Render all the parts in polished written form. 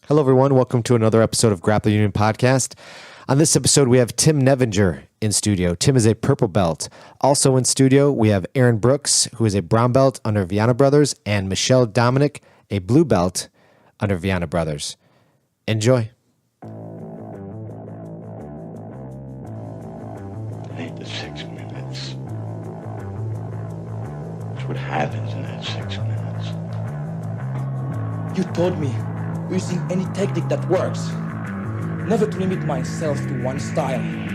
Hello, everyone. Welcome to another episode of Grappler Union podcast. On this episode, we have Tim Nevinger in studio. Tim is a purple belt. Also in studio, we have Aaron Brooks, who is a brown belt under Vianna Bros, and Michelle Dominik, a blue belt under Vianna Bros. Enjoy. It ain't the 6 minutes. It's what happens in that 6 minutes. You told me using any technique that works, never to limit myself to one style. Keep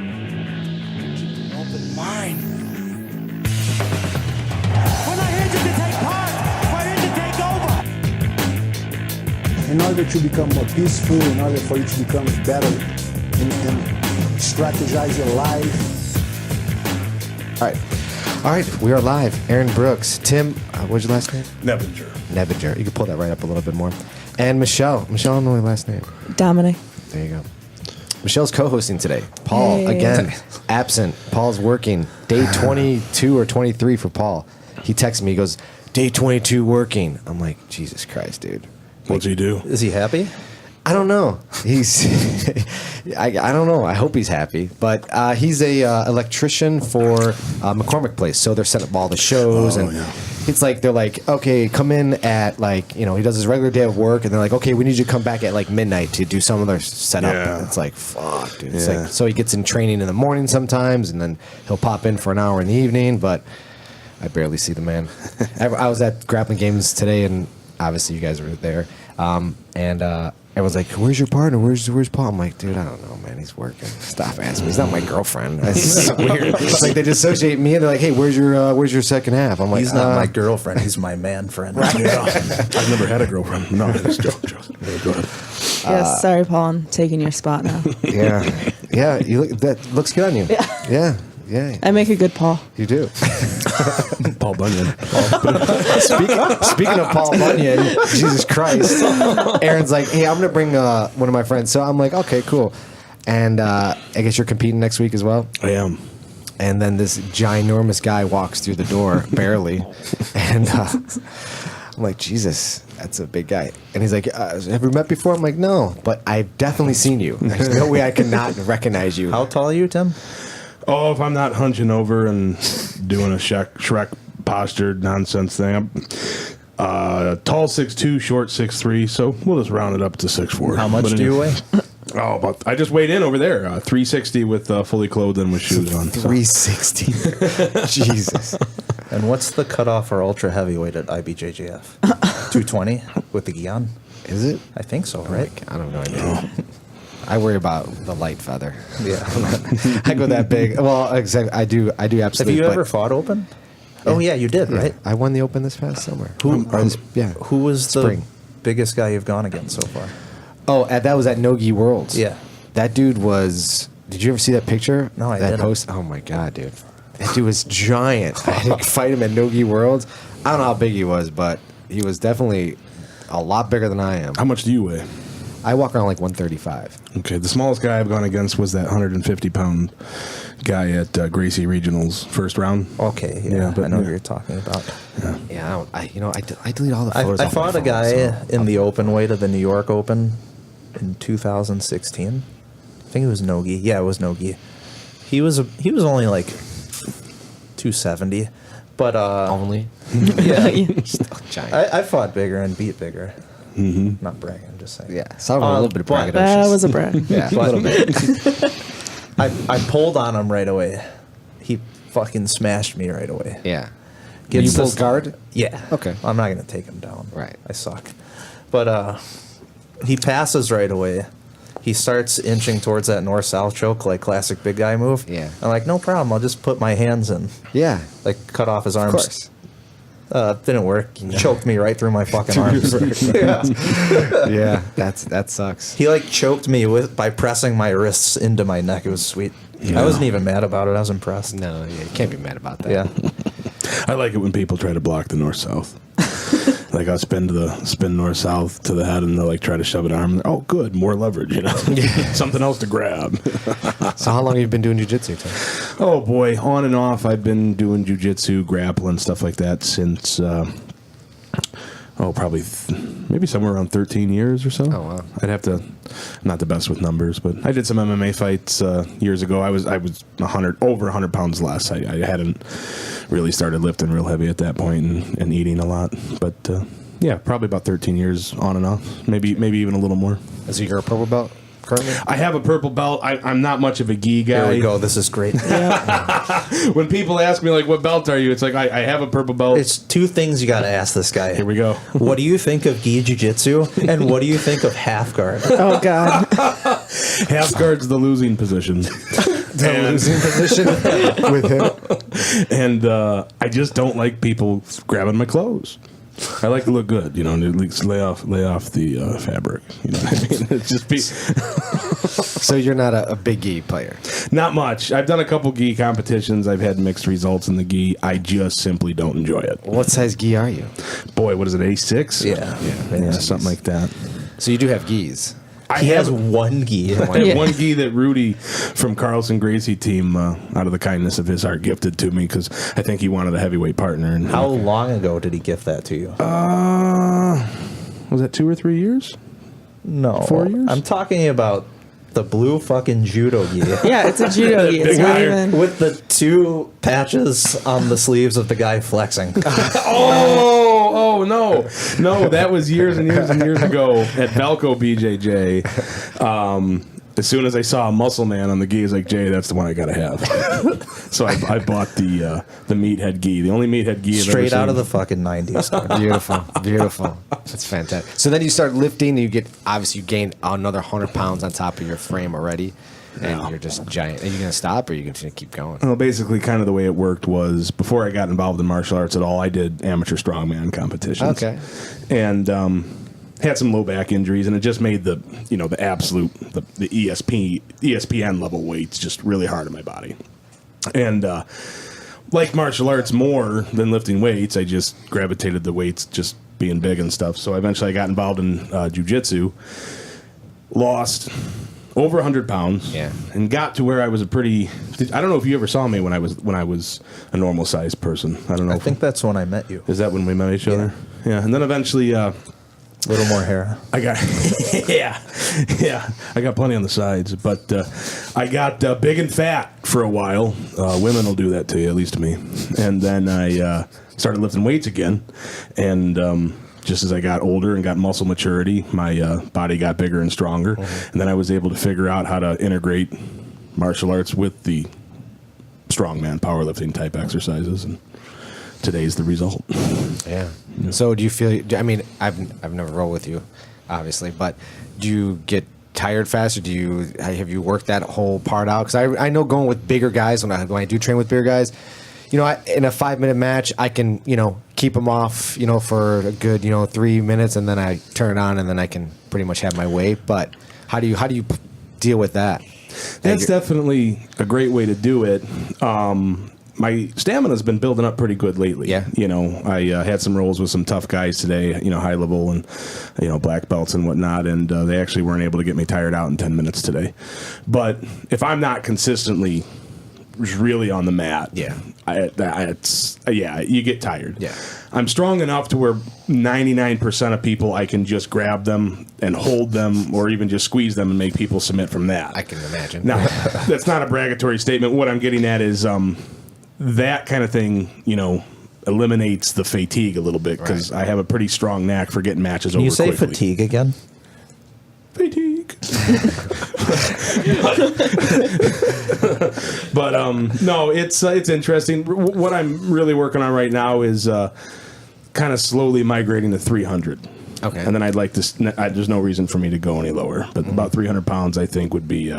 an open mind. We're not here to take part. We're here to take over. In order to become more peaceful, in order for you to become better and strategize your life. All right. We are live. Aaron Brooks. Tim, what's your last name? Nevinger. You can pull that right up a little bit more. And Michelle. Michelle, I don't know your last name. Dominik. There you go. Michelle's co-hosting today. Paul, again, absent. Paul's working. Day 22 or 23 for Paul. He texts me. He goes, day 22 working. I'm like, Jesus Christ, dude. What's he do? Is he happy? I don't know. He's, I don't know. I hope he's happy. But he's a electrician for McCormick Place. So they're setting up all the shows. It's like, they're like, okay, come in at like, he does his regular day of work. And they're like, okay, we need you to come back at like midnight to do some of their setup. Yeah. And it's like, fuck, dude. It's like, so he gets in training in the morning sometimes. And then he'll pop in for an hour in the evening. But I barely see the man. I was at grappling games today. And obviously you guys were there. Everyone's like, where's your partner? Where's Paul? I'm like, dude, I don't know, man. He's working. Stop asking me. He's not my girlfriend. That's so weird. It's like they dissociate me and they're like, hey, where's your second half? I'm like, He's not my girlfriend. He's my man friend. Yeah. I've never had a girlfriend. No, it's joke. Yeah, go ahead. Yes, sorry, Paul. I'm taking your spot now. Yeah. You look. That looks good on you. Yeah. I make a good Paul. You do. Paul Bunyan. Speaking of Paul Bunyan, Jesus Christ, Aaron's like, hey, I'm going to bring one of my friends. So I'm like, okay, cool. And I guess you're competing next week as well? I am. And then this ginormous guy walks through the door, barely. And I'm like, Jesus, that's a big guy. And he's like, have we met before? I'm like, no, but I've definitely seen you. There's no way I cannot recognize you. How tall are you, Tim? Oh, if I'm not hunching over and doing a Shrek postured nonsense thing, I'm tall 6'2", short 6'3", so we'll just round it up to 6'4". How much do you weigh? Oh, I just weighed in over there, 360 with fully clothed and with shoes on. 360. Jesus. And what's the cutoff for ultra heavyweight at IBJJF? 220 with the gi on? Is it? I think so, right? I don't know. I worry about the light feather. Yeah. I go that big. Well, exactly. I do absolutely. Have you ever fought open? Oh yeah, you did, right? I won the Open this past summer. Who was Spring. the biggest guy you've gone against so far? Oh, that was at No-Gi Worlds. Yeah. That dude was. Did you ever see that picture? No, I that didn't. post. Oh my god, dude. That dude was giant. I had to fight him at No-Gi Worlds. I don't know how big he was, but he was definitely a lot bigger than I am. How much do you weigh? I walk around like 135. Okay, the smallest guy I've gone against was that 150-pound guy at Gracie Regionals first round. Okay, but I know what you're talking about. Yeah, I delete all the photos. I off my fought a phone, guy so- in the open weight of the New York Open in 2016. I think it was no-gi. Yeah, it was no-gi. He was only like 270, but only. yeah, Still giant. I fought bigger and beat bigger. Mm-hmm. Not bragging, I'm just saying. Yeah, sounded a little bit but- braggadocious. That was a brag. Yeah, a little bit. I pulled on him right away. He fucking smashed me right away. Yeah. Gets You pulled this- guard? Yeah. Okay. I'm not gonna take him down. Right. I suck. But he passes right away. He starts inching towards that north-south choke, like classic big guy move. Yeah. I'm like, no problem. I'll just put my hands in. Yeah. Like, cut off his arms. Of course. Didn't work. He choked me right through my fucking arms. Yeah. Yeah, that sucks. He like choked me by pressing my wrists into my neck. It was sweet. Yeah. I wasn't even mad about it. I was impressed. No, yeah, you can't be mad about that. Yeah. I like it when people try to block the north-south. Like I'll spin north-south to the head and they'll like try to shove it arm. Oh, good, more leverage, something else to grab. So how long have you been doing jiu-jitsu, Tim? Oh boy, on and off. I've been doing jiu-jitsu, grappling, stuff like that since probably maybe somewhere around 13 years or so. Oh, wow. I'd have to. I'm not the best with numbers, but I did some MMA fights years ago. I was 100 pounds less. I hadn't really started lifting real heavy at that point and eating a lot, but yeah, probably about 13 years on and off. Maybe even a little more. So you're a purple belt currently? I have a purple belt. I'm not much of a gi guy. There we go. This is great. When people ask me, like, what belt are you? It's like, I have a purple belt. It's two things you got to ask this guy. Here we go. What do you think of gi jiu-jitsu, and what do you think of half guard? Oh God. Half guard's the losing position. Losing position with him. And I just don't like people grabbing my clothes. I like to look good, you know, and at least lay off the fabric. You know what I mean? It's just So you're not a big gi player? not much. I've done a couple gi competitions. I've had mixed results in the gi. I just simply don't enjoy it. What size gi are you? Boy, what is it, A6? Yeah. Something like that. So you do have gis. He has one gi. I have Yeah. one gi that Rudy from Carlson Gracie team, out of the kindness of his heart, gifted to me because I think he wanted a heavyweight partner. And How long ago did he gift that to you? was that 2 or 3 years? No. 4 years? I'm talking about the blue fucking judo gi. Yeah, it's a judo gi. It's Big not iron. even. With the two patches on the sleeves of the guy flexing. Oh no! That was years and years and years ago at Valco BJJ. As soon as I saw a muscle man on the gi, I was like, Jay, that's the one I gotta have. So I bought the meathead gi, the only meathead gi I've ever Straight out seen. of the fucking 90s. Beautiful. That's fantastic. So then you start lifting, and you gain another 100 pounds on top of your frame already, and you're just giant. Are you gonna stop, or are you gonna keep going? Well, basically, kind of the way it worked was before I got involved in martial arts at all, I did amateur strongman competitions. Okay. And had some low back injuries, and it just made the absolute the ESPN level weights just really hard on my body. And like martial arts more than lifting weights, I just gravitated the weights just being big and stuff. So eventually, I got involved in jiu-jitsu, lost over 100 pounds, and got to where I was I don't know if you ever saw me when I was a normal sized person. I don't know. I think that's when I met you. Is that when we met each other? Yeah. And then eventually, A little more hair. I got I got plenty on the sides, but I got big and fat for a while. Women will do that to you, at least to me. And then I started lifting weights again, and just as I got older and got muscle maturity, my body got bigger and stronger. And then I was able to figure out how to integrate martial arts with the strongman powerlifting type exercises, and today's the result. Yeah. So do you feel? I mean, I've never rolled with you, obviously, but do you get tired fast, or have you worked that whole part out? Because I know going with bigger guys, when I do train with bigger guys, in a 5-minute match, I can keep them off for a good 3 minutes, and then I turn it on, and then I can pretty much have my way. But how do you deal with that? That's definitely a great way to do it. My stamina's been building up pretty good lately. Yeah. I had some rolls with some tough guys today, high level and, black belts and whatnot, and they actually weren't able to get me tired out in 10 minutes today. But if I'm not consistently really on the mat, you get tired. Yeah. I'm strong enough to where 99% of people, I can just grab them and hold them, or even just squeeze them and make people submit from that. I can imagine. Now, that's not a bragatory statement. What I'm getting at is that kind of thing, eliminates the fatigue a little bit, because I have a pretty strong knack for getting matches over quickly. Can you say fatigue again? Fatigue. But no, it's interesting. What I'm really working on right now is kind of slowly migrating to 300. Okay. And then I'd like to. There's no reason for me to go any lower, but about 300 pounds, I think, would be.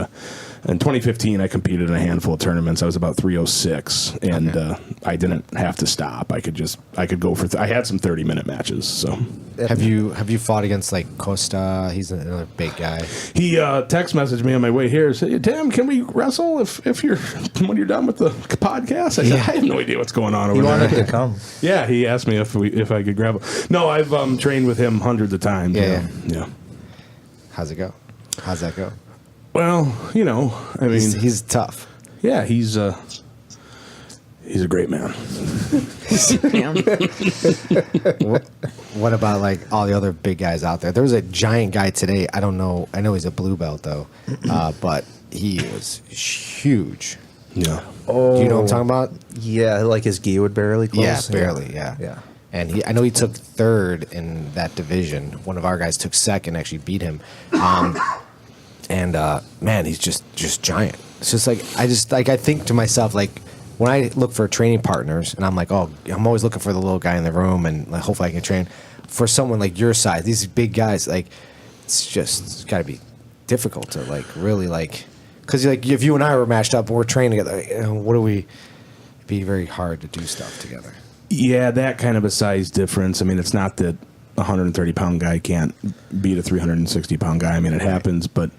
In 2015, I competed in a handful of tournaments. I was about 306, and I didn't have to stop. I could go for. I had some 30-minute matches. So, Have you fought against like Costa? He's another big guy. he text messaged me on my way here. Said, "Tim, can we wrestle if you're when you're done with the podcast?" I said, "I have no idea what's going on over He there." wanted to come. Yeah, he asked me if I could grab him. No, I've trained with him hundreds of times. Yeah. How's it go? How's that go? Well, I mean, He's tough. yeah, he's a great man. What about like all the other big guys out there? There was a giant guy today. I don't know. I know he's a blue belt though, but he was huge. Yeah. Oh, Do you know what I'm talking about? Yeah, like his gi would barely close. Yeah, barely. Yeah. Yeah. And I know he took third in that division. One of our guys took second, actually beat him. Man, he's just giant. It's just like I think to myself, like when I look for training partners, and I'm like, oh, I'm always looking for the little guy in the room, and like, hopefully I can train. For someone like your size, these big guys, like it's got to be difficult to like really like, because like if you and I were matched up and we're training together, you know, it'd be very hard to do stuff together. Yeah, that kind of a size difference. I mean, it's not that a 130-pound guy can't beat a 360-pound guy. I mean, it happens, but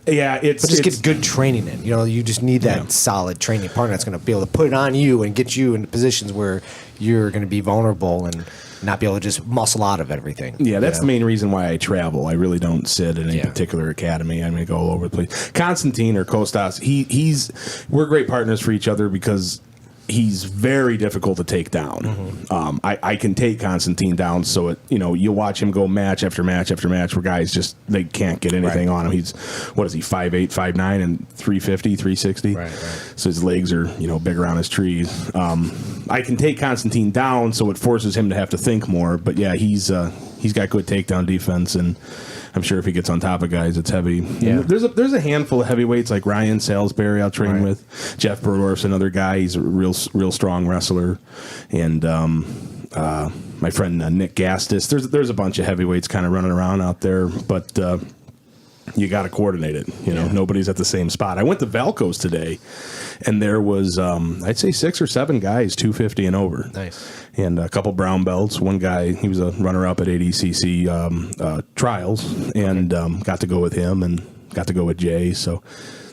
yeah, But just get good training in. You know, you just need that solid training partner that's going to be able to put it on you and get you in positions where you're going to be vulnerable and not be able to just muscle out of everything. Yeah, that's the main reason why I travel. I really don't sit in any Yeah. particular academy. I mean, I go all over the place. Constantine or Kostas, we're great partners for each other because he's very difficult to take down. Mm-hmm. I can take Constantine down, so you'll watch him go match after match after match where guys just they can't get anything on him. He's 5'8", 5'9", and 350, 360. Right. So his legs are bigger on his trees. I can take Constantine down, so it forces him to have to think more. But yeah, he's got good takedown defense, and I'm sure if he gets on top of guys, it's heavy. Yeah. There's a handful of heavyweights like Ryan Salisbury I'll train with. Jeff Burdorf's another guy. He's a real strong wrestler. And my friend Nick Gastis. There's a bunch of heavyweights kind of running around out there, but you got to coordinate it. Nobody's at the same spot. I went to Valco's today, and there was I'd say 6 or 7 guys 250 and over. Nice. And a couple brown belts. One guy, he was a runner-up at ADCC trials, and got to go with him and got to go with Jay. So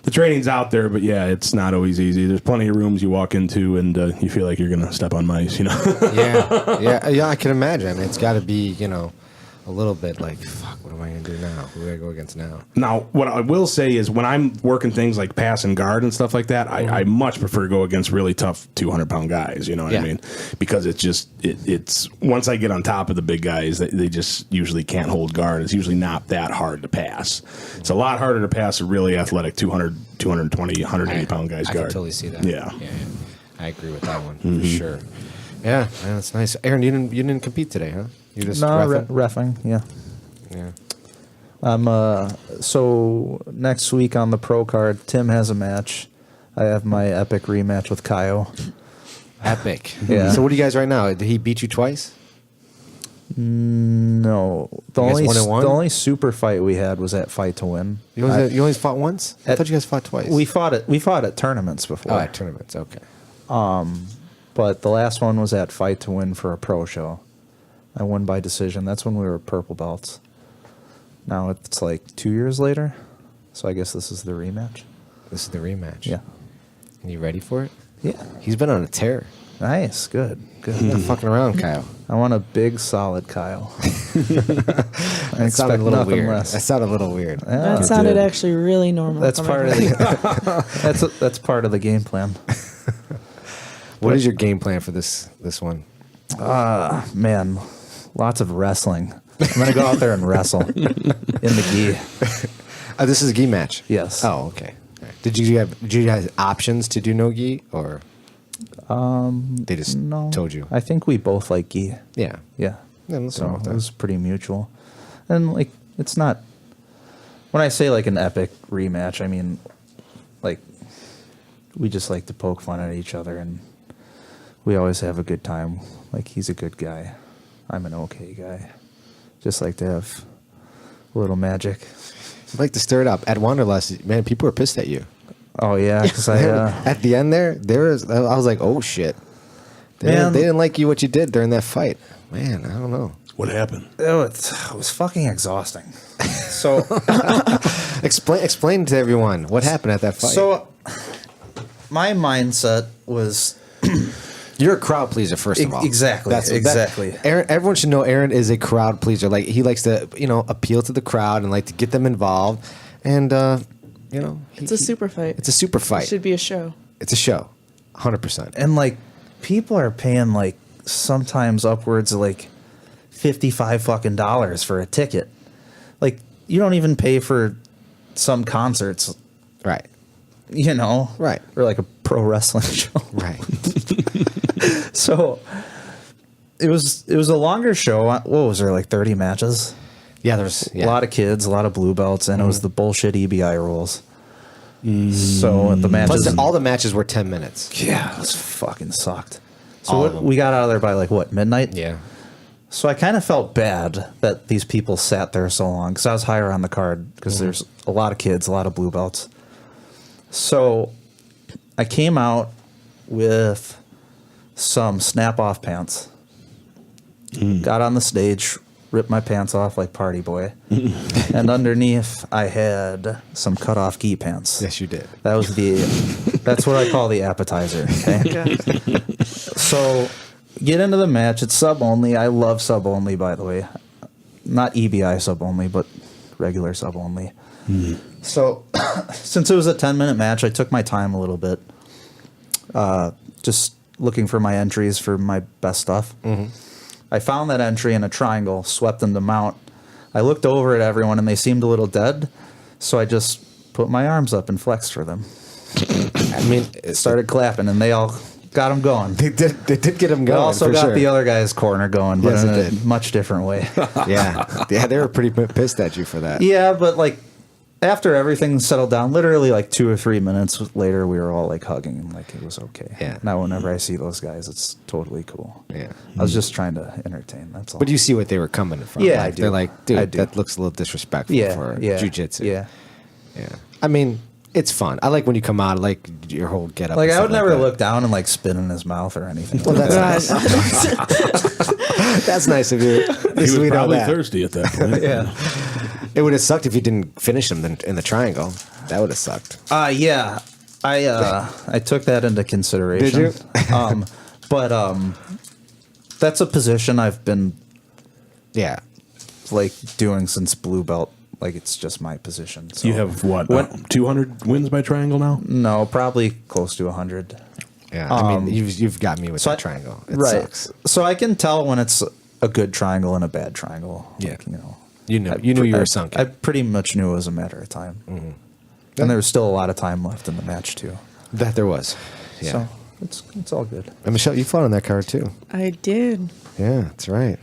the training's out there, but yeah, it's not always easy. There's plenty of rooms you walk into, and you feel like you're going to step on mice, Yeah, I can imagine. It's got to be, a little bit like, fuck, what am I going to do now? Who do I go against now? Now, what I will say is when I'm working things like pass and guard and stuff like that, I much prefer to go against really tough 200-pound guys, you know what I mean? Because it's once I get on top of the big guys, they just usually can't hold guard. It's usually not that hard to pass. It's a lot harder to pass a really athletic 200, 220, 180-pound guy's I guard. can totally see that. Yeah. I agree with that one for sure. Yeah, that's nice. Aaron, you didn't compete today, huh? You just reffing, yeah. Yeah. So next week on the pro card, Tim has a match. I have my epic rematch with Kyle. Epic. Yeah. So what do you guys right now? Did he beat you twice? No, the You guys only 1-1? the only super fight we had was at Fight to Win. You only fought once? I thought you guys fought twice. We fought at tournaments before. Oh, at tournaments. Okay. But the last one was at Fight to Win for a pro show. I won by decision. That's when we were purple belts. Now it's like 2 years later, so I guess this is the rematch. This is the rematch. Yeah. And you ready for it? Yeah. He's been on a tear. Nice. Good. He's not fucking around, Kyle. I want a big, solid Kyle. That sounded a little weird. Less. That sounded a little weird. That sounded actually really normal. That's coming part of from the that's part of the game plan. What is your game plan for this one? Man, lots of wrestling. I'm gonna go out there and wrestle in the gi. This is a gi match. Yes. Oh, okay. All right. Did you have options to do no gi, or they just No, told you? I think we both like gi. Yeah. Yeah. Yeah, nothing wrong with So that. it was pretty mutual, and like it's not. When I say like an epic rematch, I mean like we just like to poke fun at each other, and we always have a good time. Like he's a good guy, I'm an okay guy. Just like to have a little magic. I'd like to stir it up. At Wanderlust, man, people were pissed at you. Oh yeah, because I At the end I was like, oh shit. They didn't like you what you did during that fight. Man, I don't know. What happened? it was fucking exhausting. So Explain to everyone what happened at that fight. so my mindset was you're a crowd pleaser, first of all. Exactly. Exactly. Aaron, everyone should know Aaron is a crowd pleaser. Like he likes to, appeal to the crowd and like to get them involved. And It's a super fight. It's a super fight. It should be a show. It's a show, 100%. and like people are paying like sometimes upwards of like $55 fucking for a ticket. Like you don't even pay for some concerts, Right. you know, Right. or like a pro wrestling show, Right. So it was a longer show. What was there, like 30 matches? Yeah, there's A lot of kids, a lot of blue belts, and it was the bullshit EBI rules. So the matches, Plus, all the matches were 10 minutes. yeah, it was fucking sucked. So All of them. we got out of there by like what, midnight? Yeah. So I kind of felt bad that these people sat there so long because I was higher on the card because there's a lot of kids, a lot of blue belts. So I came out with some snap-off pants, got on the stage, ripped my pants off like Party Boy, and underneath I had some cut-off gi pants. Yes, you did. That was that's what I call the appetizer. Okay? So get into the match. It's sub only. I love sub only, by the way. Not EBI sub only, but regular sub only. So since it was a 10-minute match, I took my time a little bit. Just looking for my entries for my best stuff. I found that entry in a triangle, swept them to mount. I looked over at everyone and they seemed a little dead. So I just put my arms up and flexed for them. I mean, Started clapping and they all got them going. They did get him I going. also for got sure. the other guy's corner going, but Yes, in it a did. much different way. Yeah, they were pretty pissed at you for that. Yeah, but like after everything settled down, literally like 2 or 3 minutes later, we were all like hugging and like it was okay. Yeah. Now whenever I see those guys, it's totally cool. Yeah. I was just trying to entertain. That's all. But you see what they were coming from. Yeah, like, I do. They're like, dude, I do. that looks a little disrespectful yeah, for yeah, jiu-jitsu. Yeah. Yeah. I mean, it's fun. I like when you come out, like your whole get up. Like and I would stuff never that. look down and like spit in his mouth or anything. Well, like that's that. nice. That's nice of you. At He least was we know probably that. thirsty at that point. Yeah. It would have sucked if you didn't finish them in the triangle. That would have sucked. Yeah. I took that into consideration. Did you? But that's a position I've been Yeah. like doing since blue belt. Like it's just my position. So You have what? 200 wins by triangle now? no, probably close to 100. Yeah. I mean, you've got me with that triangle. It right. sucks. So I can tell when it's a good triangle and a bad triangle. Yeah. Like, you know. You knew you were sunk. I pretty much knew it was a matter of time. Mm-hmm. And there was still a lot of time left in the match too. That there was. Yeah. So it's all good. And Michelle, you fought on that card too. I did. Yeah, that's right.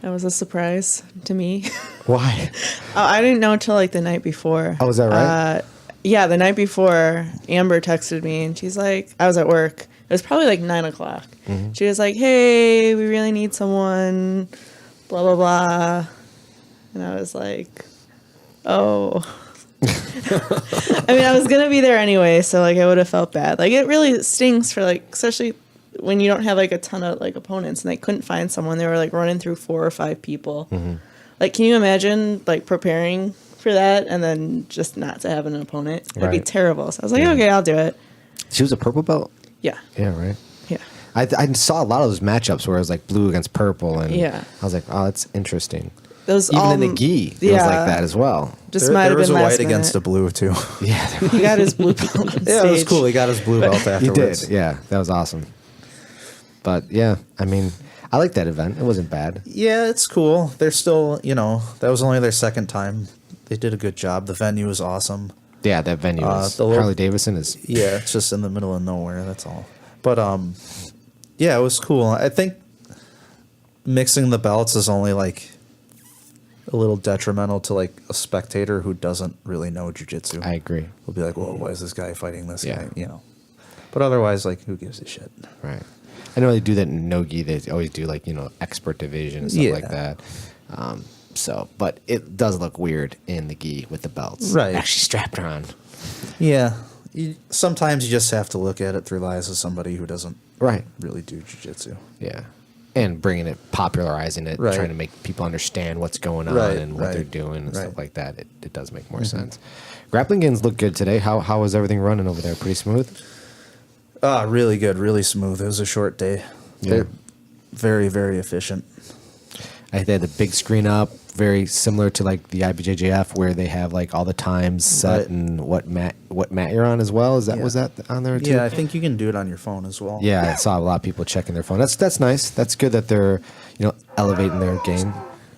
That was a surprise to me. Why? I didn't know until like the night before. Oh, was that right? Yeah, the night before, Amber texted me and she's like, I was at work. It was probably like 9 o'clock. Mm-hmm. She was like, hey, we really need someone, blah, blah, blah. And I was like, oh. I mean, I was going to be there anyway, so like I would have felt bad. Like it really stinks for like, especially when you don't have like a ton of like opponents and they couldn't find someone. They were like running through 4 or 5 people. Mm-hmm. Like, can you imagine like preparing for that and then just not to have an opponent? It'd be Right. terrible. So I was like, okay, I'll do it. She was a purple belt? Yeah. Yeah, right. Yeah. I saw a lot of those matchups where it was like blue against purple, and Yeah. I was like, oh, that's interesting. Those Even all in the gi, it was like that as well. Just There, might there have was been a last white against a minute. blue too. Yeah, He got his blue belt on Yeah, it was stage. cool. He got his blue belt he afterwards. did. Yeah, that was awesome. But yeah, I mean, I like that event. It wasn't bad. Yeah, it's cool. They're still, you know, that was only their second time. They did a good job. The venue was awesome. Yeah, that venue is the lo- Harley Davidson is. Yeah, it's just in the middle of nowhere. That's all. But yeah, it was cool. I think mixing the belts is only like a little detrimental to like a spectator who doesn't really know jiu-jitsu. I agree. Will be like, "Whoa, why is this guy fighting this Yeah. guy?" You know. But otherwise, like, who gives a shit? Right. I know they do that in no-gi. They always do like, expert division and stuff Yeah. like that. So, but it does look weird in the gi with the belts. Right. Actually strapped on. Yeah. Sometimes you just have to look at it through the eyes of somebody who doesn't Right. really do jiu-jitsu. Yeah. And bringing it, popularizing it, Right. trying to make people understand what's going on Right, and what right, they're doing and right. stuff like that. It does make more sense. Grappling games look good today. How was everything running over there? Pretty smooth? Really good, really smooth. It was a short day. Yeah. They're very, very efficient. They had the big screen up, very similar to like the IBJJF, where they have like all the times set Right. and what mat you're on as well. Was that on there too? Yeah, I think you can do it on your phone as well. Yeah, I saw a lot of people checking their phone. That's nice. That's good that they're elevating their game.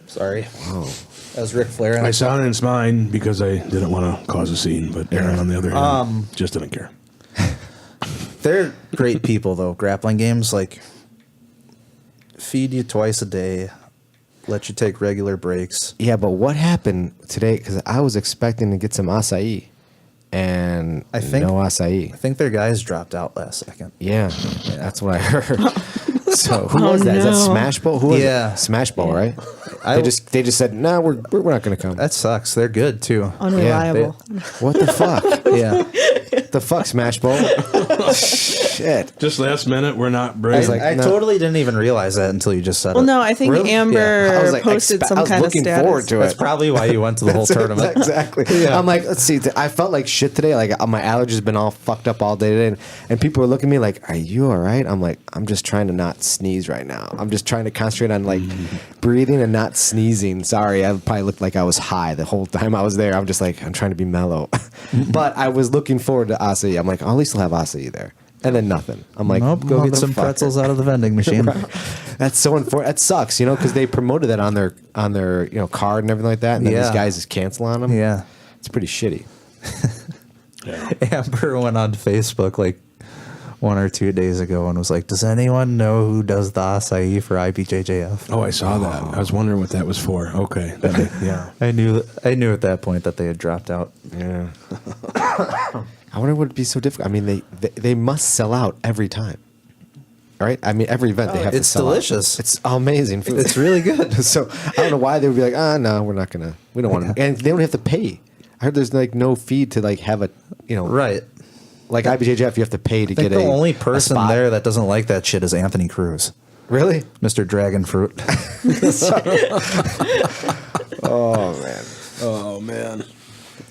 Sorry. That was Ric Flair. I saw it in mine because I didn't want to cause a scene, but Aaron, on the other hand, just didn't care. They're great people, though. Grappling games, like, feed you twice a day, let you take regular breaks. Yeah, but what happened today? Because I was expecting to get some acai, and I think no acai. I think their guys dropped out last second. Yeah, that's what I heard. So who was that? Is that no. Smash Bowl? Who was Yeah. it? Smash Bowl, right? I- They just said no, we're not going to come. That sucks. They're good too. Unreliable. What the fuck? Yeah. The fuck, Smash Bowl? Shit. Just last minute, we're not brave. like, I no. totally didn't even realize that until you just said Well, it. no, I think Really? Amber Yeah. I was like, posted I some was kind of looking status. forward to it. That's probably why you went to the whole tournament. Exactly. I'm like, let's see. I felt like shit today. Like my allergies been all fucked up all day today, and people were looking at me like, "Are you all right?" I'm like, I'm just trying to not sneeze right now. I'm just trying to concentrate on like breathing and not sneezing. Sorry, I probably looked like I was high the whole time I was there. I'm just like, I'm trying to be mellow, but I was looking forward to acai. I'm like, I'll at least have acai there, and then nothing. I'm like, Nope, go get some motherfucker. pretzels out of the vending machine. That's so unfortunate. That sucks, because they promoted that on their card and everything like that, and then Yeah. these guys just cancel on them. Yeah. It's pretty shitty. Amber went on Facebook like 1 or 2 days ago and was like, "Does anyone know who does the acai for IBJJF?" Oh, I saw that. I was wondering what that was for. Okay. Yeah. I knew at that point that they had dropped out. Yeah. I wonder what would be so difficult. I mean, they must sell out every time, right? I mean, every event they have to it's sell delicious. out. It's amazing food. It's really good. So I don't know why they would be like, no, we don't want to, and they don't have to pay. I heard there's like no fee to like have a, Right. like IBJJF, you have to I think the only person spot. there that doesn't like that shit is Anthony Cruz, Really? Mr. Dragon Fruit. Oh man. Oh, man.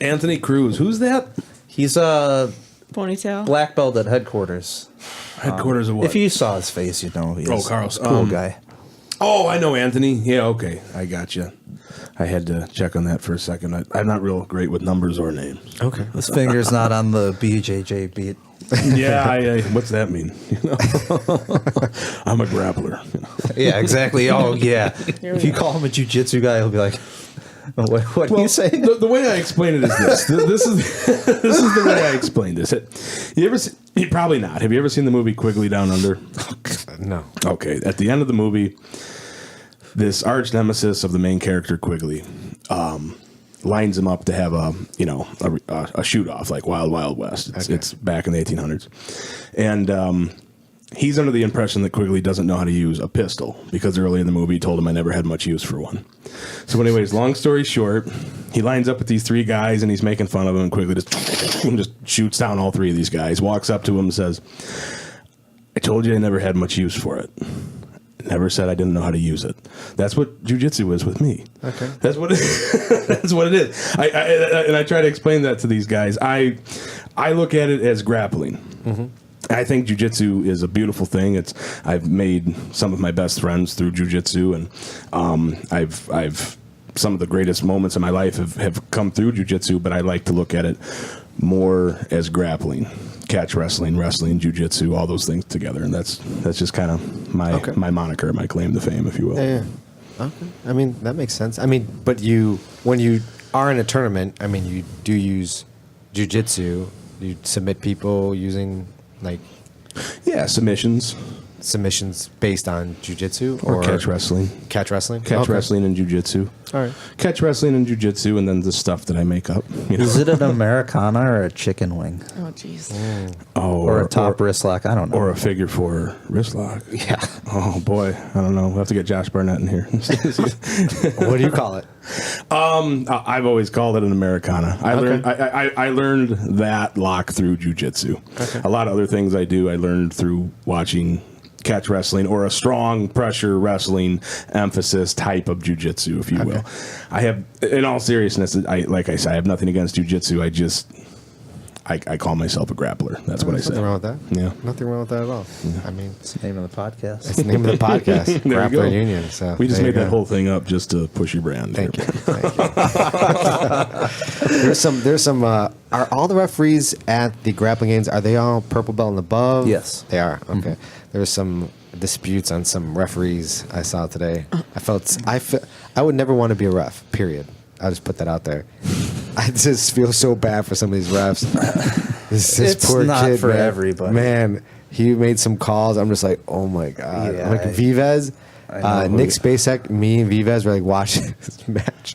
Anthony Cruz. Who's that? He's a Ponytail. black belt at headquarters. Headquarters of what? If you saw his face, you'd know who he is. Oh, Carlos. Cool guy. Oh, I know Anthony. Yeah, okay. I got you. I had to check on that for a second. I'm not real great with numbers or names. Okay. His finger's not on the BJJ beat. Yeah, what's that mean? I'm a grappler. Yeah, exactly. Oh, yeah. If you call him a jiu-jitsu guy, he'll be like, what do you say? The way I explain it is this. This is the way I explain this. Probably not. Have you ever seen the movie Quigley Down Under? No. Okay. At the end of the movie, this arch nemesis of the main character, Quigley, lines him up to have a shoot off like Wild Wild West. It's back in the 1800s, and he's under the impression that Quigley doesn't know how to use a pistol because early in the movie he told him I never had much use for one. So anyways, long story short, he lines up with these three guys and he's making fun of them, and Quigley just shoots down all three of these guys, walks up to him and says, "I told you I never had much use for it. Never said I didn't know how to use it." That's what jiu-jitsu is with me. Okay. That's what it is. I try to explain that to these guys. I look at it as grappling. Mm-hmm. I think jiu-jitsu is a beautiful thing. I've made some of my best friends through jiu-jitsu, and I've some of the greatest moments in my life have come through jiu-jitsu, but I like to look at it more as grappling. Catch wrestling, jiu-jitsu, all those things together, and that's just kind of my moniker, my claim to fame, if you will. Yeah. Okay. I mean, that makes sense. I mean, but when you are in a tournament, I mean, you do use jiu-jitsu. You submit people using like submissions based on jiu-jitsu or catch wrestling. Catch wrestling? Catch wrestling and jiu-jitsu. All right. Catch wrestling and jiu-jitsu, and then the stuff that I make up. Is it an Americana or a chicken wing? Oh, jeez. Or a top wrist lock? I don't know. Or a figure four wrist lock. Yeah. Oh, boy. I don't know. We'll have to get Josh Barnett in here. What do you call it? I've always called it an Americana. I learned that lock through jiu-jitsu. Okay. A lot of other things I learned through watching catch wrestling or a strong pressure wrestling emphasis type of jiu-jitsu, if you will. I have, in all seriousness, like I said, I have nothing against jiu-jitsu. I call myself a grappler. That's what I say. Nothing wrong with that. Yeah. Nothing wrong with that at all. I mean, It's the name of the podcast. it's the name of the podcast, There you go. Grappler Union. So We just there made you that go. whole thing up just to push your brand. Thank you. there. Thank you. There's some. Are all the referees at the grappling games? Are they all purple belt and above? Yes. they are. Okay. There's some disputes on some referees I saw today. I would never want to be a ref. Period. I'll just put that out there. I just feel so bad for some of these refs. This It's poor not kid, for man. everybody. Man, he made some calls. I'm just like, oh my god. Yeah, like Vivez, I know. Nick Spacek, me and Vivez were like watching this match,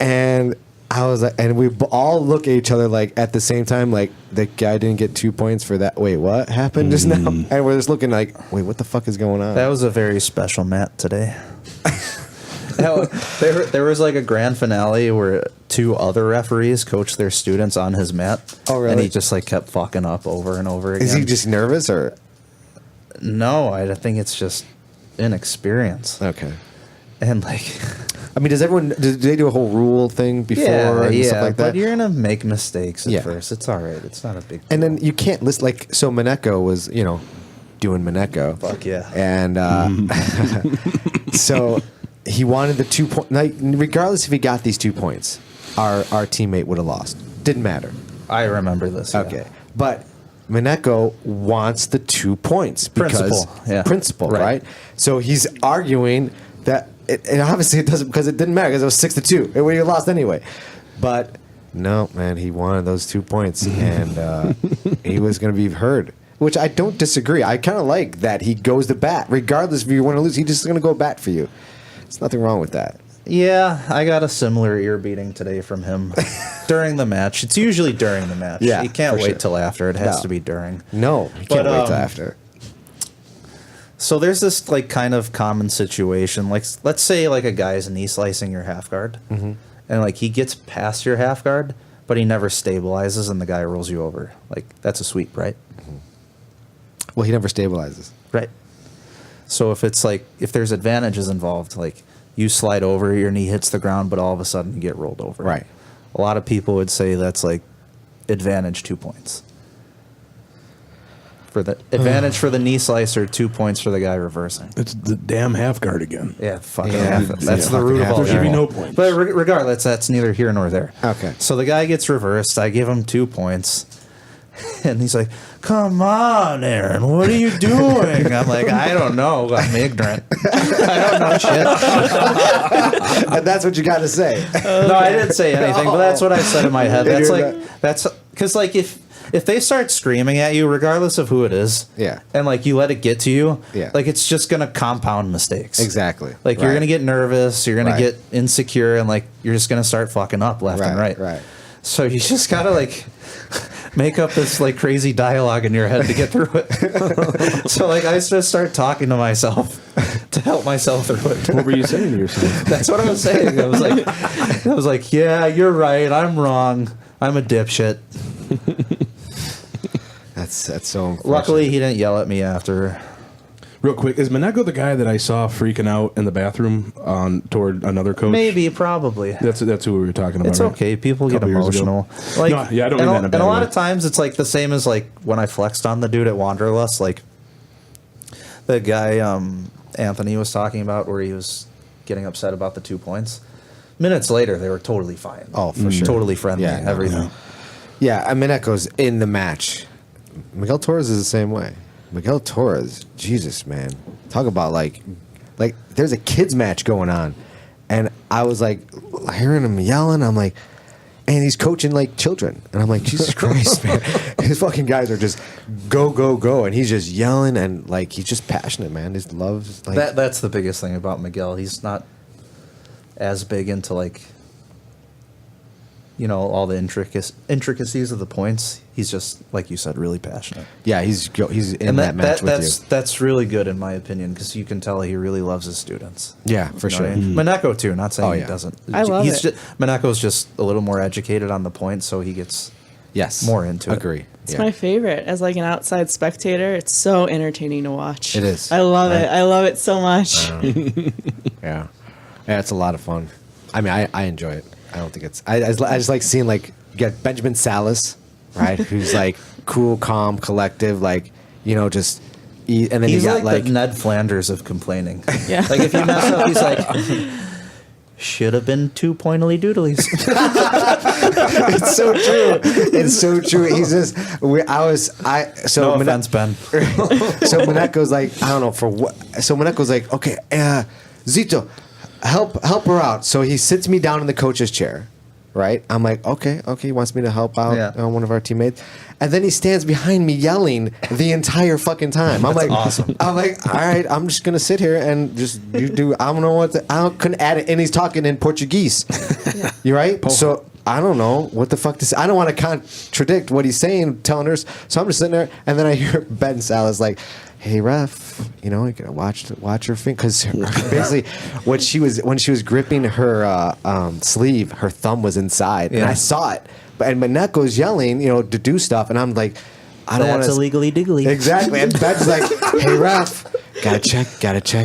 and I was like, and we all look at each other like at the same time, like the guy didn't get 2 points for that. Wait, what happened just now? And we're just looking like, wait, what the fuck is going on? That was a very special mat today. There was like a grand finale where 2 other referees coached their students on his mat. Oh, really? And he just like kept fucking up over and over again. Is he just nervous or No, I think it's just inexperience. okay? And like, I mean, do they do a whole rule thing before and stuff like that? but you're gonna make mistakes at Yeah. first. It's all right. It's not a big deal. And then you can't list like so. Mineko was doing Mineko. Fuck yeah. And so he wanted the 2 point. Like, regardless if he got these 2 points, our teammate would have lost. Didn't matter. I remember this. yeah. Okay, but Mineko wants the 2 points because Principle, yeah. principle, Right. right? So he's arguing that, and obviously it doesn't because it didn't matter because it was 6-2. It would have lost anyway. But no, man, he wanted those 2 points, and he was going to be heard. Which I don't disagree. I kind of like that he goes to bat, regardless if you win or lose. He's just going to go bat for you. There's nothing wrong with that. Yeah, I got a similar ear beating today from him during the match. It's usually during the match. Yeah, You can't for wait sure. till after. It has No. to be during. No, you can't But, wait till after. So there's this like kind of common situation. Like let's say like a guy's knee slicing your half guard, and like he gets past your half guard, but he never stabilizes, and the guy rolls you over. Like that's a sweep, right? Well, he never stabilizes. Right. So if it's like if there's advantages involved, like you slide over, your knee hits the ground, but all of a sudden you get rolled over. Right. A lot of people would say that's like advantage 2 points. For the advantage for the knee slicer, 2 points for the guy reversing. It's the damn half guard again. Yeah, fucking Yeah, half. That's yeah, the root of fucking all half. There should be evil. no points. But regardless, that's neither here nor there. Okay. So the guy gets reversed. I give him 2 points. And he's like, "Come on, Aaron, what are you doing?" I'm like, "I don't know. I'm ignorant. I don't know shit." And that's what you got to say. No, I didn't say anything, but that's what I said in my head. Yeah, That's you're like that's because like if they start screaming at you, regardless of who it is, Yeah. and like you let it get to you, Yeah. like it's just gonna compound mistakes. Exactly. Like you're Right. gonna get nervous, you're gonna Right. get insecure, and like you're just gonna start fucking up left and right. Right. So you just gotta like make up this like crazy dialogue in your head to get through it. So like I just start talking to myself to help myself through it. What were you saying to yourself? That's what I was saying. I was like, yeah, you're right. I'm wrong. I'm a dipshit. That's so unfortunate. Luckily, he didn't yell at me after. Real quick, is Mineko the guy that I saw freaking out in the bathroom toward another coach? Maybe, probably. That's who we were talking about. It's right? okay. People get Couple years ago. emotional. Like, No, yeah, I don't and mean a, that in a and bad a lot way. of times, it's like the same as like when I flexed on the dude at Wanderlust. Like the guy Anthony was talking about, where he was getting upset about the 2 points. Minutes later, they were totally fine. Oh, for sure. Totally friendly. Yeah, no, everything. Yeah, I mean, Mineko's in the match. Miguel Torres is the same way. Miguel Torres, Jesus, man. Talk about like there's a kids match going on. And I was like hearing him yelling. I'm like, and he's coaching like children. And I'm like, Jesus Christ, man. His fucking guys are just go, go, go. And he's just yelling and like he's just passionate, man. His love's like That's the biggest thing about Miguel. He's not as big into like, all the intricacies of the points. He's just, like you said, really passionate. yeah, he's in that match with you. That's really good in my opinion, because you can tell he really loves his students. Yeah, for You know sure. what I mean? Mineko too. Not saying Oh, he yeah. doesn't. I love He's it. Mineko's just a little more educated on the points, so he gets Yes. more into it. Agree. It's Yeah. my favorite. As like an outside spectator, it's so entertaining to watch. It is. I love Right. it. I love it so much. Yeah, it's a lot of fun. I mean, I enjoy it. I don't think it's. I just like seeing like you got Benjamin Salas, right? Who's like cool, calm, collective, like, you know, just eat. And then He's you got like the Ned Flanders of complaining. Yeah. Like if you mess up, he's like, should have been 2 pointily doodlies. it's so true. It's so true. He's just, No offense, Ben. So Monaco's like, I don't know for what. So Monaco's like, okay, Zito, help her out. So he sits me down in the coach's chair, right? I'm like, okay. He wants me to help out one of our teammates, and then he stands behind me yelling the entire fucking time. I'm like, awesome. I'm like, all right, I'm just gonna sit here and just you do. I don't know what couldn't add it, and he's talking in Portuguese. You right? So. I don't know what the fuck to say. I don't want to contradict what he's saying, telling her. So I'm just sitting there, and then I hear Ben Salas like, "Hey ref, you know, you gotta watch her finger because basically, when she was gripping her sleeve, her thumb was inside, and I saw it. And Monaco's yelling, you know, to do stuff, and I'm like, I don't want to illegally diggly. Exactly, and Ben's like, "Hey ref, gotta check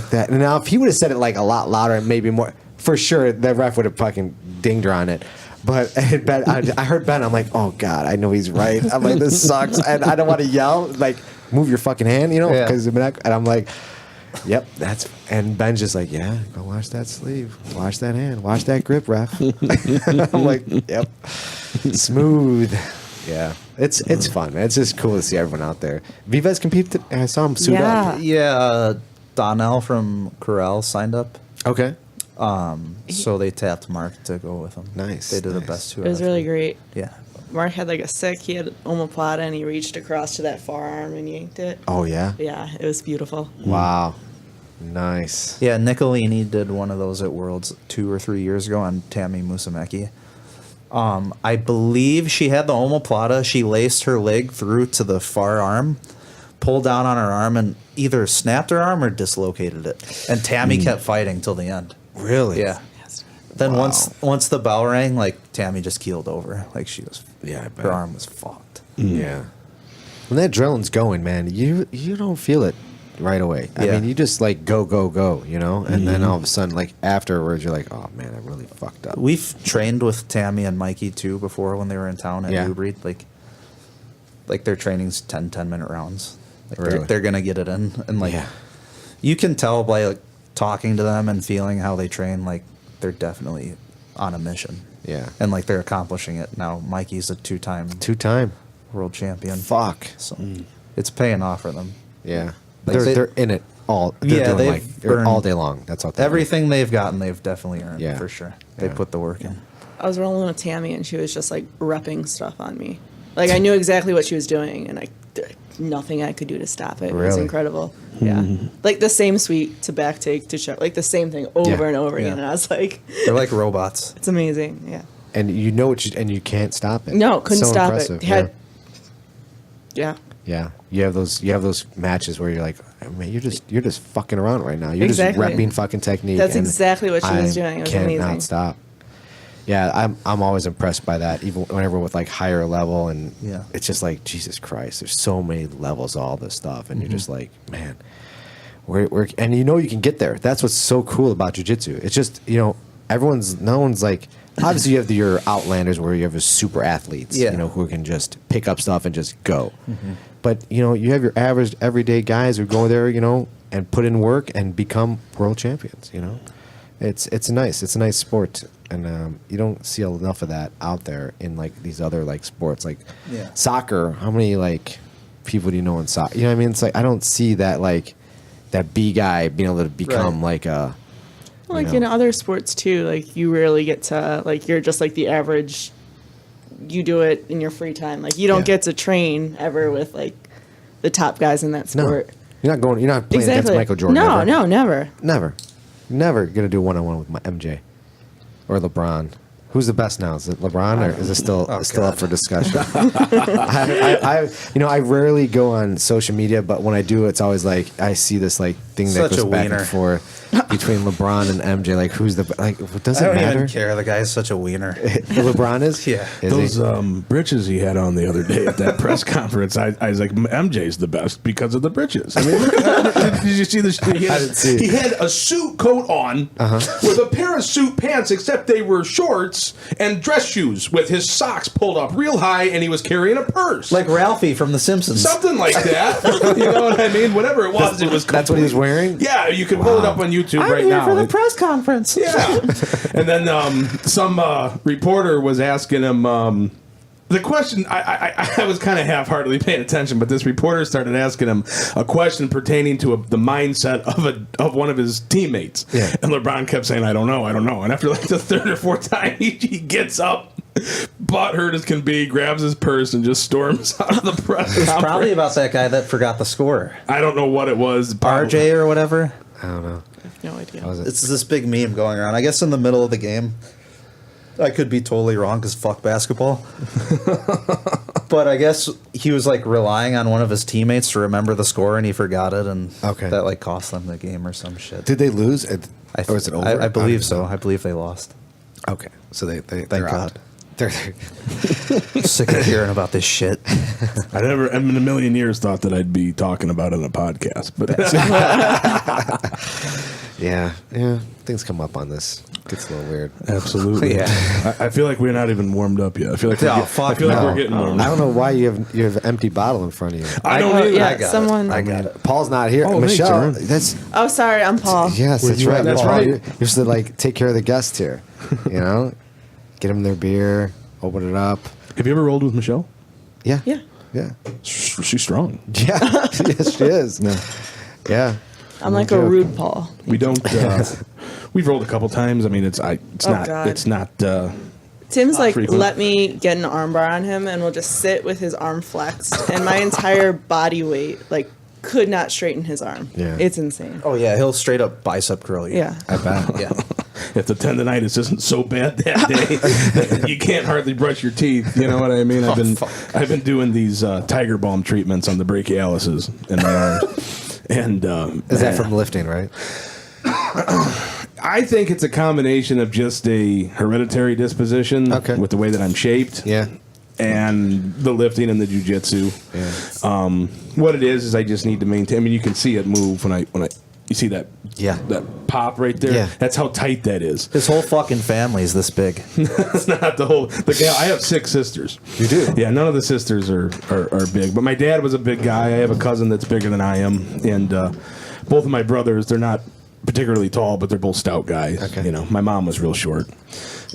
that." And now if he would have said it like a lot louder and maybe more, for sure, the ref would have fucking dinged her on it. But Ben, I heard Ben. I'm like, oh God, I know he's right. I'm like, this sucks, and I don't want to yell. Like, move your fucking hand, you know? Because and I'm like, yep, that's. And Ben's just like, yeah, go wash that sleeve, wash that hand, wash that grip, ref. I'm like, yep, smooth. Yeah, it's fun, man. It's just cool to see everyone out there. Vives competed. I saw him suit up. Yeah, Donnell from Corral signed up. Okay. So they tapped Mark to go with them. Nice. They did the best 2 It was really great. Yeah. Mark had like a sick. He had omoplata, and he reached across to that forearm and yanked it. Oh yeah. Yeah, it was beautiful. Wow. Nice. Yeah, Nicolini did one of those at Worlds 2 or 3 years ago on Tammy Musameki. I believe she had the omoplata. She laced her leg through to the far arm, pulled down on her arm, and either snapped her arm or dislocated it. And Tammy kept fighting till the end. Really? Yeah. Then once the bell rang, like Tammy just keeled over. Like she was, I bet. her arm was fucked. Yeah. When that adrenaline's going, man, you don't feel it right away. I mean, you just like go, you know? And then all of a sudden, like afterwards, you're like, oh man, I really fucked up. We've trained with Tammy and Mikey too before when they were in town at New Breed. Like their training's 10-minute rounds. Like Really? they're gonna get it in, and like you can tell by like talking to them and feeling how they train. Like they're definitely on a mission. Yeah. And like they're accomplishing it now. Mikey's a two-time world champion. Fuck. So it's paying off for them. Yeah. Like they're in it all. They're doing they're earned all day long. That's all. Everything they've gotten, they've definitely earned. Yeah. For sure. They put the work in. I was rolling with Tammy, and she was just like repping stuff on me. Like I knew exactly what she was doing, and nothing I could do to stop it. It was Really? incredible. Yeah, like the same sweep to back take to shove, like the same thing over and over again. And I was like, They're like robots. it's amazing. Yeah. And you know what and you can't stop it. No, couldn't So stop impressive. it. Yeah. Yeah. You have those matches where you're like, man, you're just fucking around right now. You're Exactly. just repping fucking technique. That's and exactly what she was I doing. It was cannot amazing. stop. Yeah, I'm always impressed by that. Even whenever with like higher level, and it's just like Jesus Christ. There's so many levels of all this stuff, and you're just like, man, we're and you know you can get there. That's what's so cool about jiu-jitsu. It's just, you know, no one's like, obviously you have your outlanders where you have your super athletes, you know, who can just pick up stuff and just go. But you know, you have your average everyday guys who go there, you know, and put in work and become world champions. You know, it's nice. It's a nice sport, and you don't see enough of that out there in like these other like sports, like soccer. How many like people do you know in soccer? You know what I mean? It's like I don't see that like that B guy being able to become like a. Like in other sports too, like you rarely get to like you're just like the average. You do it in your free time. Like you don't get to train ever with like the top guys in that sport. No, you're not playing against Michael Jordan. No, ever. no, never. Never gonna do one-on-one with my MJ or LeBron. Who's the best now? Is it LeBron or is it still up for discussion? I rarely go on social media, but when I do, it's always like I see this like thing that Such goes a back wiener. and forth between LeBron and MJ. Like, who's the like? Does I it don't matter? even care. The guy's such a wiener. LeBron is. Yeah. Is Those he? britches he had on the other day at that press conference, I was like, MJ's the best because of the britches. I mean, did you see this? He had a suit coat on with a pair of suit pants, except they were shorts and dress shoes with his socks pulled up real high, and he was carrying a purse. Like Ralphie from The Simpsons. Something like that. You know what I mean? Whatever it was, it was. That's what he was wearing? Yeah, you can pull it up on YouTube right now. for the press conference. Yeah. And then some reporter was asking him the question. I was kind of half-heartedly paying attention, but this reporter started asking him a question pertaining to the mindset of one of his teammates. Yeah. And LeBron kept saying, I don't know. And after like the third or fourth time, he gets up, butthurt as can be, grabs his purse, and just storms out of the press It's conference. probably about that guy that forgot the score. I don't know what it was. RJ or whatever. I don't know. No idea. How was it? It's this big meme going around. I guess in the middle of the game, I could be totally wrong because fuck basketball. But I guess he was like relying on one of his teammates to remember the score and he forgot it, and Okay. that like cost them the game or some shit. Did they lose? Or was it over? I believe don't so. know. I believe they lost. Okay, so they're Thank out. God. They're Sick of hearing about this shit. I never, in a million years, thought that I'd be talking about it on a podcast. But yeah. Things come up on this. Gets a little weird. absolutely, Yeah. I feel like we're not even warmed up yet. I feel like No. we're getting warmed I up. don't know why you have an empty bottle in front of you. I don't Oh, either. yeah, I got someone. it. I got it. Paul's not here. Oh, thanks, Michelle, Aaron. that's Oh, sorry, I'm Paul. yes, that's you right. at, That's Paul? right. You're supposed to like take care of the guests here. You know, get them their beer, open it up. Have you ever rolled with Michelle? Yeah, Yeah. yeah, She's strong. yeah. Yes, she is. Yeah. I'm like No a joke. rude Paul. We don't. We've rolled a couple times. I mean, it's Oh, not. God. It's not. Tim's like, frequent. let me get an armbar on him, and we'll just sit with his arm flexed, and my entire body weight like could not straighten his arm. Yeah. It's insane. Oh yeah, he'll straight up bicep curl you. Yeah. I bet. Yeah. If the tendonitis isn't so bad that day, you can't hardly brush your teeth. You know what I mean? I've been doing these tiger balm treatments on the brachialuses in my arms. And Is that from lifting, right? I think it's a combination of just a hereditary disposition Okay. with the way that I'm shaped. Yeah. And the lifting and the jiu-jitsu. Yeah. What it is I just need to maintain. I mean, you can see it move when I you see that that pop right there. Yeah. That's how tight that is. His whole fucking family's this big. It's not the whole. I have 6 sisters. You do? Yeah, none of the sisters are big. But my dad was a big guy. I have a cousin that's bigger than I am, and both of my brothers, they're not particularly tall, but they're both stout guys. Okay. You know, my mom was real short,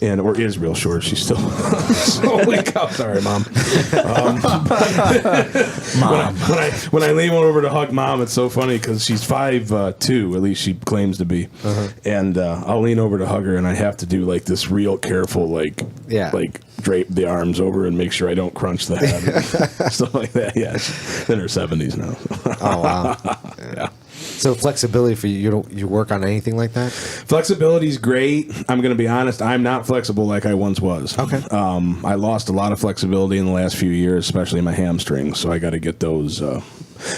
or is real short. She's still. Holy cow! Sorry, mom. Mom. When I lean over to hug mom, it's so funny because she's 5'2", at least she claims to be, and I'll lean over to hug her, and I have to do like this real careful, like drape the arms over and make sure I don't crunch the head, and stuff like that. Yeah, she's in her 70s now. Oh wow. Yeah. So flexibility for you work on anything like that? Flexibility's great. I'm going to be honest. I'm not flexible like I once was. Okay. I lost a lot of flexibility in the last few years, especially my hamstrings. So I got to get those.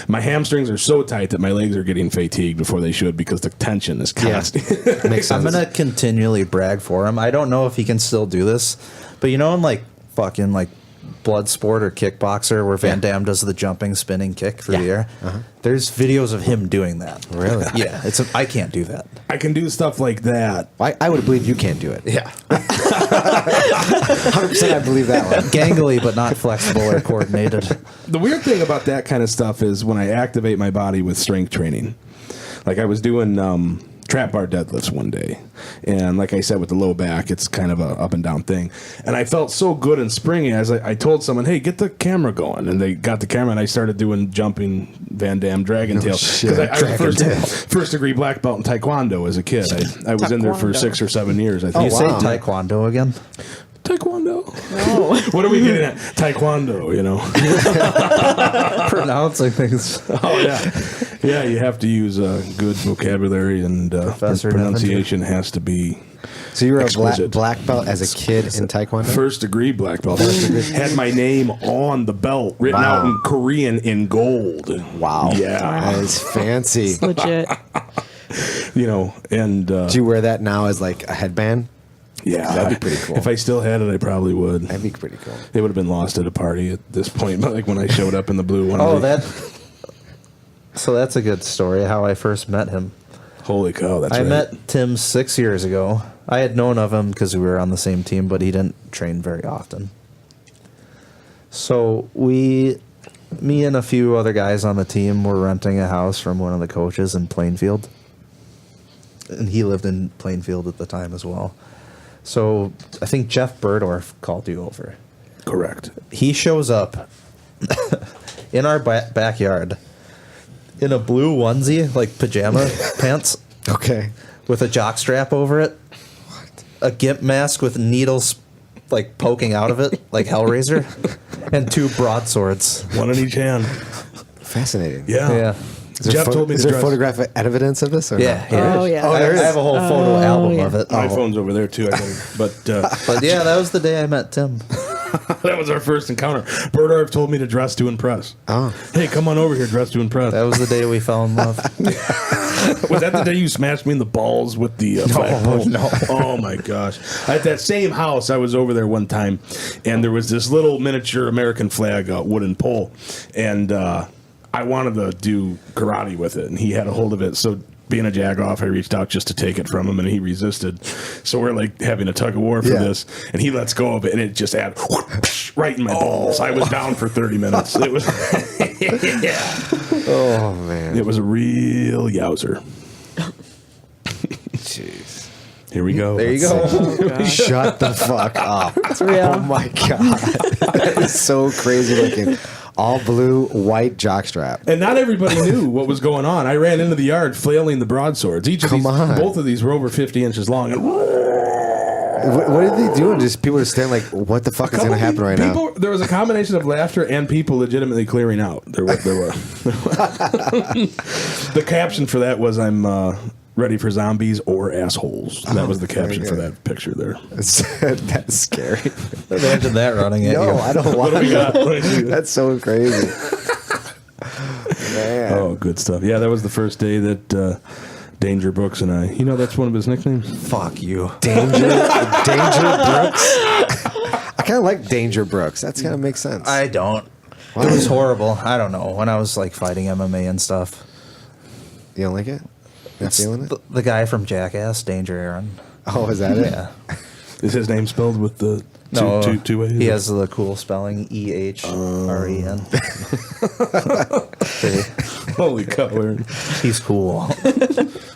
My hamstrings are so tight that my legs are getting fatigued before they should because the tension is constant. Makes sense. I'm gonna continually brag for him. I don't know if he can still do this, but you know, in like fucking like blood sport or kickboxer where Van Damme does the jumping spinning kick through the air, there's videos of him doing that. Really? Yeah, I can't do that. I can do stuff like that. I would believe you can't do it. Yeah. 100% I believe that one. Gangly but not flexible or coordinated. The weird thing about that kind of stuff is when I activate my body with strength training. Like I was doing trap bar deadlifts one day, and like I said, with the low back, it's kind of a up and down thing, and I felt so good and springy as I told someone, hey, get the camera going, and they got the camera, and I started doing jumping Van Damme Dragon Tail, because I was a first degree black belt in Taekwondo as a kid. I was in there for 6 or 7 years, I think. You say Taekwondo again? Taekwondo? No. What are we getting at? Taekwondo, you know. Pronouncing things. Oh yeah, yeah. You have to use good vocabulary, and Professor pronunciation has to be So you were Exquisite. a black belt as a kid in Taekwondo? First degree black belt. Had my name on the belt written Wow. out in Korean in gold. Wow. Yeah. That is fancy. It's legit. You know, and Do you wear that now as like a headband? yeah, That'd be pretty cool. If I still had it, I probably would. That'd be pretty cool. They would have been lost at a party at this point, but like when I showed up in the blue one. Oh, day. So that's a good story. How I first met him. Holy cow! That's I right. met Tim 6 years ago. I had known of him because we were on the same team, but he didn't train very often. So me and a few other guys on the team were renting a house from one of the coaches in Plainfield. And he lived in Plainfield at the time as well. So I think Jeff Burdorf called you over. Correct. He shows up in our backyard in a blue onesie, like pajama pants, Okay. with a jock strap over it, a gimp mask with needles like poking out of it, like Hellraiser, and 2 broadswords. One in each hand. Fascinating. Yeah. Yeah. Jeff told me is to there dress. photographic evidence of this? Or Yeah. no? Oh, yeah. I have a whole photo album of it. My phone's over there too. I think. But yeah, that was the day I met Tim. that was our first encounter. Burdorf told me to dress to impress. Oh. Hey, come on over here, dress to impress. That was the day we fell in love. Was that the day you smashed me in the balls with the flagpole? No. Oh my gosh! At that same house, I was over there one time, and there was this little miniature American flag wooden pole, and I wanted to do karate with it, and he had a hold of it. So, being a jagoff, I reached out just to take it from him, and he resisted. So we're like having a tug of war for this, and he lets go of it, and it just had right in my balls. I was down for 30 minutes. It was, Oh, man. it was a real yowzer. Jeez. Here we go. There you go. Shut the fuck up. It's real. Oh, my God. That is so crazy looking. All blue, white jockstrap. And not everybody knew what was going on. I ran into the yard flailing the broadswords. Both of these were over 50 inches long. And What are they doing? Just people are standing like, what the fuck is going to happen right now? There was a combination of laughter and people legitimately clearing out. There were. The caption for that was, "I'm ready for zombies or assholes." That was the caption for that picture there. That's scary. Imagine that running at No, you. I don't want What do we got? to. That's so crazy. Man. Oh, good stuff. Yeah, that was the first day that Danger Brooks and I. You know, that's one of his nicknames. Fuck you. Danger Brooks? I kind of like Danger Brooks. That's kind of makes sense. I don't. It was horrible. I don't know. When I was like fighting MMA and stuff. You don't like it? Not feeling it? The guy from Jackass, Danger Aaron. Oh, is that it? Yeah. Is his name spelled with the No, two ways? he has the cool spelling, EHREN. Holy cow, Aaron. He's cool.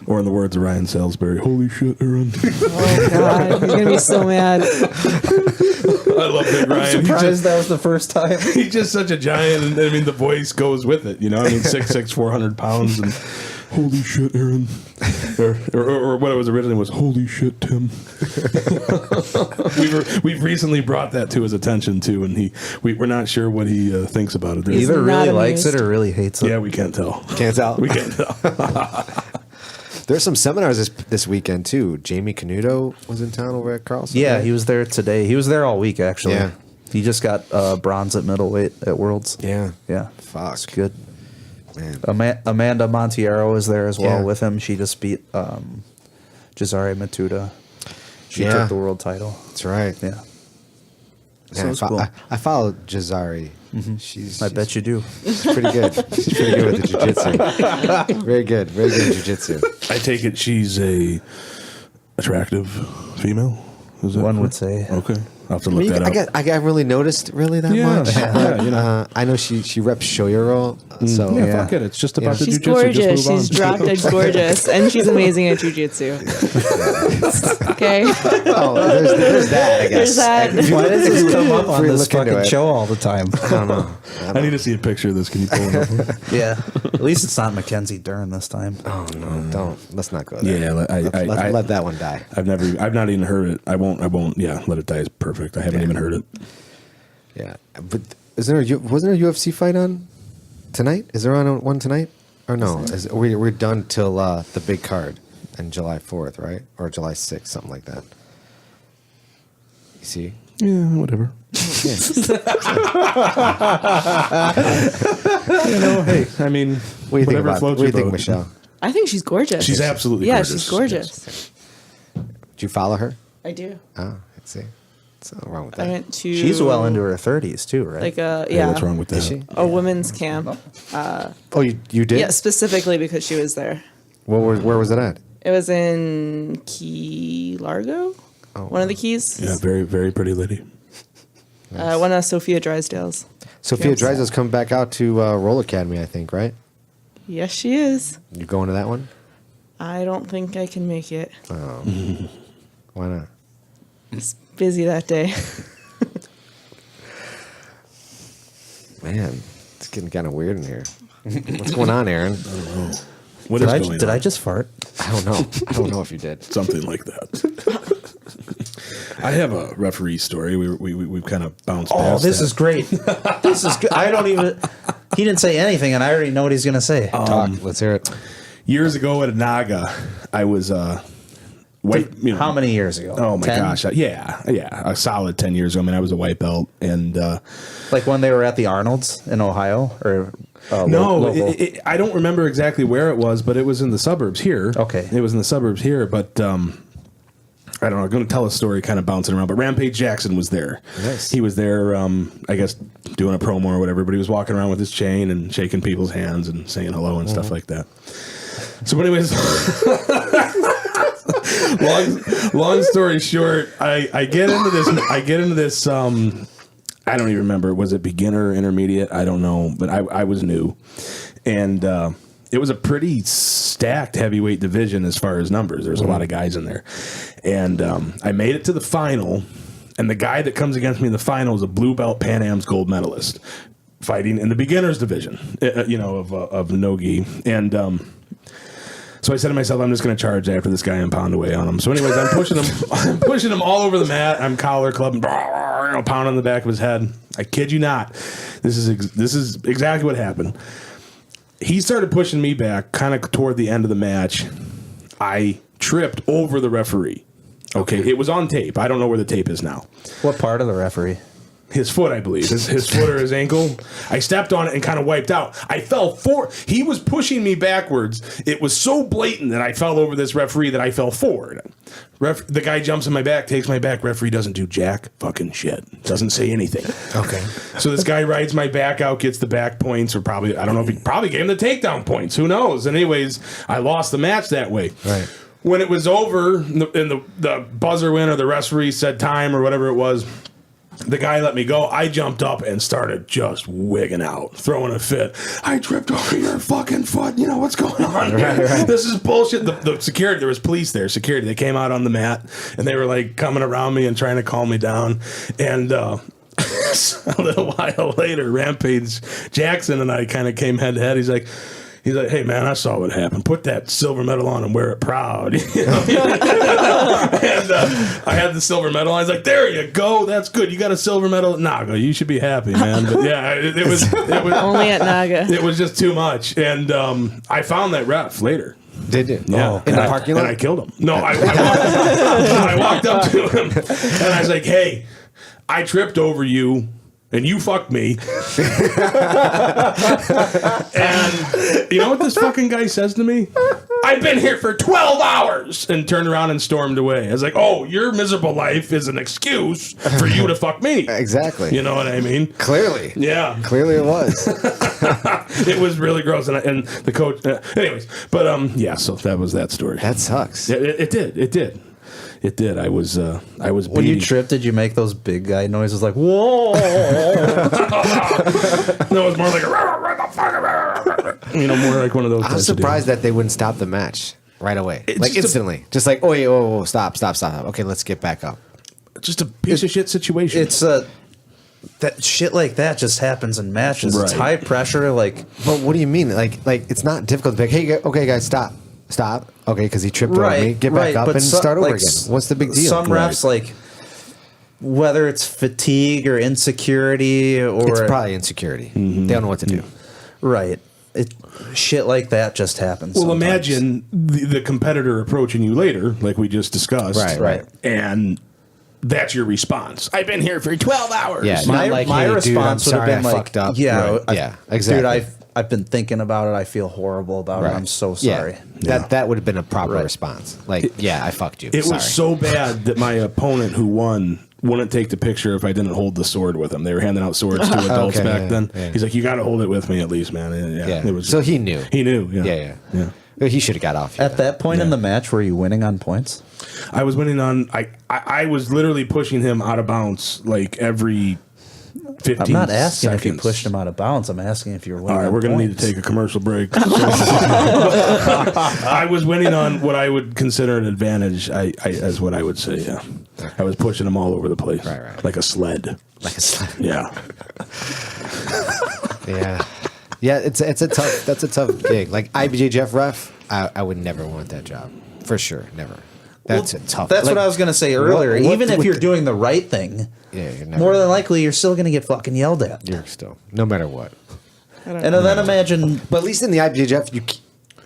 Or in the words of Ryan Salisbury, holy shit, Aaron. Oh, God. He's going to be so mad. I love Big Ryan. Surprised that was the first time. He's just such a giant, and I mean, the voice goes with it. You know, I mean, 6'6", 400 pounds, and holy shit, Aaron. Or what it was originally was, holy shit, Tim. We've recently brought that to his attention, too, and we're not sure what he thinks about it. He's Either really not likes amused. it or really hates it. Yeah, we can't tell. Can't tell. We can't tell. There's some seminars this weekend, too. Jamie Canuto was in town over at Carlson. Yeah, right? he was there today. He was there all week, actually. Yeah. He just got bronze at middleweight at Worlds. Yeah. Yeah. Fuck. It's good. Man. Amanda Montiero is there as well Yeah. with him. She just beat Jazari Matuda. She Yeah. took the world title. That's right. Yeah. Yeah, So it's cool. I followed Jazari. She's I bet you do. She's pretty good. She's pretty good with the jiu-jitsu. Very good. Very good at jiu-jitsu. I take it she's a attractive female? Is that One correct? would say. Okay. I'll have to look that up. I haven't really noticed really that Yeah. much. Yeah, But, you know. I know she reps Shoyoro. So Yeah, fuck it. It's just about the She's jiu-jitsu. gorgeous. Just move She's on. drop dead gorgeous. And she's amazing at jujitsu. Okay? Oh, there's that, I guess. There's that. Why does this come up on If we this look into fucking it. show all the time? I don't know. I need to see a picture of this. Can you pull it up? Yeah. At least it's not Mackenzie Dern this time. Oh no, don't. Let's not go there. Yeah, let that one die. I've not even heard it. I won't. Yeah, let it die is perfect. I haven't even heard it. Yeah, but wasn't there a UFC fight on tonight? Is there on one tonight? Or no? We're done till the big card. and July 4th, right? Or July 6th, something like that. You see? Yeah, whatever. Hey, I mean, What do you think whatever about? floats What do you your think, boat. Michelle? I think she's gorgeous. She's absolutely yeah, gorgeous. she's gorgeous. Do you follow her? I do. Oh, let's see. What's wrong with I that? went to She's well into her 30s too, right? like a Hey, what's wrong with that? Is she? a women's camp. Oh, you did? Yeah, specifically because she was there. Where was it at? It was in Key Largo, one of the keys. Yeah, very, very pretty lady. One of Sophia Drysdale's. Sophia Yes. Drysdale's come back out to Roll Academy, I think, right? Yes, she is. You going to that one? I don't think I can make it. Why not? It's busy that day. Man, it's getting kind of weird in here. What's going on, Aaron? What Did is I, going did on? I just fart? I don't know. I don't know if you did. Something like that. I have a referee story. We've kind of bounced Oh, past this that. is great. This is good. I don't even. He didn't say anything, and I already know what he's going to say. Talk. Let's hear it. Years ago at Naga, I was white. How many years ago? Oh my 10? gosh! Yeah, a solid 10 years ago. I mean, I was a white belt, and Like when they were at the Arnold's in Ohio, or no, local? I don't remember exactly where it was, but it was in the suburbs here. Okay. It was in the suburbs here, but I don't know. I'm going to tell a story kind of bouncing around, but Rampage Jackson was there. Nice. He was there, I guess, doing a promo or whatever, but he was walking around with his chain and shaking people's hands and saying hello and stuff like that. So anyways, long story short, I get into this, I don't even remember. Was it beginner, intermediate? I don't know, but I was new. And it was a pretty stacked heavyweight division as far as numbers. There's a lot of guys in there. And I made it to the final, and the guy that comes against me in the final is a blue belt Pan Am's gold medalist fighting in the beginners division, of no-gi. And so I said to myself, I'm just going to charge after this guy and pound away on him. So anyways, I'm pushing him all over the mat. I'm collar clubbing, pounding on the back of his head. I kid you not. This is exactly what happened. He started pushing me back kind of toward the end of the match. I tripped over the referee. Okay, it was on tape. I don't know where the tape is now. What part of the referee? His foot, I believe. His foot or his ankle. I stepped on it and kind of wiped out. I fell forward. He was pushing me backwards. It was so blatant that I fell over this referee that I fell forward. The guy jumps in my back, takes my back. Referee doesn't do jack fucking shit. Doesn't say anything. Okay. So this guy rides my back out, gets the back points, or probably, I don't know if he probably gave him the takedown points. Who knows? And anyways, I lost the match that way. Right. When it was over and the buzzer went or the referee said time or whatever it was, the guy let me go. I jumped up and started just wigging out, throwing a fit. I tripped over your fucking foot. You know what's going on? Right. This is bullshit. The security, there was police there, security. They came out on the mat and they were like coming around me and trying to calm me down. And a little while later, Rampage Jackson and I kind of came head to head. He's like, hey, man, I saw what happened. Put that silver medal on and wear it proud. You know? And I had the silver medal. I was like, there you go. That's good. You got a silver medal at Naga. You should be happy, man. But yeah, it was Only at Naga. It was just too much. And I found that ref later. Did you? Yeah. In the parking lot? And I killed him. No, I walked up to him and I was like, hey, I tripped over you. And you fucked me. And you know what this fucking guy says to me? I've been here for 12 hours. And turned around and stormed away. I was like, oh, your miserable life is an excuse for you to fuck me. Exactly. You know what I mean? Clearly. Yeah. Clearly it was. It was really gross. And the coach, anyways. But yeah, so that was that story. That sucks. It did. It did. I was When you tripped, did you make those big guy noises like, whoa? No, it was more like more like one of those. I'm surprised that they wouldn't stop the match right away. It's like just instantly. Just like, oh, stop. Okay, let's get back up. Just a piece of shit situation. It's that shit like that just happens in matches. It's Right. high pressure. Like, But what do you mean? Like it's not difficult to be like, hey, okay, guys, stop. Okay, because he tripped over me. Get back up and start over again. What's the big deal? Some refs, like, whether it's fatigue or insecurity or It's probably insecurity. They don't know what to do. right, shit like that just happens. Well, sometimes. imagine the competitor approaching you later, like we just discussed. Right. And that's your response. I've been here for 12 hours. Yeah, My, not like, my hey, dude, response I'm would have sorry, been I like, fucked up. yeah, Right. Yeah, exactly. Dude, I've been thinking about it. I feel horrible about it. I'm so sorry. Yeah. That would have been a proper Right. response. Like, yeah, I fucked you. It Sorry. was so bad that my opponent who won wouldn't take the picture if I didn't hold the sword with him. They were handing out swords to adults Okay, back yeah, then. yeah. He's like, you got to hold it with me at least, man. And Yeah. It was, So he knew. He knew. Yeah. Yeah. He should have got off. At that point in the match, were you winning on points? I was winning on. I was literally pushing him out of bounds like every 15 I'm not asking if you seconds. pushed him out of bounds. I'm asking if you were winning. All right, on we're going to need points. to take a commercial break. I was winning on what I would consider an advantage, as what I would say, yeah. I was pushing him all over the place. Right. Like a sled. Like a sled. Yeah. Yeah. Yeah, that's a tough gig. Like IBJJF ref, I would never want that job. For sure. Never. That's a tough. That's like, what I was going to say earlier. what Even if with you're the- doing the right thing, Yeah, you're never, more than likely you're still going to get fucking yelled at. you're still no matter what. And then imagine, But at least in the IBJJF,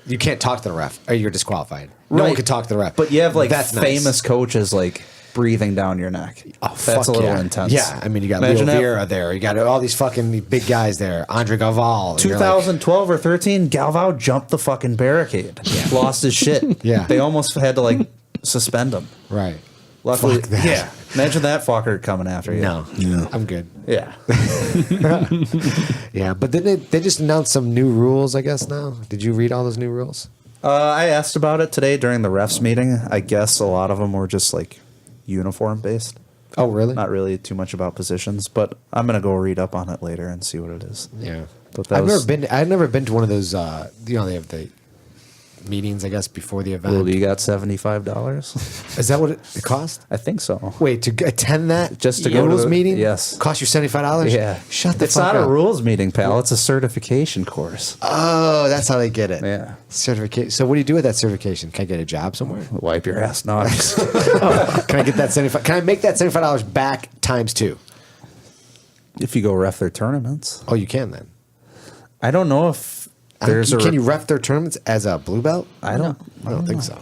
you can't talk to the ref, or you're disqualified. No one Right. can talk to the ref. but you have like That's nice. famous coaches like breathing down your neck. Oh, That's a fuck little yeah. intense. Yeah, I mean, you got Imagine Leo that- Vieira there. You got all these fucking big guys there. Andre Galval. and you're like, 2012 or 13, Galvao jumped the fucking barricade. Lost his shit. Yeah. They almost had to like suspend him. right. Luckily, Fuck that. yeah. Imagine that fucker coming after you. No, Yeah. I'm good. Yeah. Yeah, but then they just announced some new rules, I guess, now. Did you read all those new rules? I asked about it today during the refs meeting. I guess a lot of them were just like uniform based. Oh, really? Not really too much about positions, but I'm gonna go read up on it later and see what it is. Yeah. But that I've was- never been to one of those, they have the meetings, I guess, before the event. Well, you got $75. Is that what it cost? I think so. Wait, to attend that Just to go to rules the- meeting? yes. Cost you $75? Yeah. Shut the It's fuck not up. a rules meeting, pal. It's a certification course. Oh, that's how they get it. Yeah. Certification. So what do you do with that certification? Can I get a job somewhere? Wipe your ass. No. Can I get that 75? Can I make that $75 back times 2? If you go ref their tournaments. Oh, you can then. I don't know if there's Can you ref their tournaments as a blue belt? I don't think so.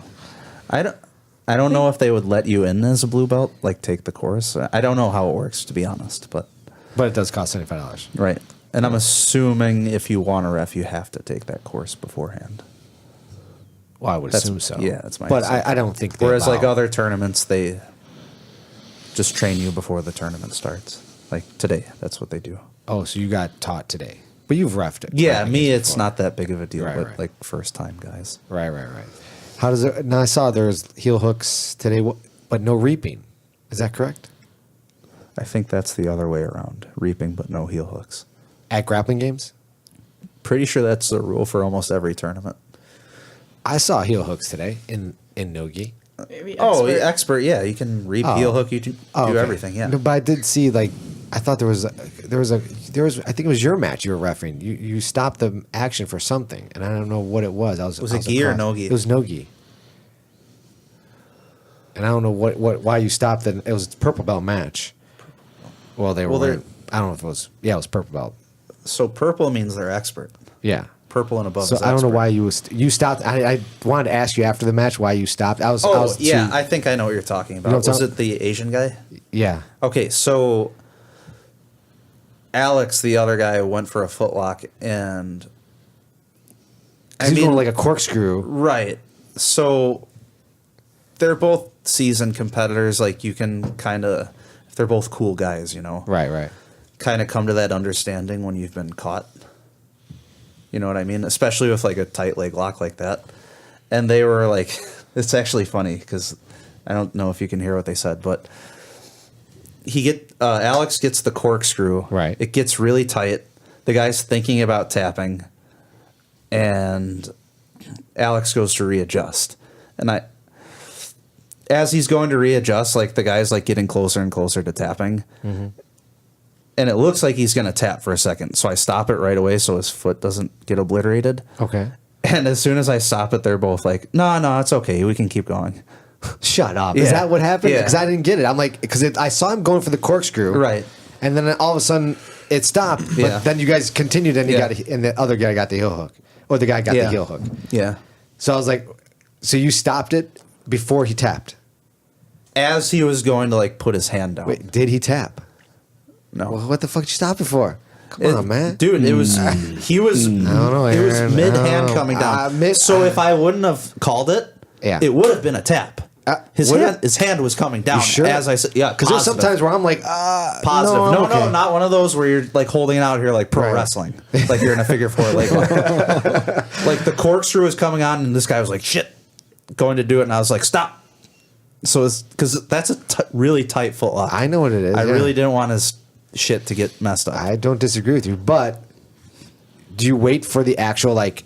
I don't know if they would let you in as a blue belt, like take the course. I don't know how it works, to be honest, but But it does cost $75. right. And I'm assuming if you want to ref, you have to take that course beforehand. Well, I would That's- assume so. yeah, that's my But assumption. I don't think they Whereas like allow- other tournaments, they just train you before the tournament starts. Like today, that's what they do. Oh, so you got taught today. But you've refed it. Yeah, right, I me, guess, it's before. not that big of a deal, Right, but right. like first time guys. Right. How does it... Now, I saw there's heel hooks today, but no reaping. Is that correct? I think that's the other way around. Reaping, but no heel hooks. At grappling games? Pretty sure that's the rule for almost every tournament. I saw heel hooks today in Nogi. Maybe Oh, expert. expert, yeah. You can reap, Oh. heel hook, you do Okay. everything, yeah. No, but I did see, like, I thought there was I think it was your match you were refereeing. You stopped the action for something, and I don't know what it was. Was it gi or no gi? It was no gi. And I don't know why you stopped it. It was a purple belt match. Well, they were. Well, wearing, I don't know if it was. Yeah, it was purple belt. So purple means they're expert. Yeah. Purple and above So is I don't know expert. why you stopped. I wanted to ask you after the match why you stopped. I was yeah, I think I know what you're talking about. You know what I'm Was talking- it the Asian guy? yeah. Okay, so Alex, the other guy, went for a footlock, and He's going like a corkscrew. right. So they're both seasoned competitors. Like you can kind of, if they're both cool guys, you know, Right. kind of come to that understanding when you've been caught. You know what I mean? Especially with like a tight leg lock like that. And they were like, it's actually funny because I don't know if you can hear what they said, but Alex gets the corkscrew. Right. It gets really tight. The guy's thinking about tapping, and Alex goes to readjust. And as he's going to readjust, like the guy's like getting closer and closer to tapping. Mm-hmm. And it looks like he's going to tap for a second. So I stop it right away so his foot doesn't get obliterated. Okay. And as soon as I stop it, they're both like, no, it's okay. We can keep going. Shut up. Yeah. Is that what happened? Yeah. Because I didn't get it. I'm like, because I saw him going for the corkscrew. Right. And then all of a sudden, it stopped, but Yeah. then you guys continued, and Yeah. and the other guy got the heel hook, or the guy got the heel hook. Yeah. So I was like, so you stopped it before he tapped? As he was going to like put his hand down. Wait, did he tap? No. Well, what the fuck did you stop it for? Come on, man. Dude, it was he was I don't know, it was Aaron. mid I don't hand know. coming down. Mid- so if I wouldn't have called it, Yeah. it would have been a tap. His would hand was coming down You sure? as I said. Yeah, Because there's positive. sometimes where I'm like, Positive. No, No, I'm okay. not one of those where you're like holding it out here like pro Right. wrestling. Like you're in a figure four. Like the corkscrew was coming on and this guy was like, shit, going to do it. And I was like, stop. So it's because that's a really tight foot lock. I know what it is. I yeah. really didn't want his shit to get messed up. I don't disagree with you, but do you wait for the actual like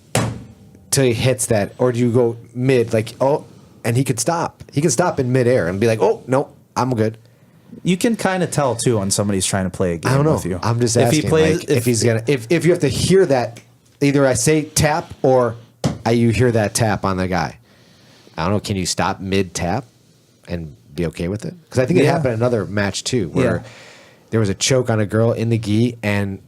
till he hits that, or do you go mid like and he could stop? He can stop in midair and be like, oh no, I'm good. You can kind of tell too when somebody's trying to play a game I don't know. with you. I'm just if asking he plays, like, if he's gonna if you have to hear that, either I say tap or you hear that tap on the guy. I don't know. Can you stop mid tap and be okay with it? Because I think it Yeah. happened in another match too, where Yeah. there was a choke on a girl in the gi, and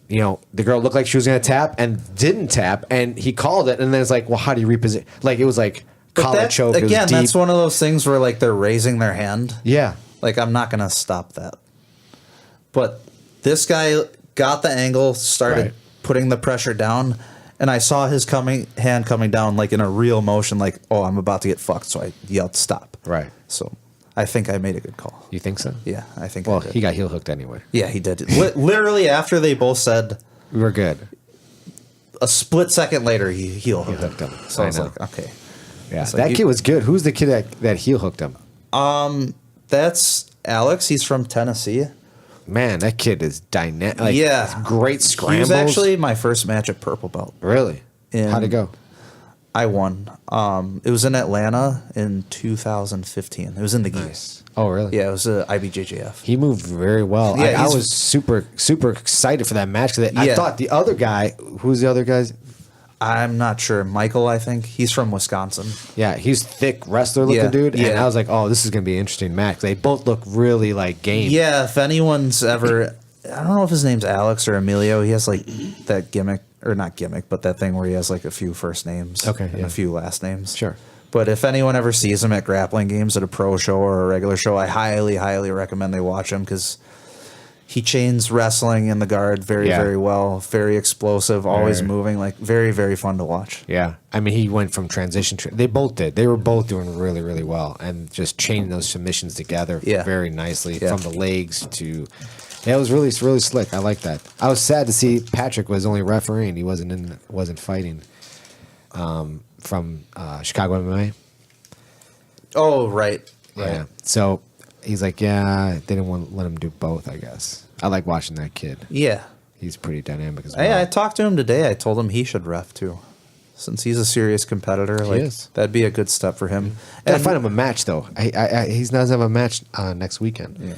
the girl looked like she was going to tap and didn't tap, and he called it, and then it's like, well, how do you reposition? Like it was like collar that, choke. It was again, deep. that's one of those things where like they're raising their hand. Yeah. Like I'm not gonna stop that. But this guy got the angle, started Right. putting the pressure down, and I saw his hand coming down like in a real motion, like, oh, I'm about to get fucked. So I yelled stop. Right. So I think I made a good call. You think so? Yeah, I think I Well, did. he got heel hooked anyway. Yeah, he did. Literally after they both said, We were good. a split second later, he heel hooked hooked him. So I was I know. like, okay. Yeah. It's That like kid was good. Who's the kid that heel hooked him? That's Alex. He's from Tennessee. Man, that kid is dynamic. Like, Yeah. Great He scrambles. was actually my first match at Purple Belt. Really? in- How'd it go? I won. It was in Atlanta in 2015. It was in the Geese. Oh, really? Yeah, it was a IBJJF. He moved very well. Yeah, I he's- was super excited for that match. 'Cause I Yeah. thought the other guy, who's the other guy? I'm not sure. Michael, I think. He's from Wisconsin. Yeah, he's thick wrestler looking Yeah, dude. And yeah. I was like, oh, this is going to be an interesting match. They both look really like game. Yeah, if anyone's ever... I don't know if his name's Alex or Emilio. He has like that gimmick, or not gimmick, but that thing where he has like a few first names Okay, and yeah. a few last names. Sure. But if anyone ever sees him at grappling games at a pro show or a regular show, I highly recommend they watch him because he chains wrestling in the guard very, Yeah. very well. Very explosive, always Right. moving. Like very fun to watch. Yeah. I mean, he went from transition. They both did. They were both doing really, really well and just chaining those submissions together Yeah. very nicely Yeah. from the legs to. Yeah, it was really slick. I like that. I was sad to see Patrick was only refereeing. He wasn't fighting. From Chicago MMA. Oh, right. Yeah. So he's like, yeah, they didn't want to let him do both, I guess. I like watching that kid. Yeah. He's pretty dynamic as well. Hey, I talked to him today. I told him he should ref too. Since he's a serious competitor, like is. that'd be a good step for him. Gotta find him a match though. He doesn't have a match next weekend. Yeah.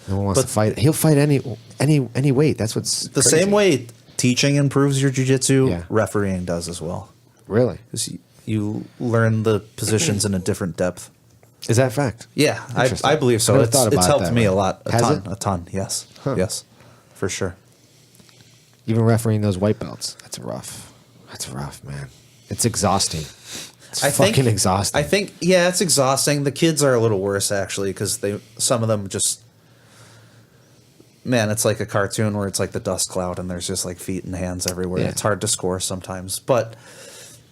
No one wants But- to fight. He'll fight any weight. That's what's The crazy. same way teaching improves your jiu-jitsu, Yeah. refereeing does as well. Really? Because you learn the positions in a different depth. Is that a fact? Yeah, Interesting. I believe so. I never It's thought about it helped that me way. a lot. Has it? A ton. Yes. Huh. Yes. For sure. Even refereeing those white belts. That's rough. That's rough, man. It's exhausting. It's fucking exhausting. I think it's exhausting. The kids are a little worse actually because some of them just it's like a cartoon where it's like the dust cloud and there's just like feet and hands everywhere. Yeah. It's hard to score sometimes, but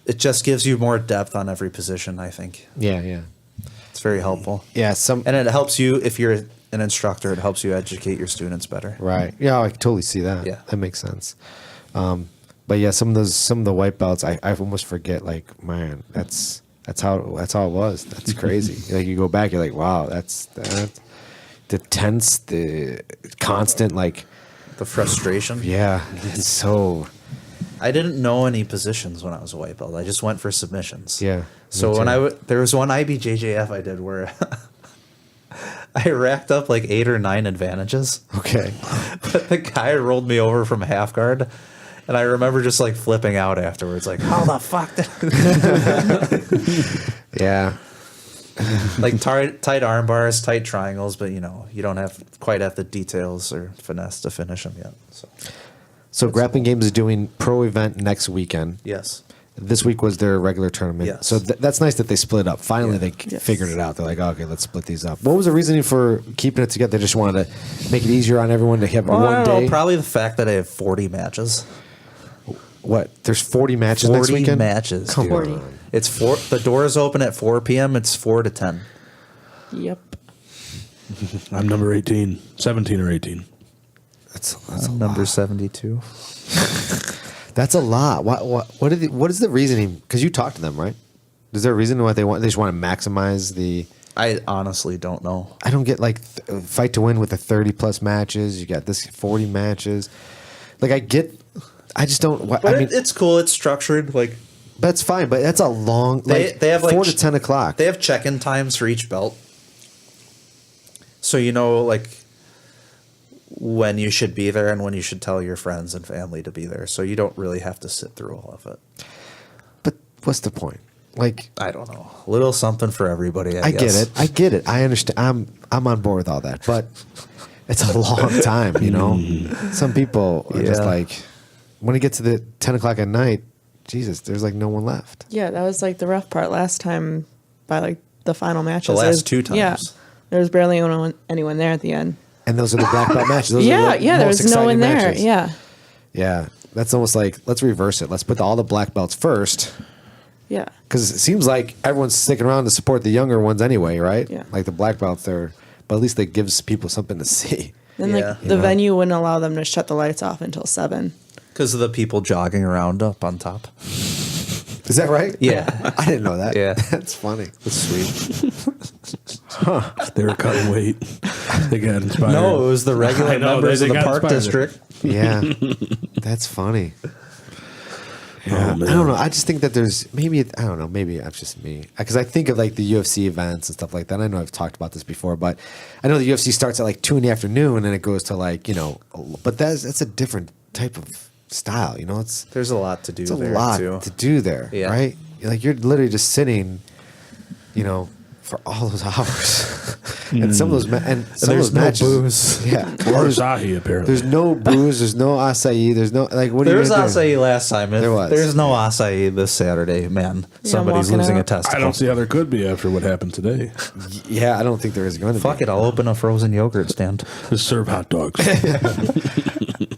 it just gives you more depth on every position. I think Yeah. it's very helpful. Yeah. And it helps you if you're an instructor. It helps you educate your students better. Right. Yeah, I can totally see that. Yeah. That makes sense. But yeah, some of the white belts, I almost forget. Like, man, that's how it was. That's crazy. Like you go back, you're like, wow, that's the tense, the constant, like, The frustration. yeah, it's so. I didn't know any positions when I was a white belt. I just went for submissions. Yeah, me So when too. there was one IBJJF I did where I racked up like 8 or 9 advantages. Okay. But the guy rolled me over from half guard. And I remember just like flipping out afterwards, like, how the fuck did Yeah. like tight arm bars, tight triangles, but you don't have quite have the details or finesse to finish them yet. So Grappling Games is doing pro event next weekend. Yes. This week was their regular tournament. Yes. So that's nice that they split up. Finally, they figured it out. They're like, okay, let's split these up. What was the reasoning for keeping it together? They just wanted to make it easier on everyone to have I one don't know, day. probably the fact that I have 40 matches. What? There's 40 matches next 40 weekend? matches. Come dude. on. It's 4. The doors open at 4 p.m. It's 4 to 10. Yep. I'm number 18, 17 or 18. That's I'm number 72. That's a lot. What is the reasoning? Because you talked to them, right? Is there a reason why they just want to maximize the? I honestly don't know. I don't get like fight to win with the 30 plus matches. You got this 40 matches. Like I just don't. But I mean, it's cool. It's structured. Like that's fine, but that's a long. They have like 4 to 10 o'clock. They have check-in times for each belt, so like when you should be there and when you should tell your friends and family to be there. So you don't really have to sit through all of it. But what's the point? Like I don't know, a little something for everybody. I guess. I get it. I understand. I'm on board with all that, but it's a long time. Some people are just like when it gets to the 10 o'clock at night. Jesus, there's like no one left. Yeah, that was like the rough part last time by like the final matches. The last 2 times. Yeah, there was barely anyone there at the end. And those are the black belt matches. Those are the there most was no one exciting there. matches. Yeah. Yeah, that's almost like let's reverse it. Let's put all the black belts first. Yeah. Because it seems like everyone's sticking around to support the younger ones anyway, right? Yeah. Like the black belts, but at least it gives people something to see. Then the venue wouldn't allow them to shut the lights off until 7. because of the people jogging around up on top. Is that right? Yeah. I didn't know that. Yeah. That's funny. That's sweet. They were cutting weight. They got inspired. No, it was the regular I know, members they of the got park inspired. district. Yeah. That's funny. Yeah, Oh, man. I don't know. I just think that there's maybe I don't know. Maybe that's just me because I think of like the UFC events and stuff like that. I know I've talked about this before, but I know the UFC starts at like 2 PM and it goes to like But that's a different type of style. There's a lot to do It's a there, lot too. to do there, Yeah. right? Like you're literally just sitting, for all those hours, and some of those there's no matches, booze. yeah, Or Asahi, apparently. there's no booze, there's no acai, there's no like what There are was you gonna do? acai last time. If There was. There's no acai this Saturday, man. Somebody's walking losing a out. testicle. I don't see how there could be after what happened today. Yeah, I don't think there is going to Fuck be. it, I'll open a frozen yogurt stand. Just serve hot dogs.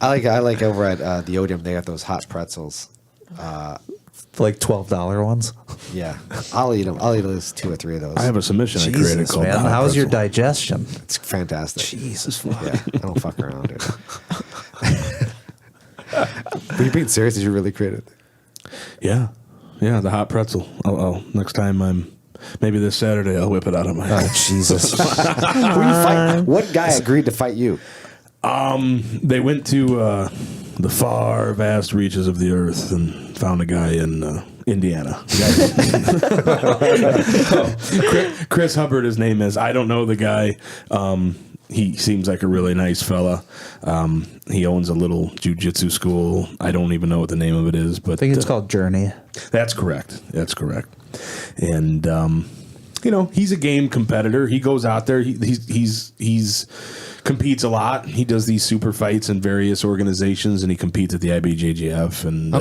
I like over at the Odeum, they got those hot pretzels. Like $12 ones. Yeah, I'll eat them. I'll eat at least 2 or 3 of those. I have a submission I created Jesus, called man. Hot How's your Pretzel. digestion? It's fantastic. Jesus. Yeah, I don't fuck around, dude. Were you being serious? Did you really create it? Yeah, the hot pretzel. I'll next time maybe this Saturday I'll whip it out of my. Oh, Jesus. Who you fight? What guy agreed to fight you? They went to the far vast reaches of the earth and found a guy in Indiana. Chris Hubbard, his name is. I don't know the guy. He seems like a really nice fella. He owns a little jiu-jitsu school. I don't even know what the name of it is, but I think it's called Journey. That's correct. And he's a game competitor. He goes out there. He's competes a lot. He does these super fights in various organizations, and he competes at the IBJJF. And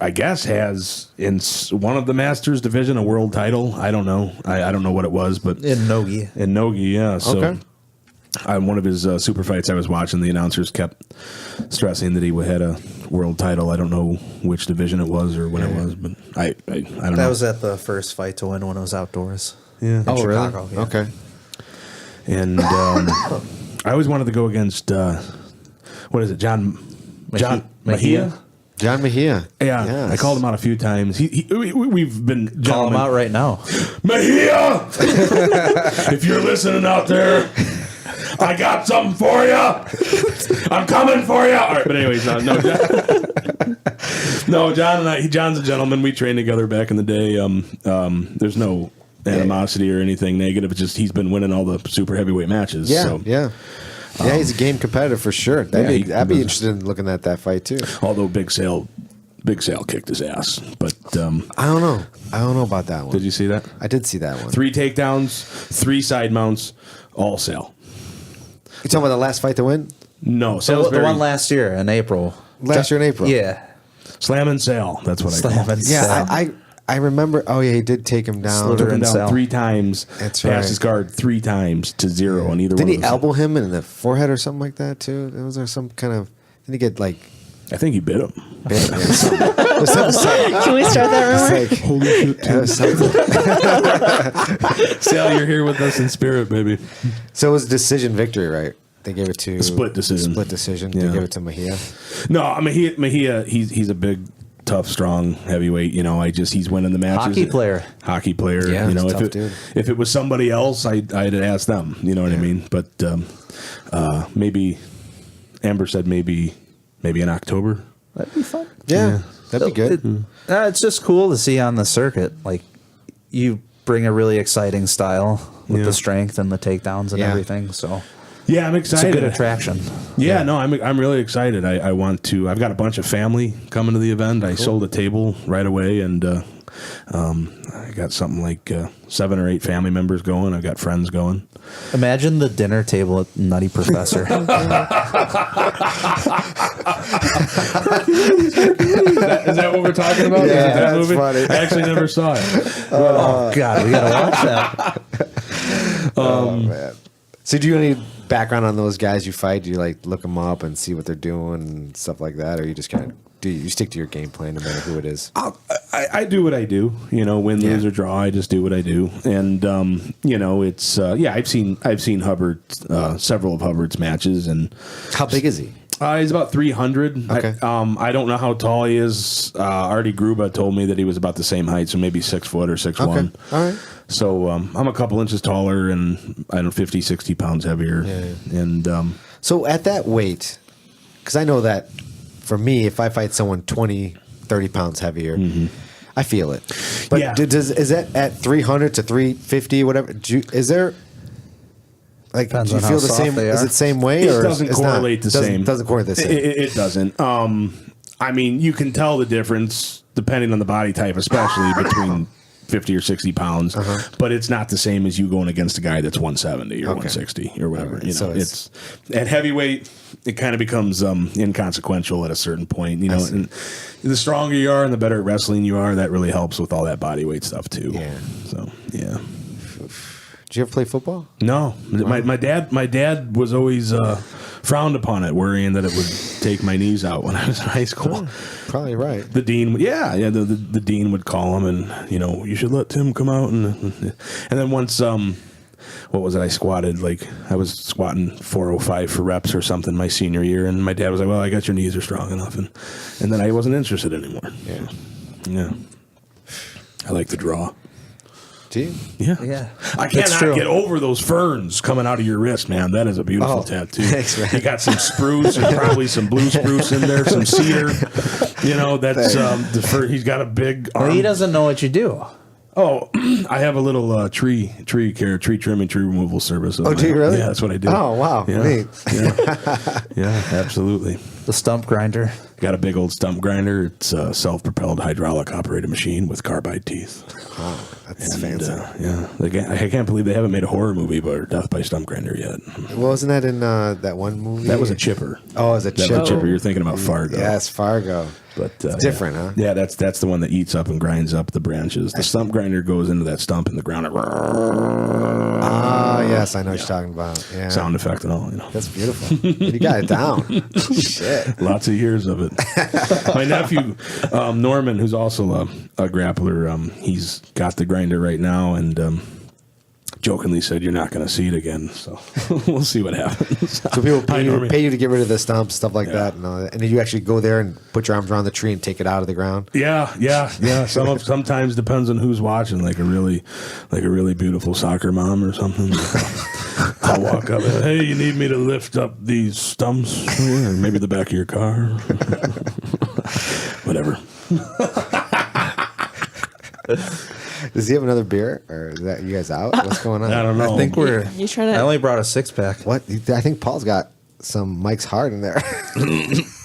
I guess has in one of the Masters division a world title. I don't know. I don't know what it was, but In Nogi. yeah. So Okay. on one of his super fights I was watching, the announcers kept stressing that he had a world title. I don't know which division it was or when it was, but I don't know. That was at the first fight to win when it was outdoors. Yeah. In Chicago, yeah. Okay. And I always wanted to go against what is it, John Mejia? John Mejia. Yeah, Yes. I called him out a few times. We've been Call him gentlemen. out right now. Mejia, if you're listening out there, I got something for you. I'm coming for you. All right, but anyways, no, John and John's a gentleman. We trained together back in the day. There's no animosity or anything negative. It's just he's been winning all the super heavyweight matches. Yeah, so. yeah. Yeah, he's a game competitor for sure. I'd be interested in looking at that fight too. Although Big Sale Big Sal kicked his ass, but I don't know. I don't know about that one. did you see that? I did see that one. 3 takedowns, 3 side mounts, all Sal. You talking about the last fight to win? No, The, Sal's the one last year in April. Last year in April. Yeah. Slam and Sal. That's what I call Slam it. and Yeah, Sal. I remember. Oh yeah, he did take him down. Slid Took him and down Sal. 3 times. That's Passed right. his guard 3 times to 0 on either Didn't one he of those. elbow him in the forehead or something like that too? Was there some kind of? Didn't he get like? I think he bit him. Bit or something? There's something. Can we start that rumor? It's like, holy shit! Sal, you're here with us in spirit, baby. So it was a decision victory, right? They gave it to Split decision. Split decision. Yeah. They gave it to Mejia. No, Mejia, he's a big, tough, strong heavyweight. You know, he's winning the matches. Hockey player. Yeah, you know, he's if tough it dude. if it was somebody else, I'd ask them. You know what I mean? But maybe Amber said maybe in October. That'd be fun. Yeah, that'd be good. It's just cool to see on the circuit. Like, you bring a really exciting style with Yeah. the strength and the takedowns and Yeah. everything. So Yeah, I'm it's a excited. good attraction. Yeah, no, I'm really excited. I want to. I've got a bunch of family coming to the event. I sold a table right away, and I got something like 7 or 8 family members going. I've got friends going. Imagine the dinner table at Nutty Professor. Is that what we're talking about? Yeah, Is it that that's movie? funny. I actually never saw it. Oh, God, we got to watch that. Oh man. So do you have any background on those guys you fight? Do you like look them up and see what they're doing and stuff like that, or you just kind of you stick to your game plan no matter who it is? I do what I do, you know, win, lose or draw. I just do what I do, and you know, it's I've seen Hubbard, several of Hubbard's matches, and How big is he? he's about 300. Okay. I don't know how tall he is. Artie Gruba told me that he was about the same height, so maybe 6 foot or 6'1". Okay, all right. So I'm a couple inches taller and I don't know 50, 60 pounds heavier, and So at that weight, because I know that for me, if I fight someone 20, 30 pounds heavier, I feel it. But Yeah. is that at 300 to 350, whatever? Is there like Depends do you on feel how the soft same? they Is are. it same way it or doesn't it's not? correlate the same. Doesn't correlate the same. It doesn't. I mean, you can tell the difference depending on the body type, especially between 50 or 60 pounds. But it's not the same as you going against a guy that's 170 or 160 or whatever. Alright, You know, so it's at heavyweight. It kind of becomes inconsequential at a certain point. You know, and the stronger you are and the better at wrestling you are, that really helps with all that body weight stuff too. Yeah. So yeah. Did you ever play football? No, my dad was always frowned upon it, worrying that it would take my knees out when I was in high school. Probably right. The dean, the dean would call him, and you know, you should let Tim come out, and then once what was it? I was squatting 405 for reps or something my senior year, and my dad was like, "Well, I got your knees are strong enough," and then I wasn't interested anymore. Yeah. I like the draw. Do you? Yeah. I That's cannot true. get over those ferns coming out of your wrist, man. That is a beautiful tattoo. Thanks, man. You got some spruce, and probably some blue spruce in there, some cedar. You know, that's the fir. He's got a big arm. Well, he doesn't know what you do. Oh, I have a little tree trimming, tree removal service. Oh, do you really? Yeah, that's what I do. Oh, wow. Yeah. Neat. Yeah, absolutely. The stump grinder. Got a big old stump grinder. It's a self-propelled hydraulic operated machine with carbide teeth. Wow, that's And, fancy. I can't believe they haven't made a horror movie about Death by Stump Grinder yet. Well, wasn't that in that one movie? That was a chipper. Oh, it was a That was chipper. chipper. You're thinking about Fargo. Yes, Fargo. But It's different, huh? Yeah, that's the one that eats up and grinds up the branches. The stump grinder goes into that stump in the ground. Ah, yes, I know what you're talking about. Yeah. Sound effect and all, you know. That's beautiful. You got it down. Shit. Lots of years of it. My nephew, Norman, who's also a grappler, he's got the grinder right now, and jokingly said, "You're not going to see it again." So we'll see what happens. So people Hi, Norman. pay you to get rid of the stumps, stuff like Yeah. that, and all that. And then you actually go there and put your arms around the tree and take it out of the ground. Yeah. Sometimes depends on who's watching, like a really beautiful soccer mom or something. I'll walk up and, "Hey, you need me to lift up these stumps, or maybe the back of your car, whatever." Does he have another beer, or is that you guys out? What's going on? I don't know. I think we're. You trying to? I only brought a 6-pack. What? I think Paul's got some Mike's Hard in there.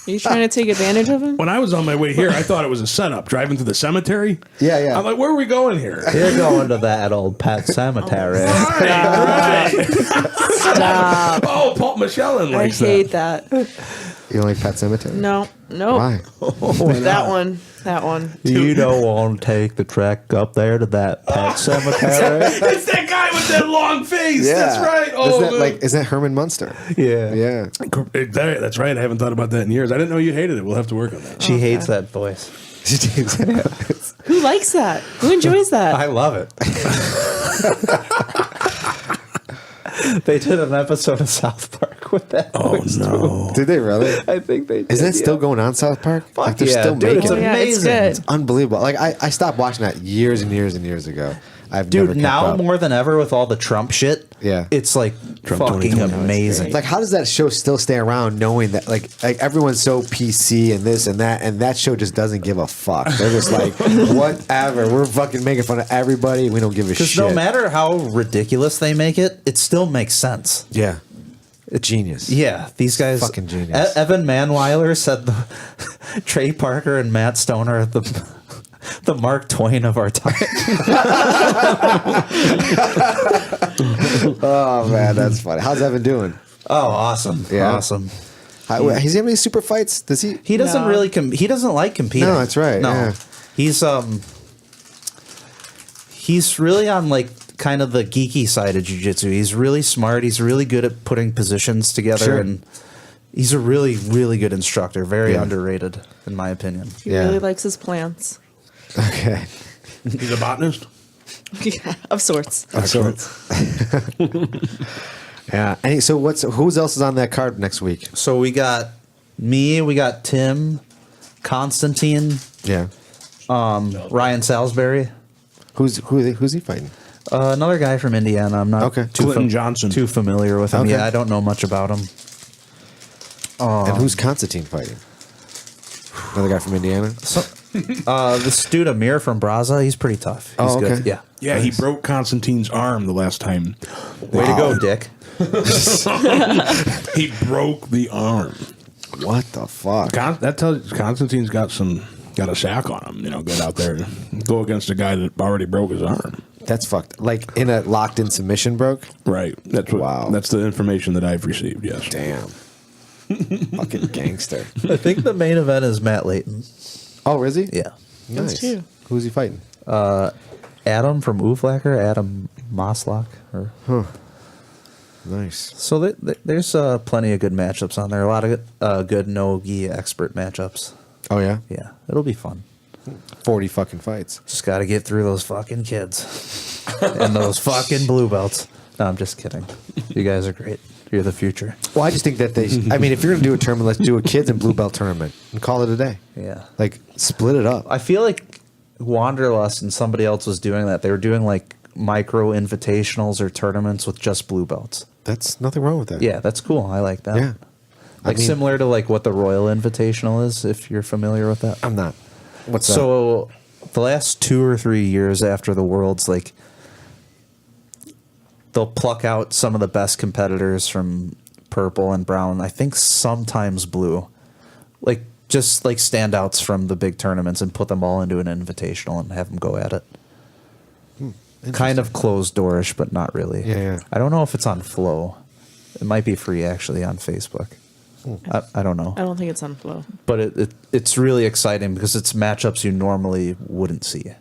Are you trying to take advantage of him? When I was on my way here, I thought it was a setup driving to the cemetery. Yeah, yeah. I'm like, where are we going here? You're going to that old pet cemetery. Right. Stop. Oh, Paul Michelle I likes hate that. You like Pet Cemetery? No. Why? That one. That one. You don't want to take the trek up there to that pet cemetery. It's that guy with that long face. That's right. Oh, Is that Herman Munster? Yeah. Yeah. That's right. I haven't thought about that in years. I didn't know you hated it. We'll have to work on that. She hates that voice. Who likes that? Who enjoys that? I love it. They did an episode of South Park with that. voice, too. Did they really? I think they did. Is that still going on, South Park? Fuck they're yeah, still dude, making it's it. Yeah, it's amazing. good. It's unbelievable. Like I stopped watching that years and years and years ago. I've never Dude, kept now up. more than ever with all the Trump shit, Yeah. it's like Trump fucking 2020. amazing. Like, how does that show still stay around, knowing that like everyone's so PC and this and that show just doesn't give a fuck. They're just like, whatever. We're fucking making fun of everybody. We don't give a Because shit. no matter how ridiculous they make it, it still makes sense. Yeah, genius. Yeah, these guys. Fucking genius. Evan Manweiler said the Trey Parker and Matt Stoner are the Mark Twain of our time. Oh man, that's funny. How's Evan doing? Oh, awesome. Yeah. Awesome. Has he have any super fights? Does he? He doesn't No. really he doesn't like competing. No, that's right, No. yeah. He's really on like kind of the geeky side of jiu-jitsu. He's really smart. He's really good at putting positions together, Sure. and he's a really, really good instructor. Very Yeah. underrated, in my opinion. He Yeah. really likes his plants. Okay. He's a botanist. Yeah, of sorts. Excellent. Yeah. And so who else is on that card next week? So we got me, we got Tim, Constantine, Yeah. Ryan Salisbury, Who's he fighting? another guy from Indiana. I'm not Okay. Clinton Johnson. too familiar with him. Okay. Yeah, I don't know much about him. And who's Constantine fighting? Another guy from Indiana? So, this dude Amir from Braza, he's pretty tough. He's Oh, good. okay. Yeah. Yeah, he broke Constantine's arm the last time. Way to go, Dick. He broke the arm. What the fuck? That tells Constantine's got a sack on him. Get out there and go against a guy that already broke his arm. That's fucked. Like in a locked in submission broke? Right. That's what. Wow. That's the information that I've received. Yes. Damn. Fucking gangster. I think the main event is Matt Layton. Oh, is he? Yeah. Nice. true. Who's he fighting? Adam from Ooflacker, Adam Moslock. Nice. So there's plenty of good matchups on there. A lot of good no-gi expert matchups. Oh, yeah? Yeah, it'll be fun. 40 fucking fights. Just got to get through those fucking kids and those fucking blue belts. No, I'm just kidding. You guys are great. You're the future. Well, I just think that I mean, if you're going to do a tournament, let's do a kids and blue belt tournament and call it a day. Yeah. Like, split it up. I feel like Wanderlust and somebody else was doing that. They were doing like micro invitationals or tournaments with just blue belts. That's nothing wrong with that. Yeah, that's cool. I like that. Yeah. Like I mean- similar to like what the Royal Invitational is, if you're familiar with that. I'm not. What's that? So the last 2 or 3 years after the Worlds, like they'll pluck out some of the best competitors from purple and brown. I think sometimes blue, like just like standouts from the big tournaments, and put them all into an invitational and have them go at it. Kind of closed doorish, but not really. Yeah. I don't know if it's on Flow. It might be free actually on Facebook. I don't know. I don't think it's on Flow. But it's really exciting because it's matchups you normally wouldn't see.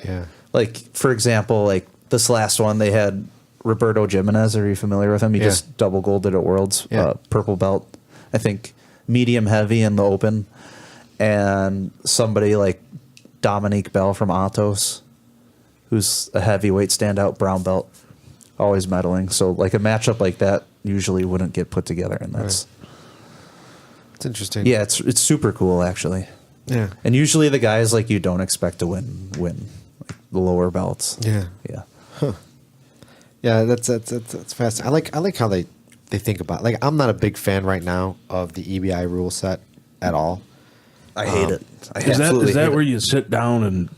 Yeah. Like, for example, like this last one, they had Roberto Jimenez. Are you familiar with him? He Yeah. just double golded at Worlds. Yeah. Purple belt, I think, medium heavy in the open. And somebody like Dominique Bell from Atos, who's a heavyweight standout, brown belt, always medaling. So like a matchup like that usually wouldn't get put together. And that's... It's interesting. Yeah, it's super cool actually. Yeah. And usually the guys like you don't expect to win like the lower belts. Yeah. Yeah. Yeah, that's fast. I like how they think about. Like, I'm not a big fan right now of the EBI rule set at all. I hate it. I Is absolutely that hate where it. you sit down and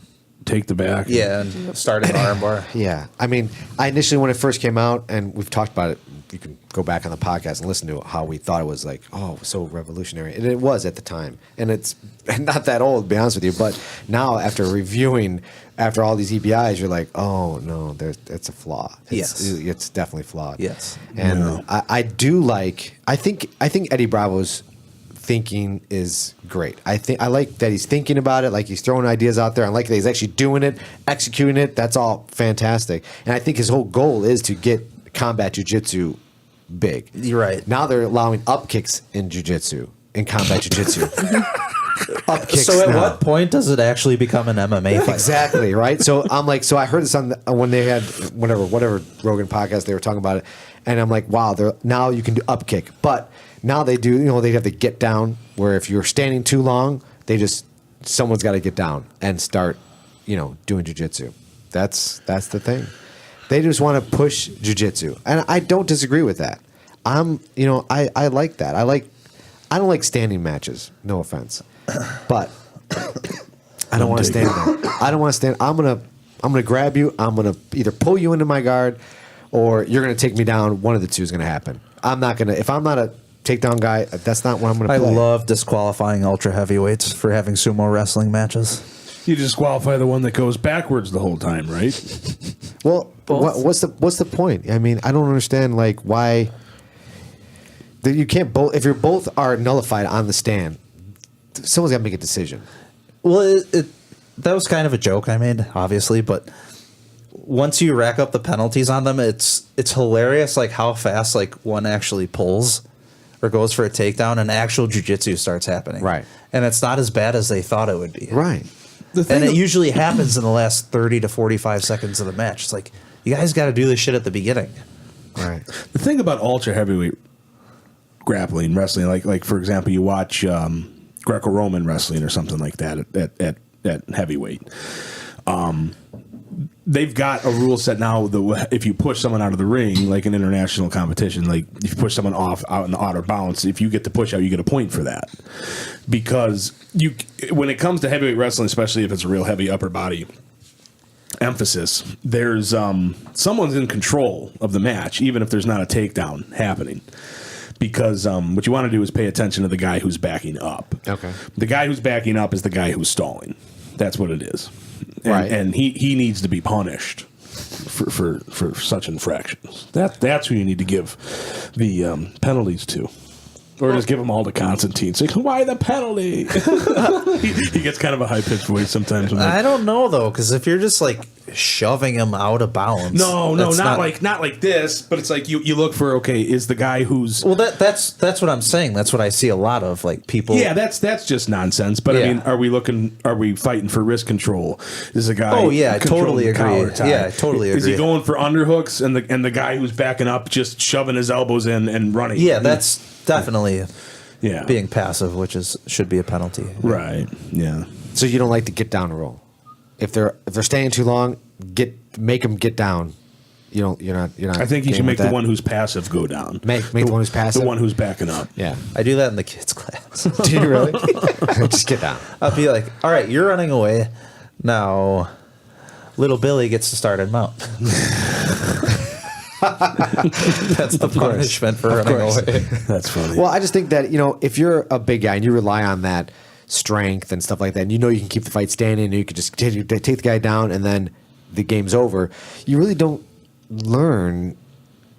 take the back? Yeah, and start an armbar. Yeah, I mean, I initially when it first came out, and we've talked about it you can go back on the podcast and listen to how we thought it was like, oh, so revolutionary. And it was at the time. And it's not that old, to be honest with you. But now, after reviewing, after all these EBIs, you're like, oh, no, it's a flaw. It's definitely flawed. Yes. And I do like, I think Eddie Bravo's thinking is great. I like that he's thinking about it, like he's throwing ideas out there. I like that he's actually doing it, executing it. That's all fantastic. And I think his whole goal is to get combat jiu-jitsu big. You're right. Now they're allowing up kicks in jiu-jitsu, in combat jiu-jitsu. Up kicks. So at now. what point does it actually become an MMA fight? Exactly, right? So I'm like, so I heard this on when they had whatever Rogan podcast they were talking about it, and I'm like, wow, now you can do up kick, but now they do, they have to get down, where if you're standing too long, someone's got to get down and start, doing jiu-jitsu. That's the thing. They just want to push jiu-jitsu, and I don't disagree with that. I like that. I don't like standing matches. No offense, but I don't want to stand there. I don't want to stand. I'm gonna grab you. I'm gonna either pull you into my guard, or you're gonna take me down. One of the two is gonna happen. I'm not gonna. If I'm not a takedown guy, that's not what I'm gonna play. I love disqualifying ultra heavyweights for having sumo wrestling matches. You disqualify the one that goes backwards the whole time, right? Well, what's the point? I mean, I don't understand why you can't both. If you're both are nullified on the stand, someone's got to make a decision. Well, that was kind of a joke I made, obviously, but once you rack up the penalties on them, it's hilarious, how fast one actually pulls or goes for a takedown, and actual jiu-jitsu starts happening. Right, and it's not as bad as they thought it would be. Right. And it usually happens in the last 30 to 45 seconds of the match. It's like, you guys got to do this shit at the beginning. Right. The thing about ultra heavyweight grappling, wrestling, like for example, you watch Greco-Roman wrestling or something like that at heavyweight. They've got a rule set now that if you push someone out of the ring, like an international competition, like if you push someone out in the outer bounce, if you get the push out, you get a point for that. Because when it comes to heavyweight wrestling, especially if it's a real heavy upper body emphasis, there's someone's in control of the match, even if there's not a takedown happening. Because what you want to do is pay attention to the guy who's backing up. Okay. The guy who's backing up is the guy who's stalling. That's what it is. Right. And he needs to be punished for such infractions. That's who you need to give the penalties to. Or just give them all to Constantine. Say, why the penalty? He gets kind of a high-pitched voice sometimes. I don't know, though, because if you're just, shoving him out of bounds. No, not like this, but it's like you look for, okay, is the guy who's... Well, that's what I'm saying. That's what I see a lot of, people... Yeah, that's just nonsense. But, I mean, are we fighting for wrist control? Is a guy... Oh, yeah, I totally agree. Yeah, I totally agree. Is he going for underhooks and the guy who's backing up just shoving his elbows in and running? Yeah, that's definitely being passive, which should be a penalty. Right, yeah. So you don't like to get down roll. If they're staying too long, make them get down. You're not. I think you should make the one who's passive go down. Make the one who's passive. The one who's backing up. Yeah, I do that in the kids' class. Do you really? Just get down. I'll be like, all right, you're running away. Now, little Billy gets to start and mount. That's the punishment for running away. That's funny. Well, I just think that if you're a big guy and you rely on that strength and stuff like that, and you can keep the fight standing, and you can just take the guy down, and then the game's over. You really don't learn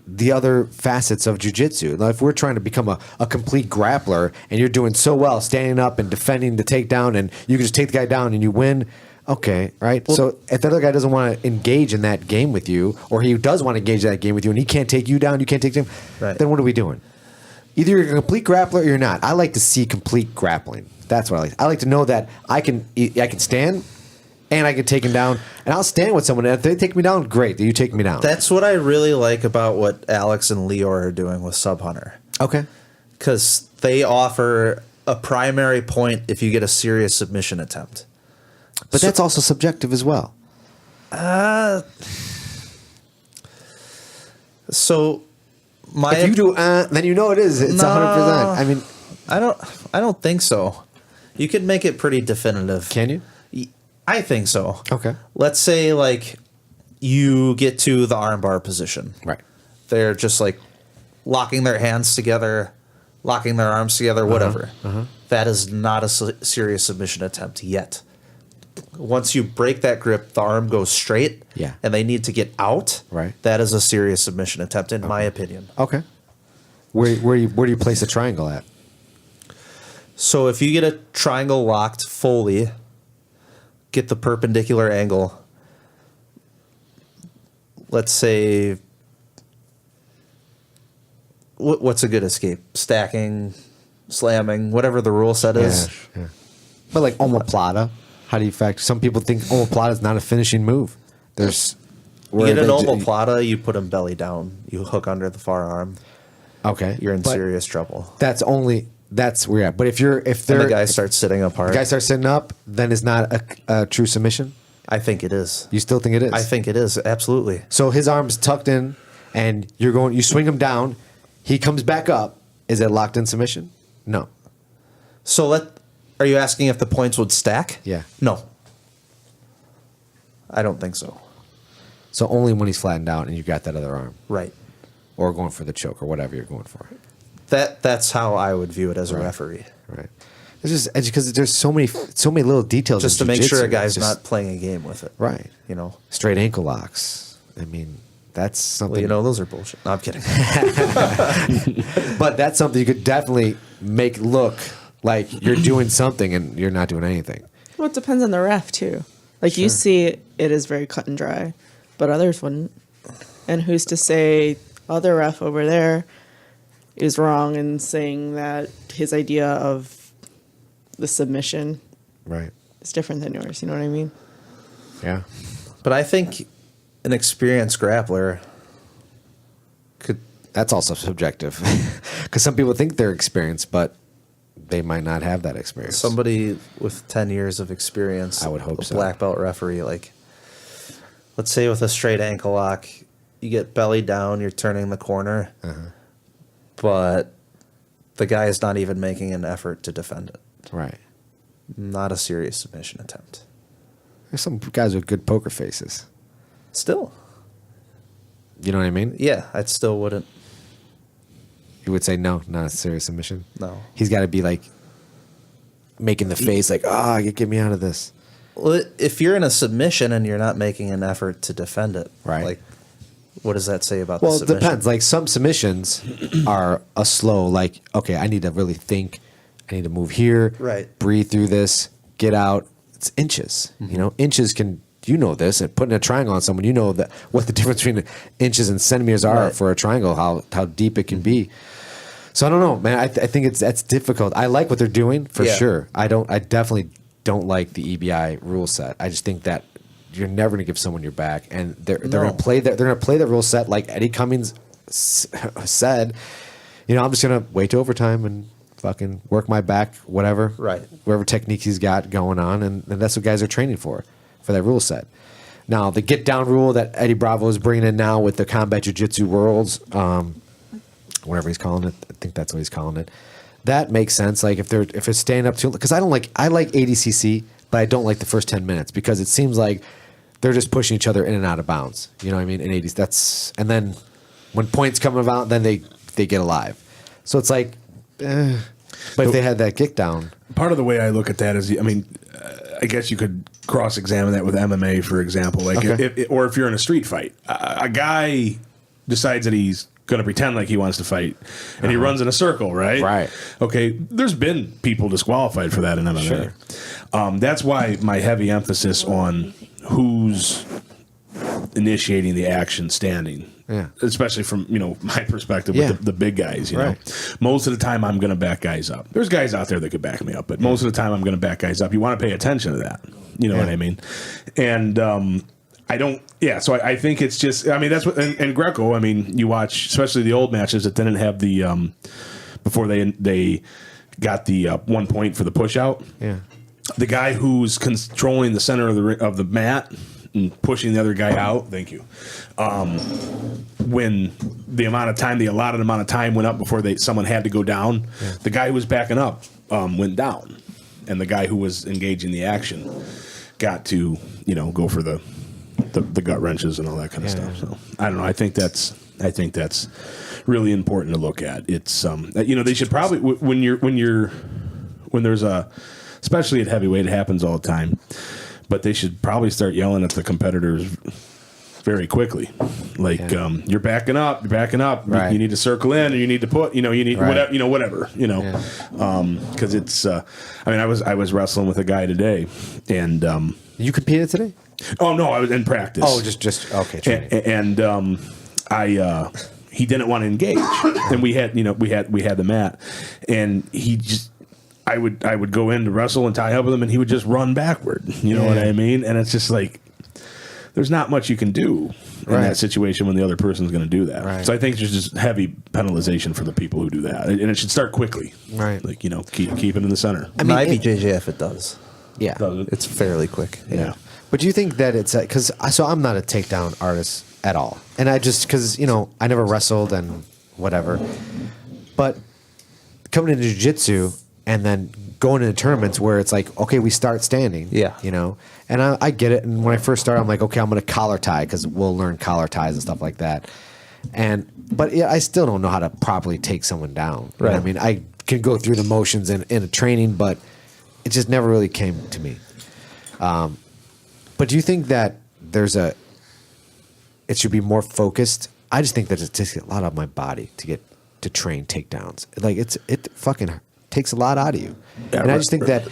the other facets of jiu-jitsu. Now, if we're trying to become a complete grappler, and you're doing so well standing up and defending the takedown, and you can just take the guy down and you win. Okay, right? Well, so if the other guy doesn't want to engage in that game with you, or he does want to engage in that game with you, and he can't take you down, you can't take him, then what are we doing? Either you're a complete grappler or you're not. I like to see complete grappling. That's what I like. I like to know that I can stand and I can take him down, and I'll stand with someone. And if they take me down, great. You take me down. That's what I really like about what Alex and Leor are doing with Sub Hunter. Okay. Because they offer a primary point if you get a serious submission attempt. But that's also subjective as well. So if you do, then it is. It's 100%. I mean, I don't think so. You could make it pretty definitive. Can you? I think so. Okay. Let's say you get to the armbar position. Right. They're just locking their hands together, locking their arms together, whatever. That is not a serious submission attempt yet. Once you break that grip, the arm goes straight, and they need to get out. Right. That is a serious submission attempt, in my opinion. Okay. Where do you place a triangle at? So if you get a triangle locked fully, get the perpendicular angle. Let's say, what's a good escape? Stacking, slamming, whatever the rule set is. Yeah. But like omoplata, how do you factor? Some people think omoplata is not a finishing move. There's You get an omoplata, you put them belly down. You hook under the forearm. Okay, You're in serious trouble. That's where you're at. But if the guy starts sitting apart, the guy starts sitting up, then it's not a true submission. I think it is. You still think it is? I think it is, absolutely. So his arm's tucked in, and you swing him down. He comes back up. Is it locked in submission? No. So are you asking if the points would stack? Yeah. No. I don't think so. So only when he's flattened out and you got that other arm. Right. Or going for the choke or whatever you're going for. That's how I would view it as a referee. Right. It's just because there's so many little details. Just to make sure a guy's not playing a game with it. Right. Straight ankle locks. I mean, that's something. Well, those are bullshit. No, I'm kidding. But that's something you could definitely make look like you're doing something and you're not doing anything. Well, it depends on the ref too. Like you see, it is very cut and dry, but others wouldn't. And who's to say other ref over there is wrong in saying that his idea of the submission is different than yours? You know what I mean? Yeah. But I think an experienced grappler could. That's also subjective, because some people think they're experienced, but they might not have that experience. Somebody with 10 years of experience, I would hope a so. Black belt referee, like, let's say with a straight ankle lock, you get belly down, you're turning the corner, but the guy is not even making an effort to defend it. Right. Not a serious submission attempt. There's some guys with good poker faces. Still. You know what I mean? Yeah, I still wouldn't. You would say no, not a serious submission? No. He's got to be like making the face like, get me out of this. Well, if you're in a submission and you're not making an effort to defend it, right? Like, what does that say about the Well, submission? it depends. Like some submissions are a slow, like, okay, I need to really think. I need to move here. Right. Breathe through this. Get out. It's inches. Inches can, this, and putting a triangle on someone, what the difference between inches and centimeters are for a triangle, how deep it can be. So I don't know, man. I think that's difficult. I like what they're doing for sure. I definitely don't like the EBI rule set. I just think that you're never gonna give someone your back, and they're gonna play that. They're gonna play the rule set like Eddie Cummings said. I'm just gonna wait to overtime and fucking work my back, whatever, right? Whatever technique he's got going on, and that's what guys are training for that rule set. Now the get down rule that Eddie Bravo is bringing in now with the combat jiu-jitsu worlds, whatever he's calling it, I think that's what he's calling it. That makes sense. Like if it's standing up to, because I like ADCC, but I don't like the first 10 minutes because it seems like they're just pushing each other in and out of bounds. You know what I mean? In 80s, and then when points come about, then they get alive. So it's like, but if they had that kick down. Part of the way I look at that is, I guess you could cross-examine that with MMA, for example. Like, or if you're in a street fight, a guy decides that he's going to pretend like he wants to fight, and he runs in a circle, right? Right. Okay, there's been people disqualified for that in MMA. Sure. That's why my heavy emphasis on who's initiating the action standing. Yeah. Especially from, my perspective with the big guys, Right. Most of the time I'm going to back guys up. There's guys out there that could back me up, but most of the time I'm going to back guys up. You want to pay attention to that. You know what I mean? And I don't, so I think it's just, that's what, and Greco, you watch, especially the old matches that didn't have the, before they got the 1 point for the push out. Yeah. The guy who's controlling the center of the mat and pushing the other guy out. Thank you. When the allotted amount of time went up before someone had to go down, the guy who was backing up went down, and the guy who was engaging the action got to go for the gut wrenches and all that kind of stuff. So I don't know. I think that's I think that's really important to look at. It's they should probably when there's a, especially at heavyweight, it happens all the time, but they should probably start yelling at the competitors very quickly. Like, you're backing up. Right. You need to circle in, or you need to put, you need Right. whatever. Because it's. I was wrestling with a guy today, and You competed today? oh no, I was in practice. Oh, just okay. Training. And he didn't want to engage, and we had the mat, and he just. I would go in to wrestle and tie up with him, and he would just run backward. You know what I mean? And it's just like, there's not much you can do in that situation when the other person's going to do that. Right. So I think there's just heavy penalization for the people who do that, and it should start quickly. Right. Like, keep it in the center. I mean, IBJJF it does. Yeah. Does it? It's fairly quick. Yeah. But do you think that it's because I'm not a takedown artist at all, and I just because I never wrestled and whatever, but coming into jiu-jitsu and then going into tournaments where it's like, okay, we start standing, and I get it. And when I first started, I'm like, okay, I'm going to collar tie because we'll learn collar ties and stuff like that. But I still don't know how to properly take someone down. You know what I mean, I can go through the motions in a training, but it just never really came to me. But do you think that it should be more focused? I just think that it takes a lot out of my body to train takedowns. Like it fucking takes a lot out of you. Yeah, and I just think that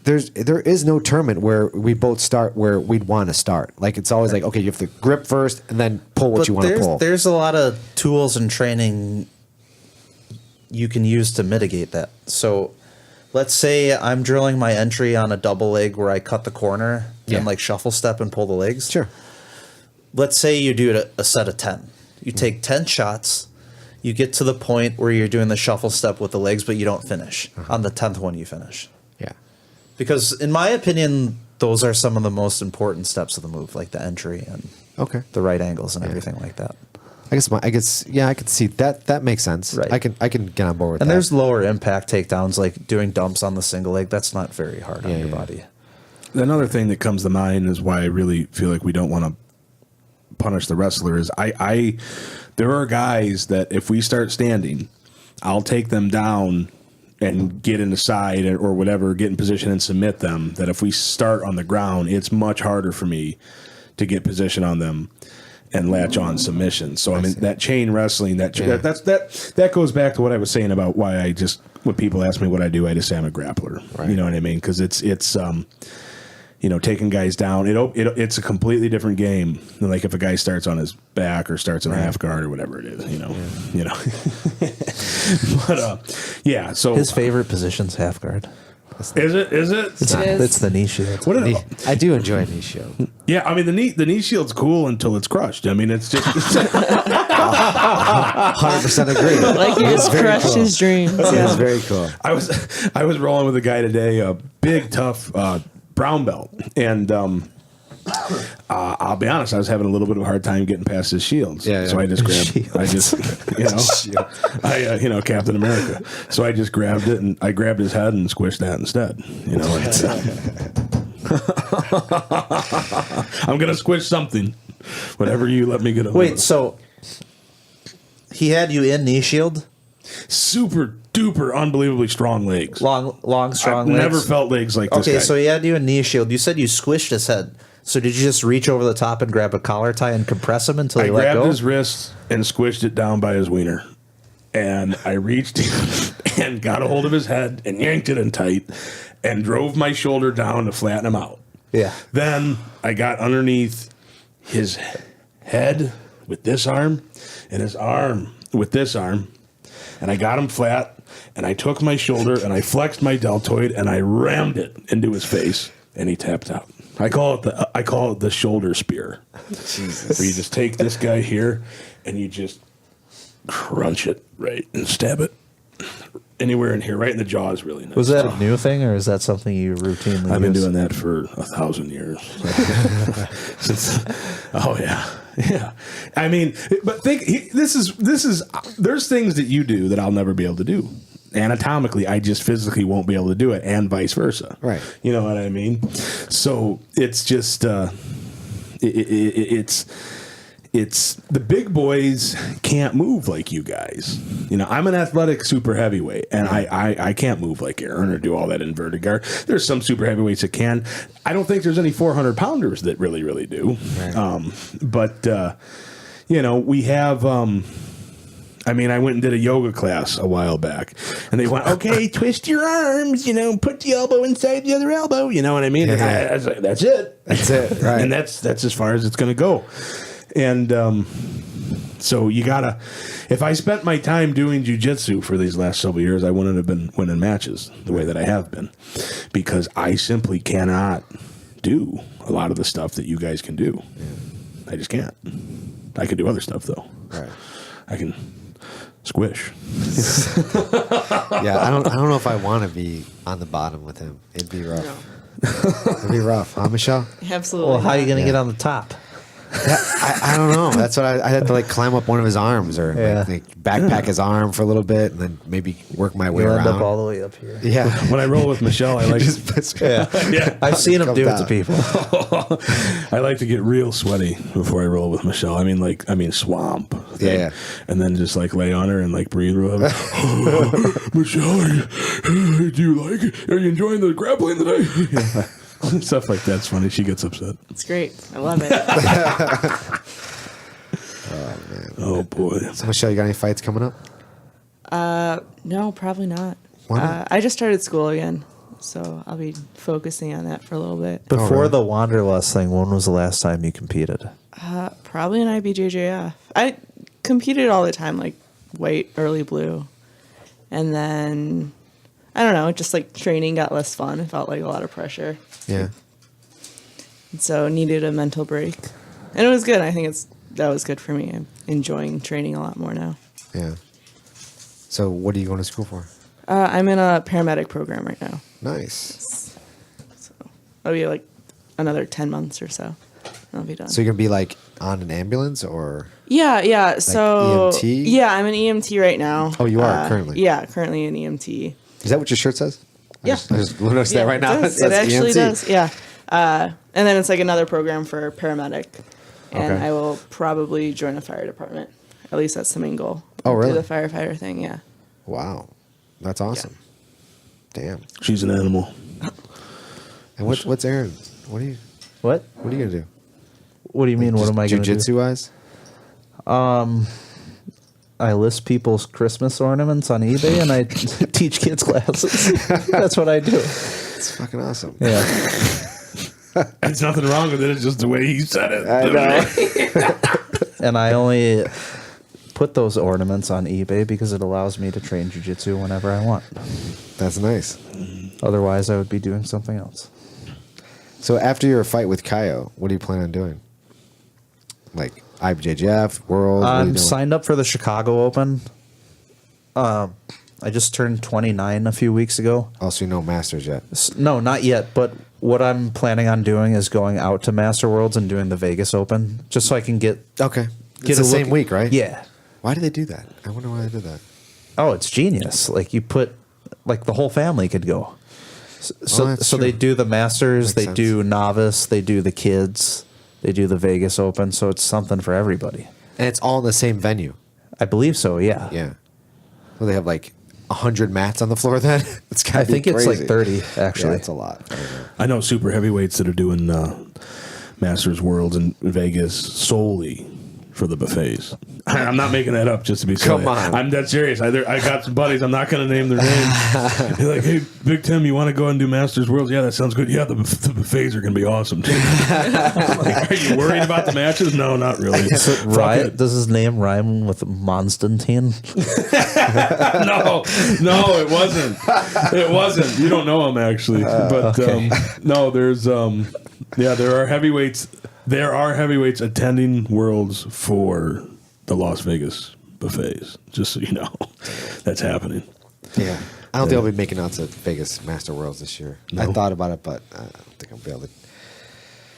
there is no tournament where we both start where we'd want to start. Like it's always like, okay, you have to grip first and then pull what you want to pull. There's a lot of tools and training you can use to mitigate that. So let's say I'm drilling my entry on a double leg where I cut the corner and like shuffle step and pull the legs. Sure. Let's say you do a set of 10. You take 10 shots. You get to the point where you're doing the shuffle step with the legs, but you don't finish. On the 10th one, you finish. Yeah. Because in my opinion, those are some of the most important steps of the move, like the entry and the right angles and everything like that. I guess I could see that. That makes sense. Right. I can get on board with And that. there's lower impact takedowns, like doing dumps on the single leg. That's not very hard on your body. Another thing that comes to mind is why I really feel like we don't want to punish the wrestler is there are guys that if we start standing, I'll take them down and get in the side or whatever, get in position and submit them. That if we start on the ground, it's much harder for me to get position on them and latch on submission. So I mean that chain wrestling, that goes back to what I was saying about why when people ask me what I do, I just say I'm a grappler. Right. You know what I mean? Because it's taking guys down. It's a completely different game than like if a guy starts on his back or starts in a half guard or whatever it is. But So his favorite position's half guard. Is it? It's the knee shield. I do enjoy a knee shield. Yeah, I mean the knee shield's cool until it's crushed. I mean it's just 100% agree. Like you just crushed his dreams. It's very cool. I was rolling with a guy today, a big tough brown belt, and I'll be honest, I was having a little bit of a hard time getting past his shields. So I just grabbed, Captain America. So I just grabbed it and I grabbed his head and squished that instead. I'm gonna squish something, whatever you let me get away. Wait, so he had you in knee shield? Super duper unbelievably strong legs. Long, strong I've legs? never felt legs like this guy. Okay, so he had you in knee shield. You said you squished his head. So did you just reach over the top and grab a collar tie and compress him until he let go? I grabbed his wrist and squished it down by his wiener. And I reached and got a hold of his head and yanked it in tight and drove my shoulder down to flatten him out. Yeah. Then I got underneath his head with this arm and his arm with this arm. And I got him flat, and I took my shoulder, and I flexed my deltoid, and I rammed it into his face, and he tapped out. I call it the shoulder spear. Jesus. Where you just take this guy here, and you just crunch it right and stab it anywhere in here, right in the jaw is really nice. Was that a new thing, or is that something you routinely I've been use? doing that for 1,000 years. Yeah. I mean, but there's things that you do that I'll never be able to do. Anatomically, I just physically won't be able to do it, and vice versa. Right. You know what I mean? So it's just it's the big boys can't move like you guys. You know, I'm an athletic super heavyweight, and I can't move like Aaron or do all that inverted guard. There's some super heavyweights that can. I don't think there's any 400 pounders that really, really do. Right. But you know, we have. I mean, I went and did a yoga class a while back, and they went, okay, twist your arms, you know, put the elbow inside the other elbow, you know what I mean? And I was like, that's it. That's it, right. And that's as far as it's going to go. And so you got to, if I spent my time doing jiu-jitsu for these last several years, I wouldn't have been winning matches the way that I have been, because I simply cannot do a lot of the stuff that you guys can do. I just can't. I can do other stuff, though. Right. I can squish. Yeah, I don't know if I want to be on the bottom with him. It'd be rough. No. It'd be rough, huh, Michelle? Absolutely. Well, how are you not. going to get on the top? Yeah, I don't know. That's what I had to like climb up one of his arms or like backpack his arm for a little bit and then maybe work my way You'll around. end up all the way up here. Yeah. When I roll with Michelle, I like Yeah. I've seen him do it to people. I like to get real sweaty before I roll with Michelle. I mean swamp. Yeah. And then just like lay on her and like breathe real heavy. Michelle, do you like it? Are you enjoying the grappling today? Yeah. Stuff like that's funny. She gets upset. It's great. I love it. Oh, man. Oh boy. So, Michelle, you got any fights coming up? No, probably not. Why not? I just started school again, so I'll be focusing on that for a little bit. Before the Wanderlust thing, when was the last time you competed? Probably in IBJJF. I competed all the time, like white, early blue. And then, I don't know, just like training got less fun. It felt like a lot of pressure. Yeah. And so needed a mental break. And it was good. I think that was good for me. I'm enjoying training a lot more now. Yeah. So, what are you going to school for? I'm in a paramedic program right now. Nice. So I'll be like another 10 months or so. I'll be done. So, you're going to be like on an ambulance or? Yeah. So EMT? Yeah, I'm an EMT right now. Oh, you are currently? Yeah, currently an EMT. Is that what your shirt says? Yeah. I just noticed that right now. It, does. says It actually EMT. does. Yeah. And then it's like another program for paramedic. And Okay. I will probably join a fire department. At least that's the main goal. Oh, really? Do the firefighter thing, yeah. Wow. That's awesome. Damn. She's an animal. And what's Aaron? What are you What? going to do? What do you mean? What am I going to do? Jiu-jitsu wise? I list people's Christmas ornaments on eBay and I teach kids classes. That's what I do. It's fucking awesome. Yeah. There's nothing wrong with it. It's just the way he said it. I know. And I only put those ornaments on eBay because it allows me to train jiu-jitsu whenever I want. That's nice. Otherwise, I would be doing something else. So after your fight with Kaio, what do you plan on doing? Like IBJJF, World? what are you I'm doing? signed up for the Chicago Open. I just turned 29 a few weeks ago. Also, no Masters yet. No, not yet. But what I'm planning on doing is going out to Master Worlds and doing the Vegas Open, just so I can get Okay. Get It's the a same look- week, right? Yeah. Why did they do that? I wonder why they did that. Oh, it's genius. Like you put, like the whole family could go. So, that's so true. they do the Masters, Makes they sense. do novice, they do the kids, they do the Vegas Open. So it's something for everybody. And it's all in the same venue. I believe so. Yeah. Yeah. Well, they have like 100 mats on the floor then? It's gotta I think be it's like crazy. 30 actually. Yeah, it's a lot. I don't know. I know super heavyweights that are doing Masters Worlds in Vegas solely for the buffets. I'm not making that up just to be silly. Come on. I'm dead serious. I got some buddies. I'm not going to name their names. They're like, hey, Big Tim, you want to go and do Masters Worlds? Yeah, that sounds good. Yeah, the buffets are going to be awesome. Like, are you worried about the matches? No, not really. Riot, does his name rhyme with Monstantine? No, it wasn't. It wasn't. You don't know him actually, but okay. No, there's there are heavyweights. There are heavyweights attending Worlds for the Las Vegas buffets. Just so you know, that's happening. Yeah. I don't think I'll be making out to Vegas Master Worlds this year. No? I thought about it, but I don't think I'll be able to.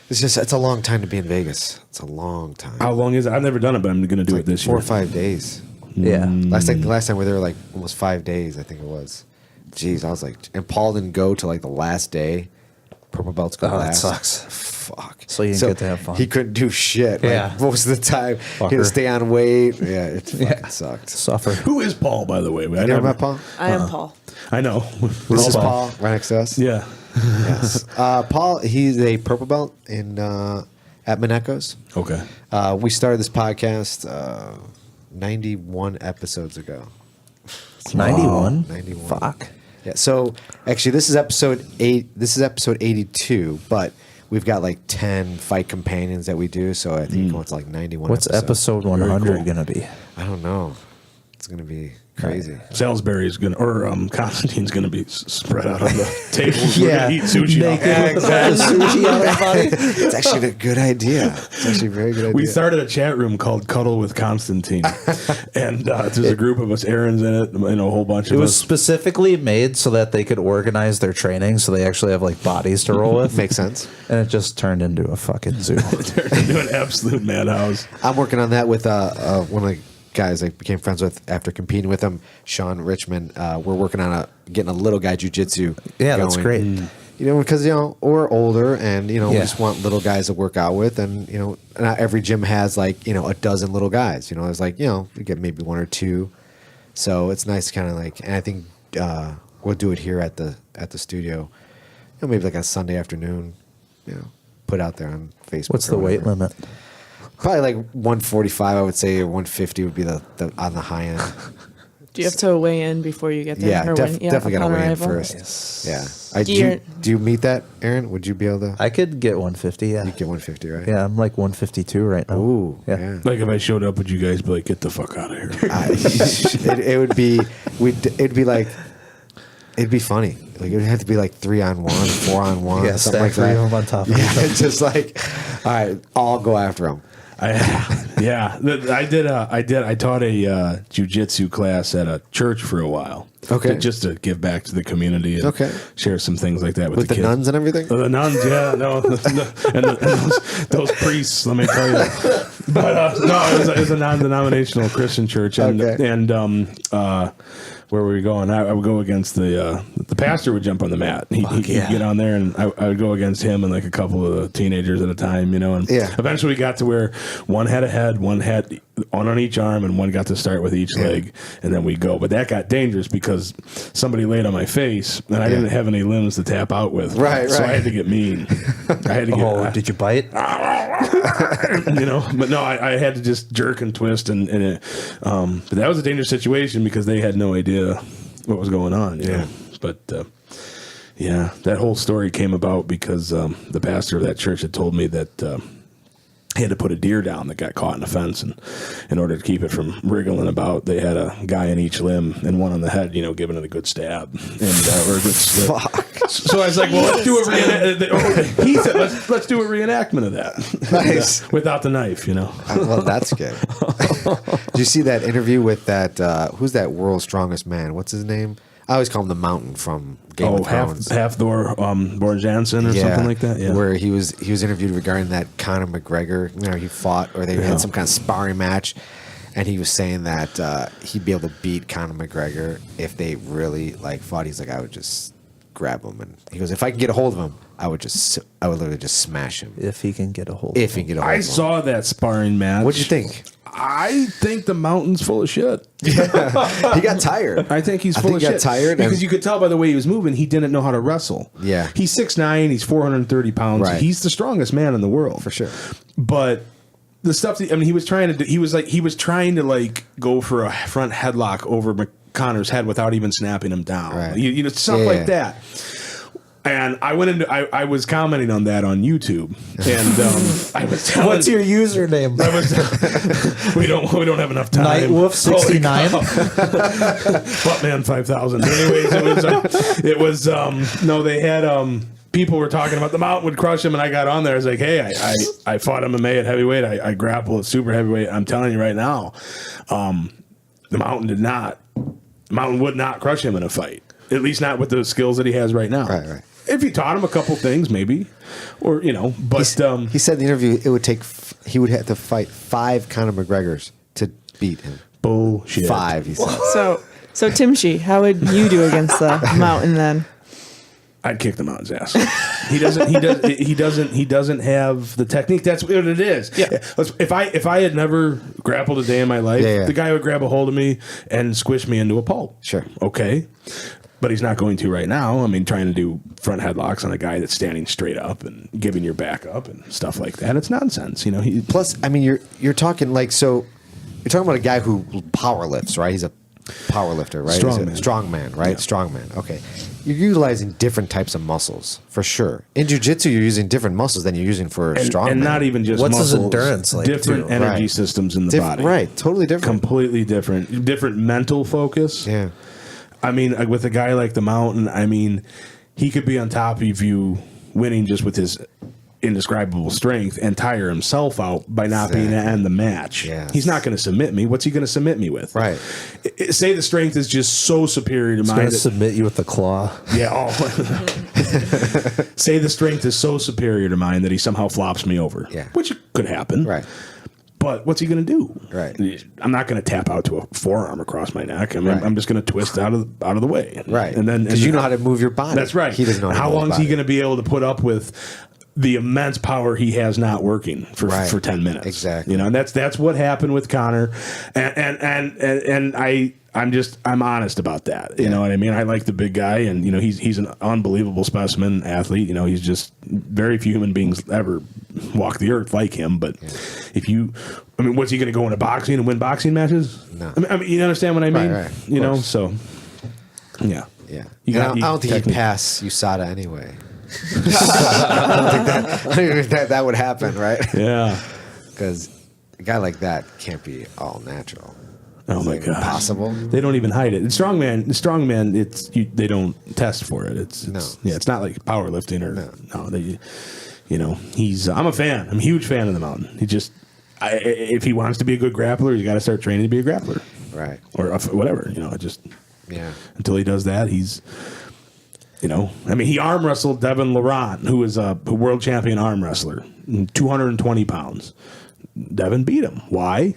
It's a long time to be in Vegas. It's a long time. How long is it? I've never done it, but I'm going to do It's it like this 4 year. or 5 days. Yeah. The last time we were there, like almost 5 days, I think it was. Jeez, I was like, and Paul didn't go till like the last day. purple belts go Oh, that last. sucks. Fuck. So you didn't get to have fun. He couldn't do shit. Yeah. Like, most of the time, he had to Fucker. stay on weight. Yeah, it fucking sucked. Suffer. Who is Paul, by the way? I You never met Paul? I am Paul. I know. This is Paul, right next to us. Yeah. Yes. Paul, he's a purple belt in at Mineko's. Okay. We started this podcast 91 episodes ago. 91? 91. Fuck. Yeah. So actually, this is episode 8. This is episode 82, but we've got like 10 fight companions that we do. So I think it's like 91. What's episodes. episode 100 cool. going to be? I don't know. It's gonna be crazy. Salisbury's gonna, or Constantine's gonna be spread out on the table. We're Yeah. gonna eat sushi. Naked off. with sushi on his body. It's actually a good idea. It's actually a very good idea. We started a chat room called Cuddle with Constantine, and there's a group of us. Aaron's in it, and a whole bunch It of was us. specifically made so that they could organize their training, so they actually have like bodies to roll with. Makes sense. And it just turned into a fucking zoo. Turned into an absolute madhouse. I'm working on that with one of the guys I became friends with after competing with him, Sean Richmond. We're working on getting a little guy jiu-jitsu. Yeah, that's going. great. You know, because we're older, and we Yeah. just want little guys to work out with, and not every gym has like a dozen little guys. There's like you get maybe one or two, so it's nice kind of like, and I think we'll do it here at the studio, maybe like a Sunday afternoon, put out there on Facebook. What's or the weight whatever. limit? Probably like 145, I would say, or 150 would be the on the high end. Do you have to weigh in before you get there? Yeah, Or when- definitely got to upon weigh in arrival? first. Yeah. Do Do you meet that, Aaron? Would you be able to? I could get 150, yeah. You get 150, right? Yeah, I'm like 152 right now. Ooh, Yeah. yeah. Like if I showed up, would you guys be like, "Get the fuck out of here"? It would be. It'd be like. It'd be funny. Like it would have to be like 3-on-1, 4-on-1, Yeah, something stack like three that. of them on top of each Yeah, other. it's just like, all right, I'll go after him. I taught a jiu-jitsu class at a church for a while. Okay. Just to give back to the community and Okay. share some things like that with With the kids. nuns and everything. The nuns, yeah, no, and those priests. Let me tell you, but no, it was a non-denominational Christian church, and where were we going? I would go against the pastor would jump on the mat. He'd get on there, and I would go against him and like a couple of the teenagers at a time, and eventually we got to where one had a head, one had one on each arm, and one got to start with each leg, and then we go. But that got dangerous because somebody laid on my face, and I didn't have any limbs to tap out with. Right, So right. I had to get mean. I had to get. Did you bite? But no, I had to just jerk and twist, and but that was a dangerous situation because they had no idea what was going on. Yeah, but that whole story came about because the pastor of that church had told me that he had to put a deer down that got caught in a fence, and in order to keep it from wriggling about, they had a guy in each limb and one on the head, giving it a good stab and or a good slit. So I was like, well, let's do a he said, let's do a reenactment of that. Nice. Without the knife, Well, that's good. Did you see that interview with that? Who's that world's strongest man? What's his name? I always call him the Mountain from Game of Thrones. half Thor Born Jansen or something like that. Yeah, Where he was interviewed regarding that Conor McGregor. He fought, or they had some kind of sparring match, and he was saying that he'd be able to beat Conor McGregor if they really fought. He's like, I would just grab him, and he goes, if I can get a hold of him, I would literally just smash him. If he can get a hold If he can get a hold of I him. saw that sparring match. What'd you think? I think the Mountain's full of shit. He got tired. I think he's I full think of he got shit. tired, because and- you could tell by the way he was moving, he didn't know how to wrestle. Yeah. He's 6'9", he's 430 pounds. Right. He's the strongest man in the world For sure. But the stuff that, he was trying to do, he was trying to go for a front headlock over Connor's head without even snapping him down. Right. Stuff Yeah. like that. And I went into I was commenting on that on YouTube, and I was telling, What's your username? I was, we don't have enough time. Nightwolf69. Buttman 5000. Anyways, it was no, they had people were talking about the Mountain would crush him, and I got on there. I was like, hey, I fought MMA at heavyweight. I grapple at super heavyweight. I'm telling you right now, the Mountain did not. The Mountain would not crush him in a fight. At least not with the skills that he has right now. Right. If you taught him a couple things, maybe, or but He said in the interview it would take. He would have to fight 5 Conor McGregors to beat him. bullshit. 5. He said. So Tim Shee, how would you do against the Mountain then? I'd kick him out his ass. He doesn't have the technique. That's what it is. Yeah. If I had never grappled a day in my life, Yeah. the guy would grab a hold of me and squish me into a pole. Sure. Okay. But he's not going to right now. I mean, trying to do front headlocks on a guy that's standing straight up and giving your back up and stuff like that. It's nonsense. Plus, I mean, you're talking like, so you're talking about a guy who power lifts, right? He's a power lifter, right? Strongman. Strongman, right? Yeah. Strongman. Okay. You're utilizing different types of muscles for sure. In jiu-jitsu, you're using different muscles than you're using for strongman. And not even just What's his muscles, endurance like, different too? energy Right. systems in the body. Right. Totally different. Completely different mental focus. Yeah. I mean, with a guy like the Mountain, I mean, he could be on top of you winning just with his indescribable strength and tire himself out by not being to end the match. Yes. He's not going to submit me. What's he going to submit me with? Right. Say the strength is just so superior to He's mine. going to submit you with the claw. Yeah. Say the strength is so superior to mine that he somehow flops me over. Yeah. Which could happen. Right. But what's he going to do? Right. I'm not going to tap out to a forearm across my neck. I mean, Right. I'm just going to twist out of the way. Right. And then because you know how to move your body. That's right. He doesn't know how to move long his is he body. going to be able to put up with the immense power he has not working for Right. for 10 minutes? Exactly. And that's what happened with Connor, and I'm honest about that. You know what I mean? I like the big guy, and he's an unbelievable specimen athlete. He's just very few human beings ever walk the earth like him. But what's he going to go into boxing and win boxing matches? No. I mean, you understand what I mean? Right. So yeah. Yeah. You And got- I don't think he'd technique. pass USADA anyway. I don't think that would happen, right? Yeah. Because a guy like that can't be all natural. Oh my Like, god! impossible. They don't even hide it. In strongman, they don't test for it. It's it's not like powerlifting or he's. I'm a fan. I'm a huge fan of the Mountain. If he wants to be a good grappler, he's got to start training to be a grappler, Right. or whatever. Yeah. Until he does that, he's. He arm wrestled Devin Laurent, who is a world champion arm wrestler, 220 pounds. Devin beat him. Why?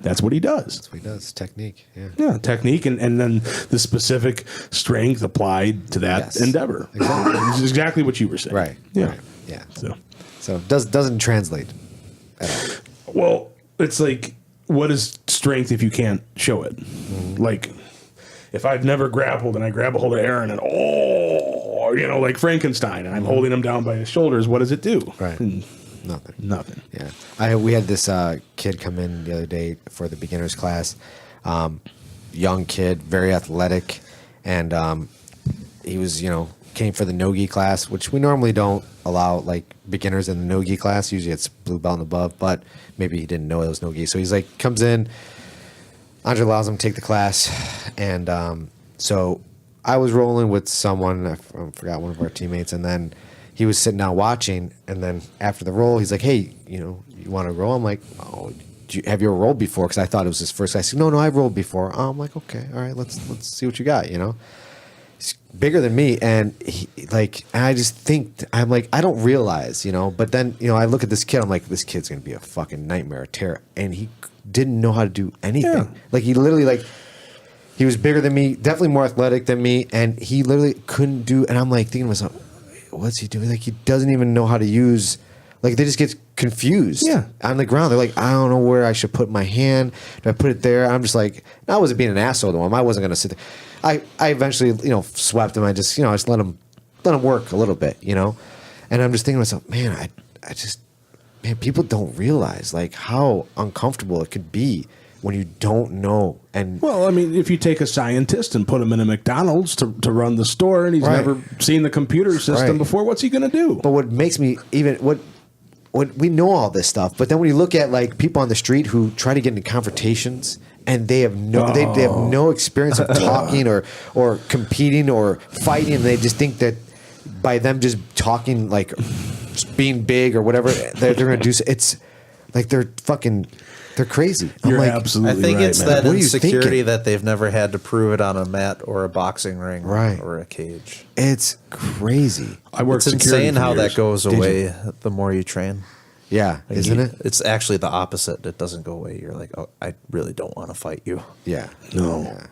That's what he does. That's what he does. Technique. Yeah. Yeah, technique and then the specific strength applied to that Yes. endeavor. Exactly. This is exactly what you were saying. Right. Yeah. Right. Yeah. So, it doesn't translate at all. well, it's like, what is strength if you can't show it? Like, if I've never grappled and I grab a hold of Aaron and like Frankenstein, and I'm holding him down by his shoulders, what does it do? Right. Nothing. Nothing. Yeah. We had this kid come in the other day for the beginners class. Young kid, very athletic, and he was, came for the no-gi class, which we normally don't allow like beginners in the no-gi class. Usually it's blue belt and above, but maybe he didn't know it was no-gi. So he's like, comes in, Andre allows him to take the class, and so I was rolling with someone, I forgot, one of our teammates, and then he was sitting down watching, and then after the roll, he's like, "Hey, you want to roll?" I'm like, "Oh, have you ever rolled before?" Because I thought it was his first. I said, "No, I've rolled before." I'm like, "Okay, all right, let's see what you got." He's bigger than me, and I just think I'm like, I don't realize, But then I look at this kid, I'm like, this kid's gonna be a fucking nightmare, a terror, and he didn't know how to do anything. Yeah. Like he literally he was bigger than me, definitely more athletic than me, and he literally couldn't do. And I'm like thinking to myself, what's he doing? Like he doesn't even know how to use. Like they just get confused. Yeah. On the ground, they're like, I don't know where I should put my hand. Do I put it there? I'm just like, I wasn't being an asshole to him. I wasn't gonna sit there. I eventually swept him. I just just let him work a little bit. And I'm just thinking to myself, man, people don't realize like how uncomfortable it could be when you don't know. And Well, if you take a scientist and put him in a McDonald's to run the store, and he's Right. never seen the computer system Right. before, what's he going to do? But what makes me even what we know all this stuff, but then when you look at like people on the street who try to get into confrontations and they have they have no experience of talking or competing or fighting, and they just think that by them just talking like just being big or whatever they're going to do, it's like they're crazy. I'm You're like, absolutely I think right, it's man. that What are you insecurity thinking? that they've never had to prove it on a mat or a boxing ring Right. or a cage. It's crazy. I worked It's security insane for how years. that goes Did you? away the more you train. Yeah, Like, isn't it? It's actually the opposite. It doesn't go away. You're like, oh, I really don't want to fight you. Yeah. No. Yeah.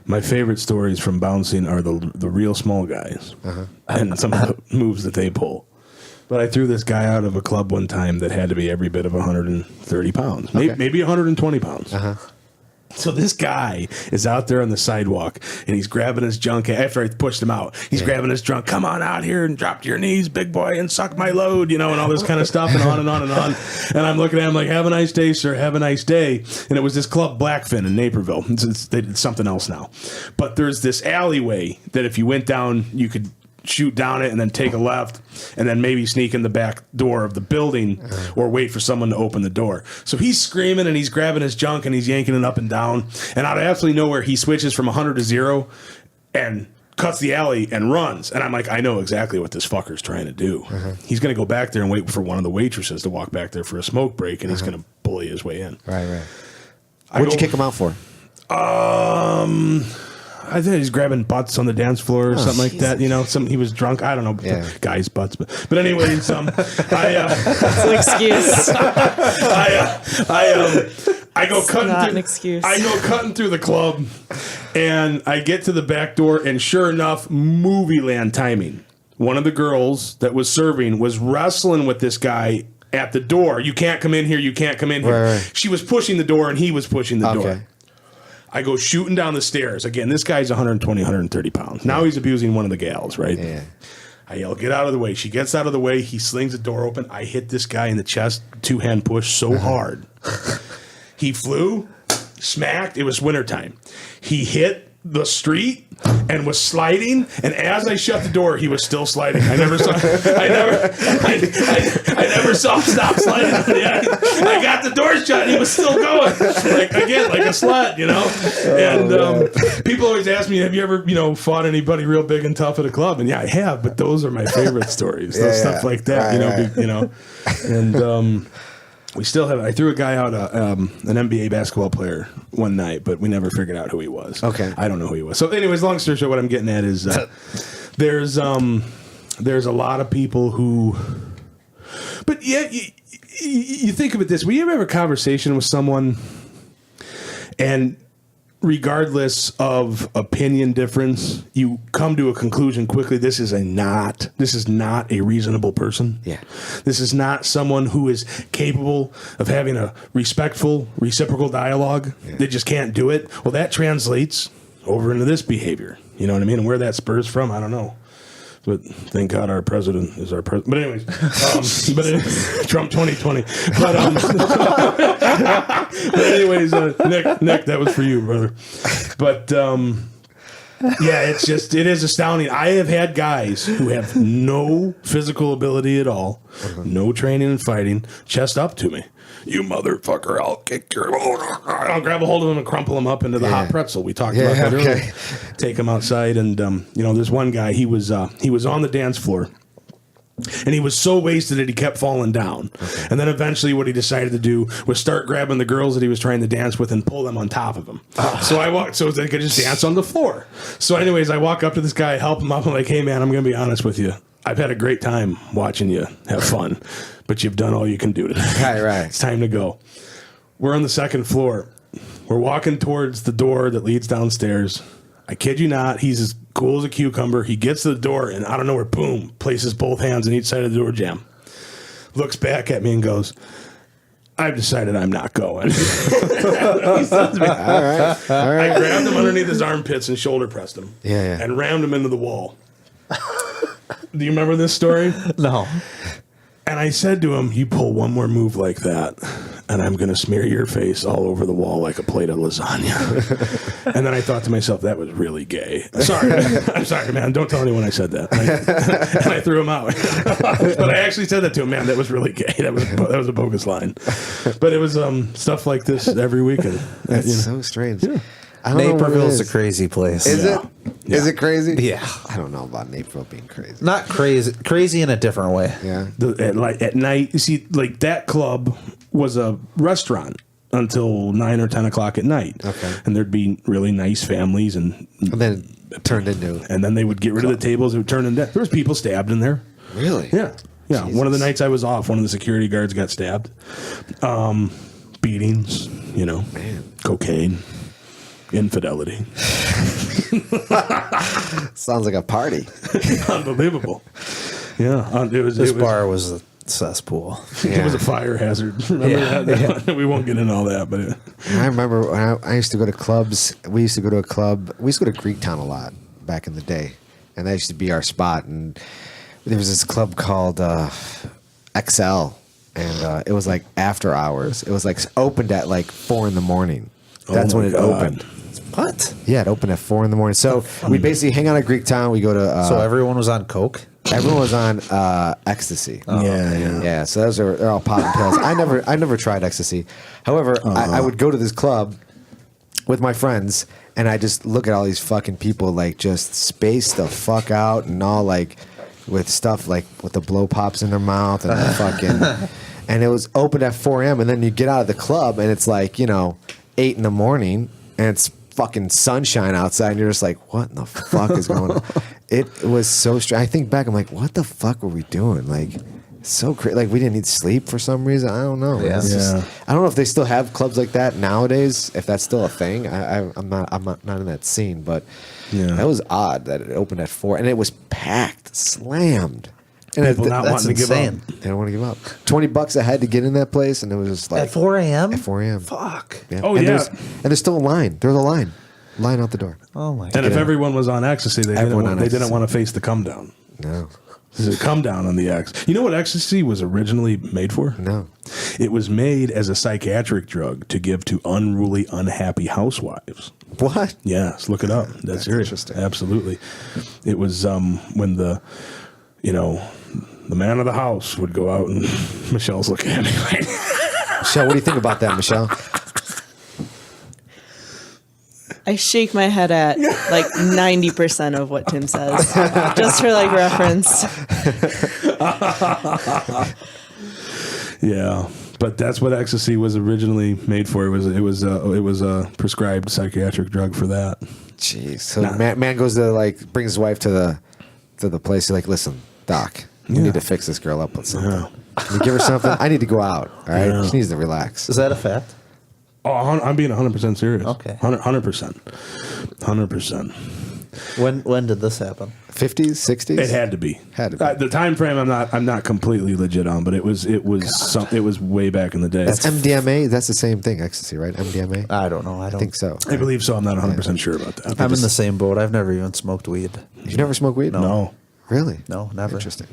My favorite stories from bouncing are the real small guys and some of the moves that they pull. But I threw this guy out of a club one time that had to be every bit of 130 pounds, maybe 120 pounds. So this guy is out there on the sidewalk, and he's grabbing his junk. After I pushed him out, he's grabbing his junk. Come on out here and drop to your knees, big boy, and suck my load, and all this kind of stuff, and on and on and on. And I'm looking at him like, have a nice day, sir, have a nice day. And it was this club Blackfin in Naperville. It's something else now. But there's this alleyway that if you went down, you could shoot down it and then take a left and then maybe sneak in the back door of the building or wait for someone to open the door. So he's screaming and he's grabbing his junk and he's yanking it up and down. And out of absolutely nowhere, he switches from 100 to 0 and cuts the alley and runs. And I'm like, I know exactly what this fucker's trying to do. He's going to go back there and wait for one of the waitresses to walk back there for a smoke break, and he's going to bully his way in. Right. What'd you kick him out for? I think he's grabbing butts on the dance floor or something like that. He was drunk. I don't know. Guys' butts. But anyway, that's an excuse. I go cutting not through, an excuse. I go cutting through the club, and I get to the back door, and sure enough, movie land timing. One of the girls that was serving was wrestling with this guy at the door. You can't come in here. You can't come in here. Right. She was pushing the door, and he was pushing the door. I go shooting down the stairs. Again, this guy's 120, 130 pounds. Now he's abusing one of the gals, right? Yeah. I yell, get out of the way. She gets out of the way. He slings the door open. I hit this guy in the chest, two-hand push so hard. He flew, smacked. It was wintertime. He hit the street and was sliding, and as I shut the door, he was still sliding. I never saw him stop sliding. I got the door shut, and he was still going, like a sled, And people always ask me, "Have you ever, fought anybody real big and tough at a club?" And yeah, I have, but those are my favorite stories. Stuff like that, And we still have. I threw a guy out, an NBA basketball player one night, but we never figured out who he was. Okay, I don't know who he was. So, anyways, long story short, what I'm getting at is there's a lot of people who, but yeah, you think of it this way: you ever have a conversation with someone, and regardless of opinion difference, you come to a conclusion quickly. This is not a reasonable person. Yeah. This is not someone who is capable of having a respectful, reciprocal dialogue. Yeah. They just can't do it. Well, that translates over into this behavior. You know what I mean? And where that spurs from, I don't know. But thank God our president is our president. But anyways, Trump 2020. But anyways, Nick, that was for you, brother. But yeah, it is astounding. I have had guys who have no physical ability at all, no training in fighting, chest up to me. You motherfucker, I'll kick your... I'll grab a hold of him and crumple him up into the hot pretzel. We talked about that earlier. Take him outside, and there's one guy, he was on the dance floor, and he was so wasted that he kept falling down. Okay. And then eventually what he decided to do was start grabbing the girls that he was trying to dance with and pull them on top of him. So they could just dance on the floor. So anyways, I walk up to this guy, help him up. I'm like, hey, man, I'm going to be honest with you. I've had a great time watching you have fun, but you've done all you can do today. Right. It's time to go. We're on the second floor. We're walking towards the door that leads downstairs. I kid you not, he's as cool as a cucumber. He gets to the door, and out of nowhere, boom, places both hands on each side of the door jamb. Looks back at me and goes, I've decided I'm not going. He says to me. All right. I grabbed him underneath his armpits and shoulder pressed him. Yeah. And rammed him into the wall. Do you remember this story? No. And I said to him, you pull one more move like that, and I'm going to smear your face all over the wall like a plate of lasagna. And then I thought to myself, that was really gay. I'm sorry, man. Don't tell anyone I said that. And I threw him out. But I actually said that to him, man. That was really gay. That was a bogus line. But it was stuff like this every weekend. That's so strange. Yeah. Naperville's a crazy place. Is it? Yeah. Is it crazy? Yeah. I don't know about Naperville being crazy. Not crazy. Crazy in a different way. Yeah. At night, you see, like that club was a restaurant until 9 or 10 o'clock at night. Okay. And there'd be really nice families, and then it turned into. And then they would get rid of the tables. It would turn into. There was people stabbed in there. Really? Yeah. Yeah. Jesus. One of the nights I was off, one of the security guards got stabbed. Beatings. Man. Cocaine. Infidelity. Sounds like a party. Unbelievable. Yeah. This bar was a cesspool. It was a fire hazard. Remember that? We won't get into all that, but I remember when I used to go to clubs. We used to go to a club. We used to go to Greektown a lot back in the day, and that used to be our spot. And there was this club called XL, and it was like after hours. It was like opened at like 4 a.m. That's when it opened. What? Yeah, it opened at 4 a.m. So we basically hang out at Greektown. We go to. So everyone was on coke. Everyone was on ecstasy. Yeah. So they're all popping pills. I never tried ecstasy. However, I would go to this club with my friends, and I just look at all these fucking people like just spaced the fuck out and all like with stuff like with the blow pops in their mouth and the fucking. And it was open at 4 a.m. And then you get out of the club and it's like 8 a.m. and it's fucking sunshine outside, and you're just like, what in the fuck is going on? It was so strange. I think back, I'm like, what the fuck were we doing? Like, so crazy. Like, we didn't need sleep for some reason. I don't know. Yeah. I don't know if they still have clubs like that nowadays. If that's still a thing, I'm not in that scene. But that was odd that it opened at 4 and it was packed, slammed. And people not wanting to give up. They don't want to give up. $20 a head to get in that place, and it was just like At 4 a.m. At 4 a.m. Fuck. Yeah. Oh, and yeah. There's still a line. There's a line out the door. Oh my And god. if everyone was on ecstasy, they didn't want to face the come down. No. There's a come down on the X. You know what ecstasy was originally made for? No. It was made as a psychiatric drug to give to unruly, unhappy housewives. What? Yes, look it up. That's serious. Interesting. Absolutely. It was when the man of the house would go out, and Michelle's looking at me right now. Michelle, what do you think about that, Michelle? I shake my head at like 90% of what Tim says, just for like reference. Yeah, but that's what ecstasy was originally made for. It was a prescribed psychiatric drug for that. Jeez. So man goes to brings his wife to the place. He's like, listen, Doc, you need to fix this girl up with something. Yeah. Can you give her something? I need to go out. All right, Yeah. she needs to relax. Is that a fact? Oh, I'm being 100% serious. Okay. 100%. 100%. When did this happen? 50s, 60s. It had to be. Had to be. The time frame I'm not completely legit on, but it was way back in the day. That's MDMA. That's the same thing, ecstasy, right? MDMA. I don't know. I think so. I believe so. I'm not 100% sure about that. I'm in the same boat. I've never even smoked weed. You never smoke weed? No. Really? No, never. Interesting.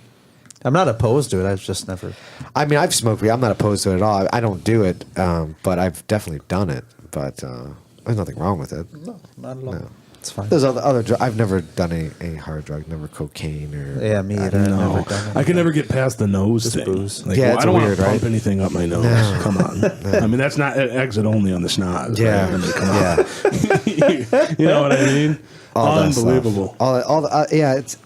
I'm not opposed to it. I've just never. I mean, I've smoked weed. I'm not opposed to it at all. I don't do it, but I've definitely done it. But there's nothing wrong with it. No, not at all. No. It's fine. There's other drugs. I've never done a hard drug. Never cocaine or. Yeah, me either. I've No, never done it. I can never get past the nose Just thing. booze. Like, Yeah, it's I don't want weird, to pump right? anything up my nose. No. Come on. I mean, that's not exit only on the schnoz. Yeah. Right? I mean, come on. Yeah. You know what I mean? All that stuff. Unbelievable. All the yeah. It's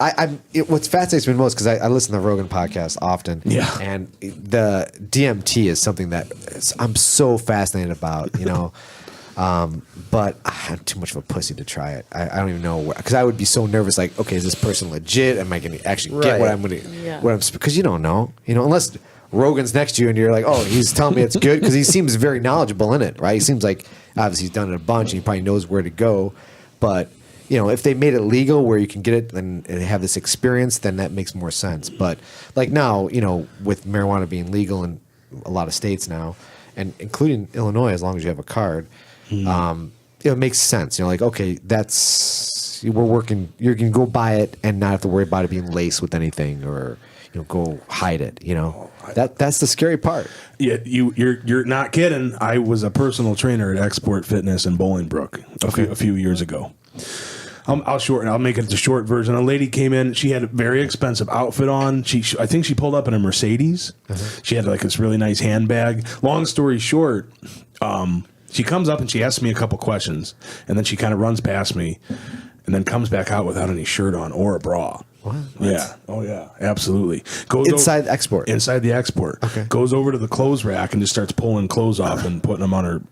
what fascinates me most because I listen to the Rogan podcast often. Yeah. And the DMT is something that I'm so fascinated about. But I'm too much of a pussy to try it. I don't even know because I would be so nervous. Like, okay, is this person legit? Am I going to actually get what I'm going to? Yeah. Because you don't know. Unless Rogan's next to you and you're like, oh, he's telling me it's good because he seems very knowledgeable in it, right? He seems like obviously he's done it a bunch and he probably knows where to go. But if they made it legal where you can get it and have this experience, then that makes more sense. But like now, with marijuana being legal in a lot of states now, and including Illinois, as long as you have a card. It makes sense. Like, okay, we're working. You can go buy it and not have to worry about it being laced with anything or go hide it. That's the scary part. Yeah, you're not kidding. I was a personal trainer at Export Fitness in Bolingbrook a few years ago. I'll make it the short version. A lady came in. She had a very expensive outfit on. I think she pulled up in a Mercedes. She had like this really nice handbag. Long story short, she comes up and she asks me a couple questions, and then she kind of runs past me, and then comes back out without any shirt on or a bra. What? Yeah. Oh yeah. Absolutely. Goes Inside the export. Inside the export. Okay. Goes over to the clothes rack and just starts pulling clothes off and putting them on her,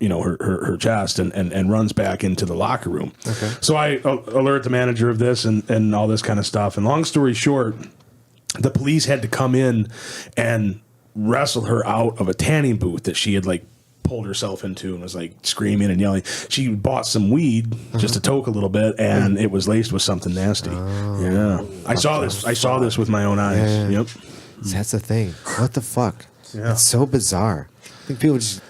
her chest, and runs back into the locker room. Okay. So I alert the manager of this and all this kind of stuff. And long story short, the police had to come in and wrestle her out of a tanning booth that she had pulled herself into and was like screaming and yelling. She bought some weed just to toke a little bit, and it was laced with something nasty. Yeah, I saw this with my own eyes. Yeah. Yep. That's the thing. What the fuck? Yeah. It's so bizarre. I think people just.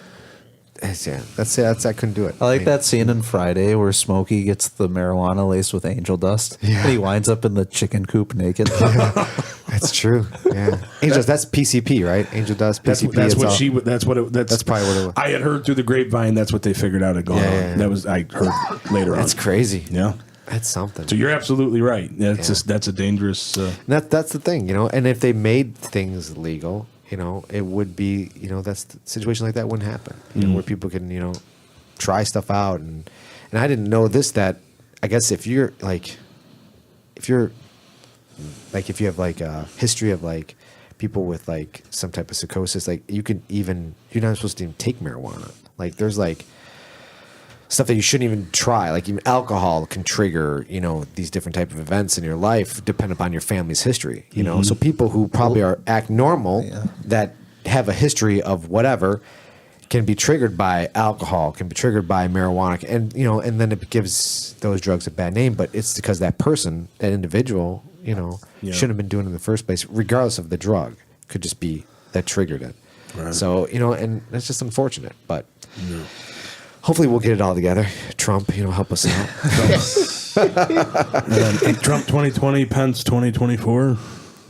Yeah, that's I couldn't do it. I like that scene in Friday where Smokey gets the marijuana laced with angel dust, and he winds up in the chicken coop naked. That's true. Yeah, angels. That's PCP, right? Angel dust. PCP. That's it's what all- she. That's what. That's probably what it was. I had heard through the grapevine. That's what they figured out had gone on. That was I heard later on. That's crazy. Yeah, that's something. So you're absolutely right. That's just that's a dangerous. That's the thing, And if they made things legal, it would be, that's the situation like that wouldn't happen. Where people can, try stuff out, and I didn't know this, that I guess if you have like a history of like people with like some type of psychosis, like you're not supposed to even take marijuana. Like there's like stuff that you shouldn't even try. Like even alcohol can trigger, these different type of events in your life, depending upon your family's history. So people who probably act normal that have a history of whatever can be triggered by alcohol, can be triggered by marijuana, and and then it gives those drugs a bad name. But it's because that person, that individual, shouldn't have been doing it in the first place, regardless of the drug. Could just be that triggered it. Right. So and that's just unfortunate, but. Yeah. Hopefully we'll get it all together. Trump, help us out. Trump 2020, Pence 2024.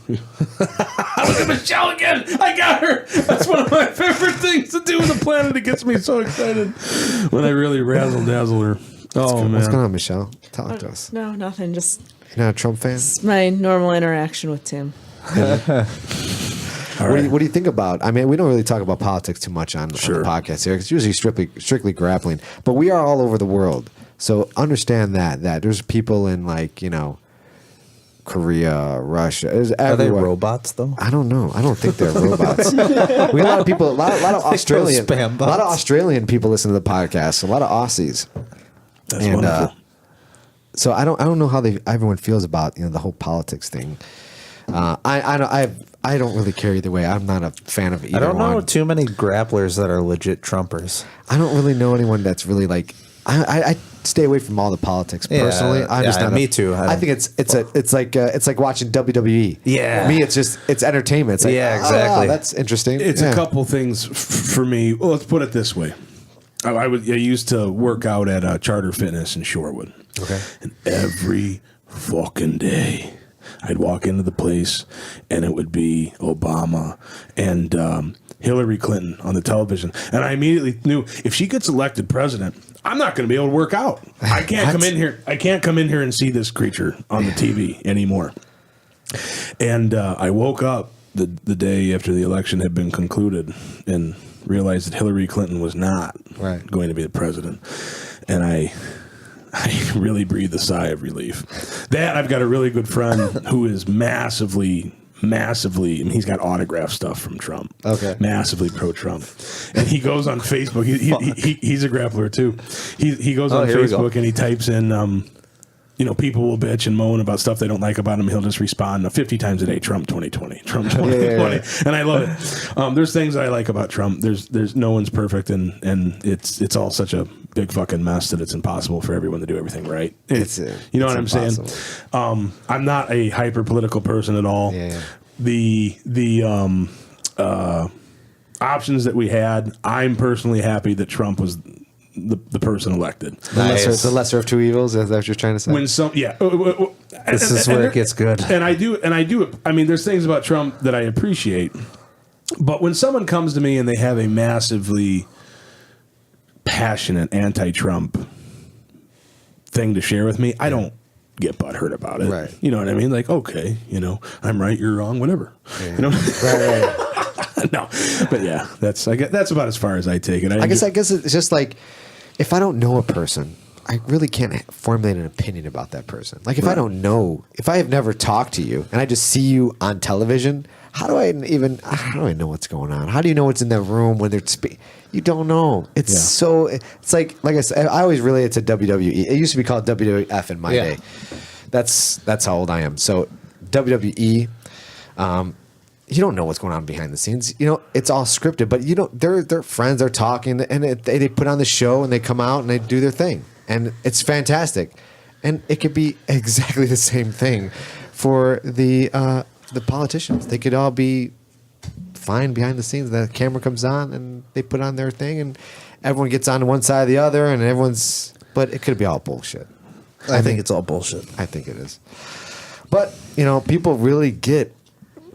Look at Michelle again. I got her. That's one of my favorite things to do on the planet. It gets me so excited when I really razzle dazzle her. Man. What's going on, Michelle? Talk to us. No, nothing. Just you're not a Trump fan? it's my normal interaction with Tim. What do you think about? I mean, we don't really talk about politics too much on the podcast here. It's usually strictly grappling, but we are all over the world. So understand that there's people in like Korea, Russia. Are they robots though? I don't know. I don't think they're robots. We have a lot of people, a lot of Australian people listen to the podcast. A lot of Aussies. That's wonderful. So I don't know how everyone feels about the whole politics thing. I don't really care either way. I'm not a fan of either. I don't know one. too many grapplers that are legit Trumpers. I don't really know anyone that's really like. I stay away from all the politics personally. Me too. I think it's like watching WWE. Yeah, me it's entertainment. It's like, exactly. That's interesting. It's a couple things for me. Well, let's put it this way. I used to work out at Charter Fitness in Shorewood. Okay, and every fucking day I'd walk into the place and it would be Obama and Hillary Clinton on the television. And I immediately knew if she gets elected president, I'm not going to be able to work out. I can't come in here. I can't come in here and see this creature on the TV anymore. And I woke up the day after the election had been concluded and realized that Hillary Clinton was not going to be the president. And I really breathed a sigh of relief. That I've got a really good friend who is massively, I mean, he's got autograph stuff from Trump. Okay. Massively pro-Trump. And he goes on Facebook. He's a grappler too. He goes on Facebook and he types in, people will bitch and moan about stuff they don't like about him. He'll just respond 50 times a day, Trump 2020, Trump 2020. And I love it. There's things I like about Trump. There's no one's perfect, and it's all such a big fucking mess that it's impossible for everyone to do everything right. You know what I'm saying? I'm not a hyper political person at all. Yeah. The options that we had, I'm personally happy that Trump was the person elected. The lesser of two evils. Is that what you're trying to say? When some, this is where it gets good. And I do. I mean, there's things about Trump that I appreciate, but when someone comes to me and they have a massively passionate anti-Trump thing to share with me, I don't get butthurt about it. Right. You know what I mean? Like, okay, I'm right, you're wrong, whatever. Yeah. Right. No, but yeah, that's about as far as I take it. I guess it's just like, if I don't know a person, I really can't formulate an opinion about that person. Like if I don't know, if I have never talked to you and I just see you on television, how do I know what's going on? How do you know what's in that room when they're speaking? You don't know. It's like I said, I always relate it to WWE. It used to be called WWF in my day. That's how old I am. So WWE, you don't know what's going on behind the scenes. You know, it's all scripted, but you don't. They're friends. They're talking, and they put on the show, and they come out and they do their thing, and it's fantastic. And it could be exactly the same thing for the politicians. They could all be fine behind the scenes. The camera comes on, and they put on their thing, and everyone gets on one side or the other, and everyone's. But it could be all bullshit. I think it's all bullshit. I think it is. But you know, people really get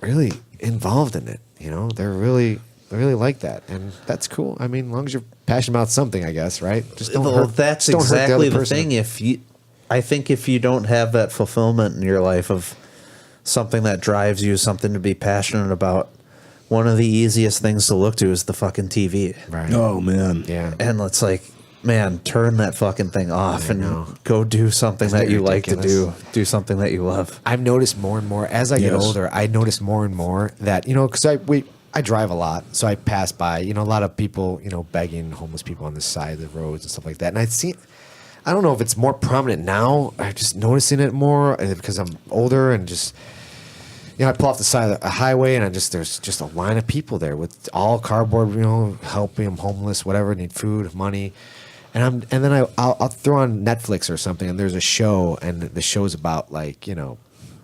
really involved in it. You know, they really like that, and that's cool. I mean, as long as you're passionate about something, I guess, right? Just don't hurt. That's don't hurt exactly other the person. thing. I think if you don't have that fulfillment in your life of something that drives you, something to be passionate about, one of the easiest things to look to is the fucking TV. Right. Oh man. Yeah. And it's like, man, turn that fucking thing off and go do something Isn't that it you like to do. ridiculous? Do something that you love. I've noticed more and more as I get Yes. older. I notice more and more that, you know, because I drive a lot, so I pass by, you know, a lot of people, you know, begging, homeless people on the side of the roads and stuff like that. And I don't know if it's more prominent now. I'm just noticing it more because I'm older and just, you know, I pull off the side of the highway and there's just a line of people there with all cardboard, you know, helping them homeless, whatever, need food, money. And then I'll throw on Netflix or something, and there's a show, and the show's about, like, you know,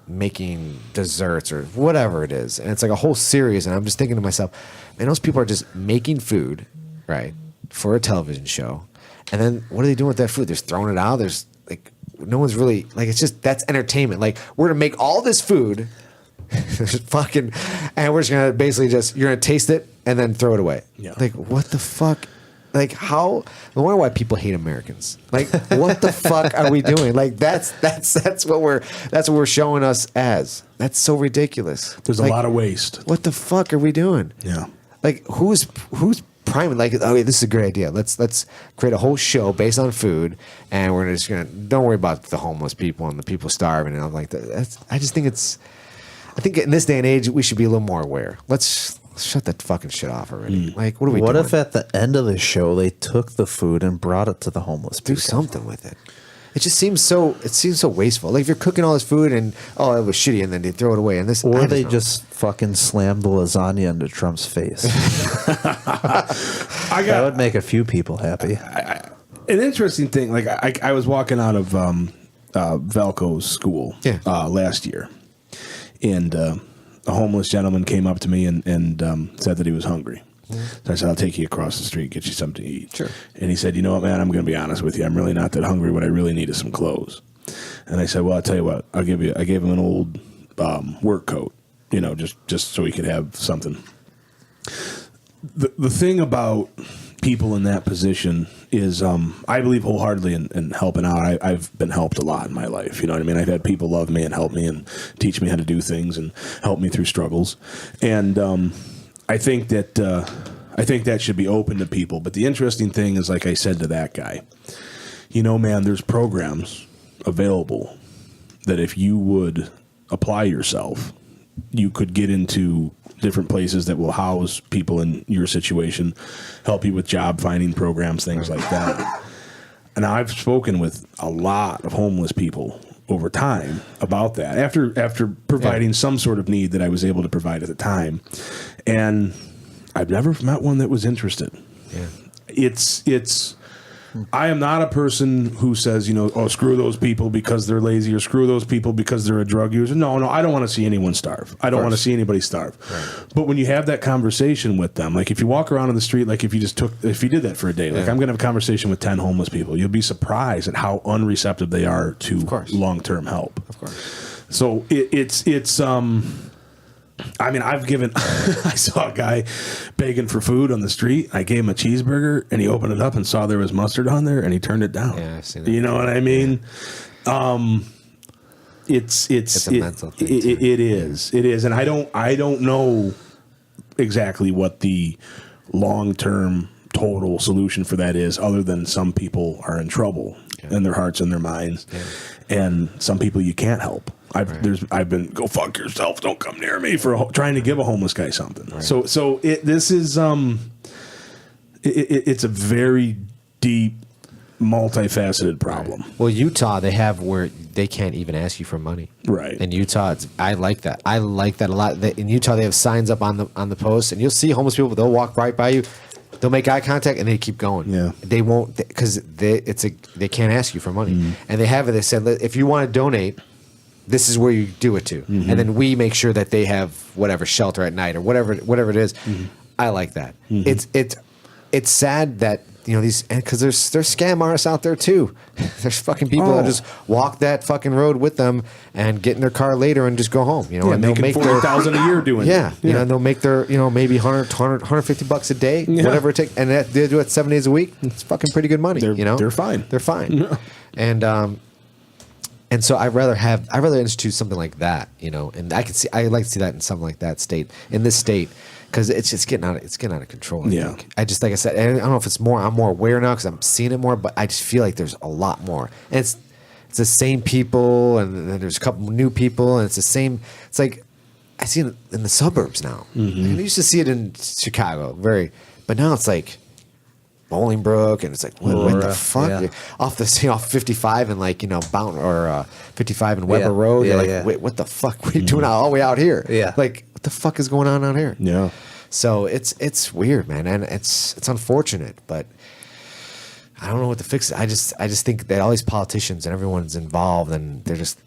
making desserts or whatever it is, and it's like a whole series. And I'm just thinking to myself, man, those people are just making food, right, for a television show, and then what are they doing with that food? They're just throwing it out. There's like no one's really like, it's just, that's entertainment. Like, we're gonna make all this food, fucking, and we're just gonna basically you're gonna taste it and then throw it away. Yeah. Like, what the fuck? Like, how? I wonder why people hate Americans. Like, what the fuck are we doing? Like, that's what we're showing us as. That's so ridiculous. There's like, a lot of waste. What the fuck are we doing? Yeah. Like, who's priming? Like, okay, this is a great idea. Let's create a whole show based on food, and we're just gonna, don't worry about the homeless people and the people starving and all like that. I think in this day and age we should be a little more aware. Let's shut that fucking shit off already. Like, what are we doing? What if at the end of the show they took the food and brought it to the homeless people? Do something with it. It just seems so wasteful. Like, if you're cooking all this food and it was shitty, and then they throw it away, and this, Or I they know. just fucking slam the lasagna into Trump's face. That would make a few people happy. An interesting thing, like I was walking out of Valco's school last year, and a homeless gentleman came up to me and said that he was hungry. So I said, I'll take you across the street, get you something to eat. Sure. And he said, you know what, man, I'm going to be honest with you. I'm really not that hungry. What I really need is some clothes. And I said, well, I'll tell you what, I gave him an old work coat, you know, just so he could have something. The thing about people in that position is I believe wholeheartedly in helping out. I've been helped a lot in my life. You know what I mean? I've had people love me and help me and teach me how to do things and help me through struggles. And I think that should be open to people. But the interesting thing is, like I said to that guy, you know, man, there's programs available that if you would apply yourself, you could get into different places that will house people in your situation, help you with job finding programs, things like that. And I've spoken with a lot of homeless people over time about that after providing some sort of need that I was able to provide at the time. And I've never met one that was interested. Yeah. I am not a person who says, you know, oh, screw those people because they're lazy, or screw those people because they're a drug user. No, I don't want to see anyone starve. I don't want to see anybody starve. Right. But when you have that conversation with them, like if you walk around on the street, like if you did that for a day, like I'm going to have a conversation with 10 homeless people, you'll be surprised at how unreceptive they are to long-term help. Of course. So it's I mean, I saw a guy begging for food on the street. I gave him a cheeseburger, and he opened it up and saw there was mustard on there, and he turned it down. Yeah, I've seen that. You know what I mean? It's a mental thing. It is, and I don't know exactly what the long-term total solution for that is, other than some people are in trouble in their hearts and their minds, and some people you can't help. I've been go fuck yourself, don't come near me, for trying to give a homeless guy something. Right. This is it's a very deep multifaceted problem. Well, Utah, they have where they can't even ask you for money. Right. In Utah, I like that. I like that a lot. In Utah, they have signs up on the post, and you'll see homeless people. They'll walk right by you. They'll make eye contact and they keep going. Yeah. They won't because they can't ask you for money. And they have it. They said if you want to donate, this is where you do it to, and then we make sure that they have whatever shelter at night or whatever it is. I like that. It's sad that these because there's scam artists out there too. There's fucking people that just walk that fucking road with them and get in their car later and just go home. And they'll make $40,000 a year doing it. And they'll make their maybe $150 a day, whatever it takes, and they do it 7 days a week. It's fucking pretty good money. They're fine. They're fine. And so I'd rather institute something like that, and I like to see that in something like that in this state, because it's getting out of control. I think. I just, like I said, I don't know if it's more. I'm more aware now because I'm seeing it more, but I just feel like there's a lot more, and it's the same people, and then there's a couple new people, and it's the same. It's like I see it in the suburbs now. I used to see it in Chicago, but now it's like Bolingbrook, and it's like what the fuck off 55 and Bounton or 55 and Weber Road. You're like, wait, what the fuck? What are you doing all the way out here? Like what the fuck is going on out here? Yeah. So it's weird, man, and it's unfortunate, but I don't know what to fix it. I just think that all these politicians and everyone's involved, and they're just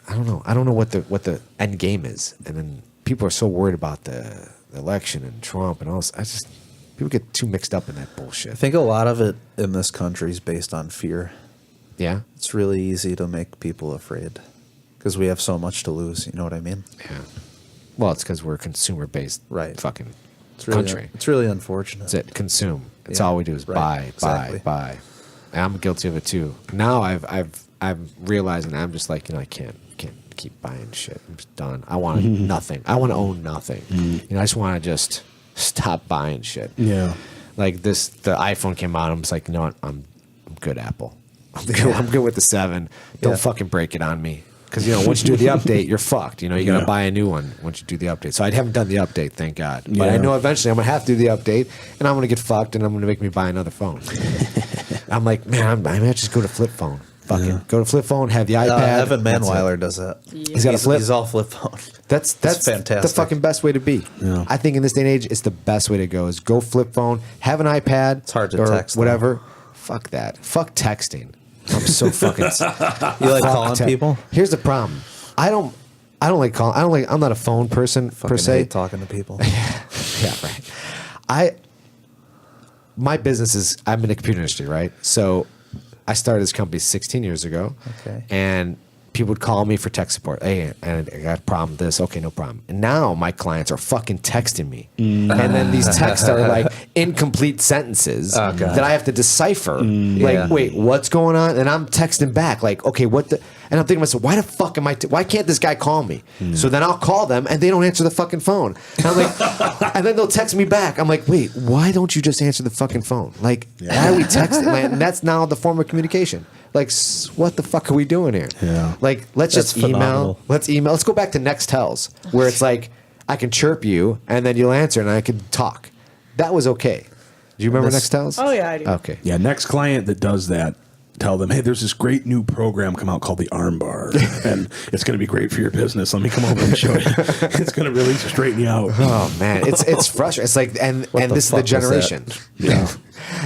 I don't know what the end game is, and then people are so worried about the election and Trump and all this. People get too mixed up in that bullshit. I think a lot of it in this country is based on fear. Yeah? It's really easy to make people afraid because we have so much to lose. You know what I mean? Yeah. Well, it's because we're a consumer-based fucking country. It's really unfortunate. That's it. Consume. It's all we do is buy. And I'm guilty of it too. Now I'm realizing I'm just like, I can't keep buying shit. I'm just done. I want nothing. I want to own nothing. I just want to just stop buying shit. Yeah. Like the iPhone came out. I'm just like, I'm good, Apple. I'm good with the 7. Don't fucking break it on me. Because once you do the update, you're fucked. You gotta buy a new one once you do the update. So I haven't done the update, thank God. But I know eventually I'm gonna have to do the update, and I'm gonna get fucked, and I'm gonna make me buy another phone. I'm like, man, I might just go to flip phone. Fucking go to flip phone, have the iPad. Evan Manweiler does that. He's got a flip. He's all flip phone. That's fantastic. The fucking best way to be. Yeah. I think in this day and age, it's the best way to go. Is go flip phone, have an iPad. It's hard to or text, whatever. Fuck that. Fuck texting. I'm so fucking. You like calling people? Here's the problem. I don't like calling. I'm not a phone person per se. Hate talking to people. Yeah, right. My business is I'm in the computer industry, right? So I started this company 16 years ago. Okay. And people would call me for tech support. Hey, and I got a problem with this. Okay, no problem. And now my clients are fucking texting me. And then these texts are like incomplete sentences that I have to decipher. Like, wait, what's going on? And I'm texting back like, okay, what the... And I'm thinking to myself, why the fuck why can't this guy call me? So then I'll call them and they don't answer the fucking phone. And I'm like, and then they'll text me back. I'm like, wait, why don't you just answer the fucking phone? Like, why are we texting? And that's now the form of communication. Like, what the fuck are we doing here? Yeah. Like, let's That's just email. phenomenal. Let's email. Let's go back to Nextels, where it's like, I can chirp you and then you'll answer and I can talk. That was okay. Do you remember Nextels? Oh, yeah, I do. Okay. Yeah, next client that does that, tell them, hey, there's this great new program come out called the Armbar, and it's going to be great for your business. Let me come over and show you. It's going to really straighten you out. Oh man, it's frustrating. It's like, and this is the generation. Yeah.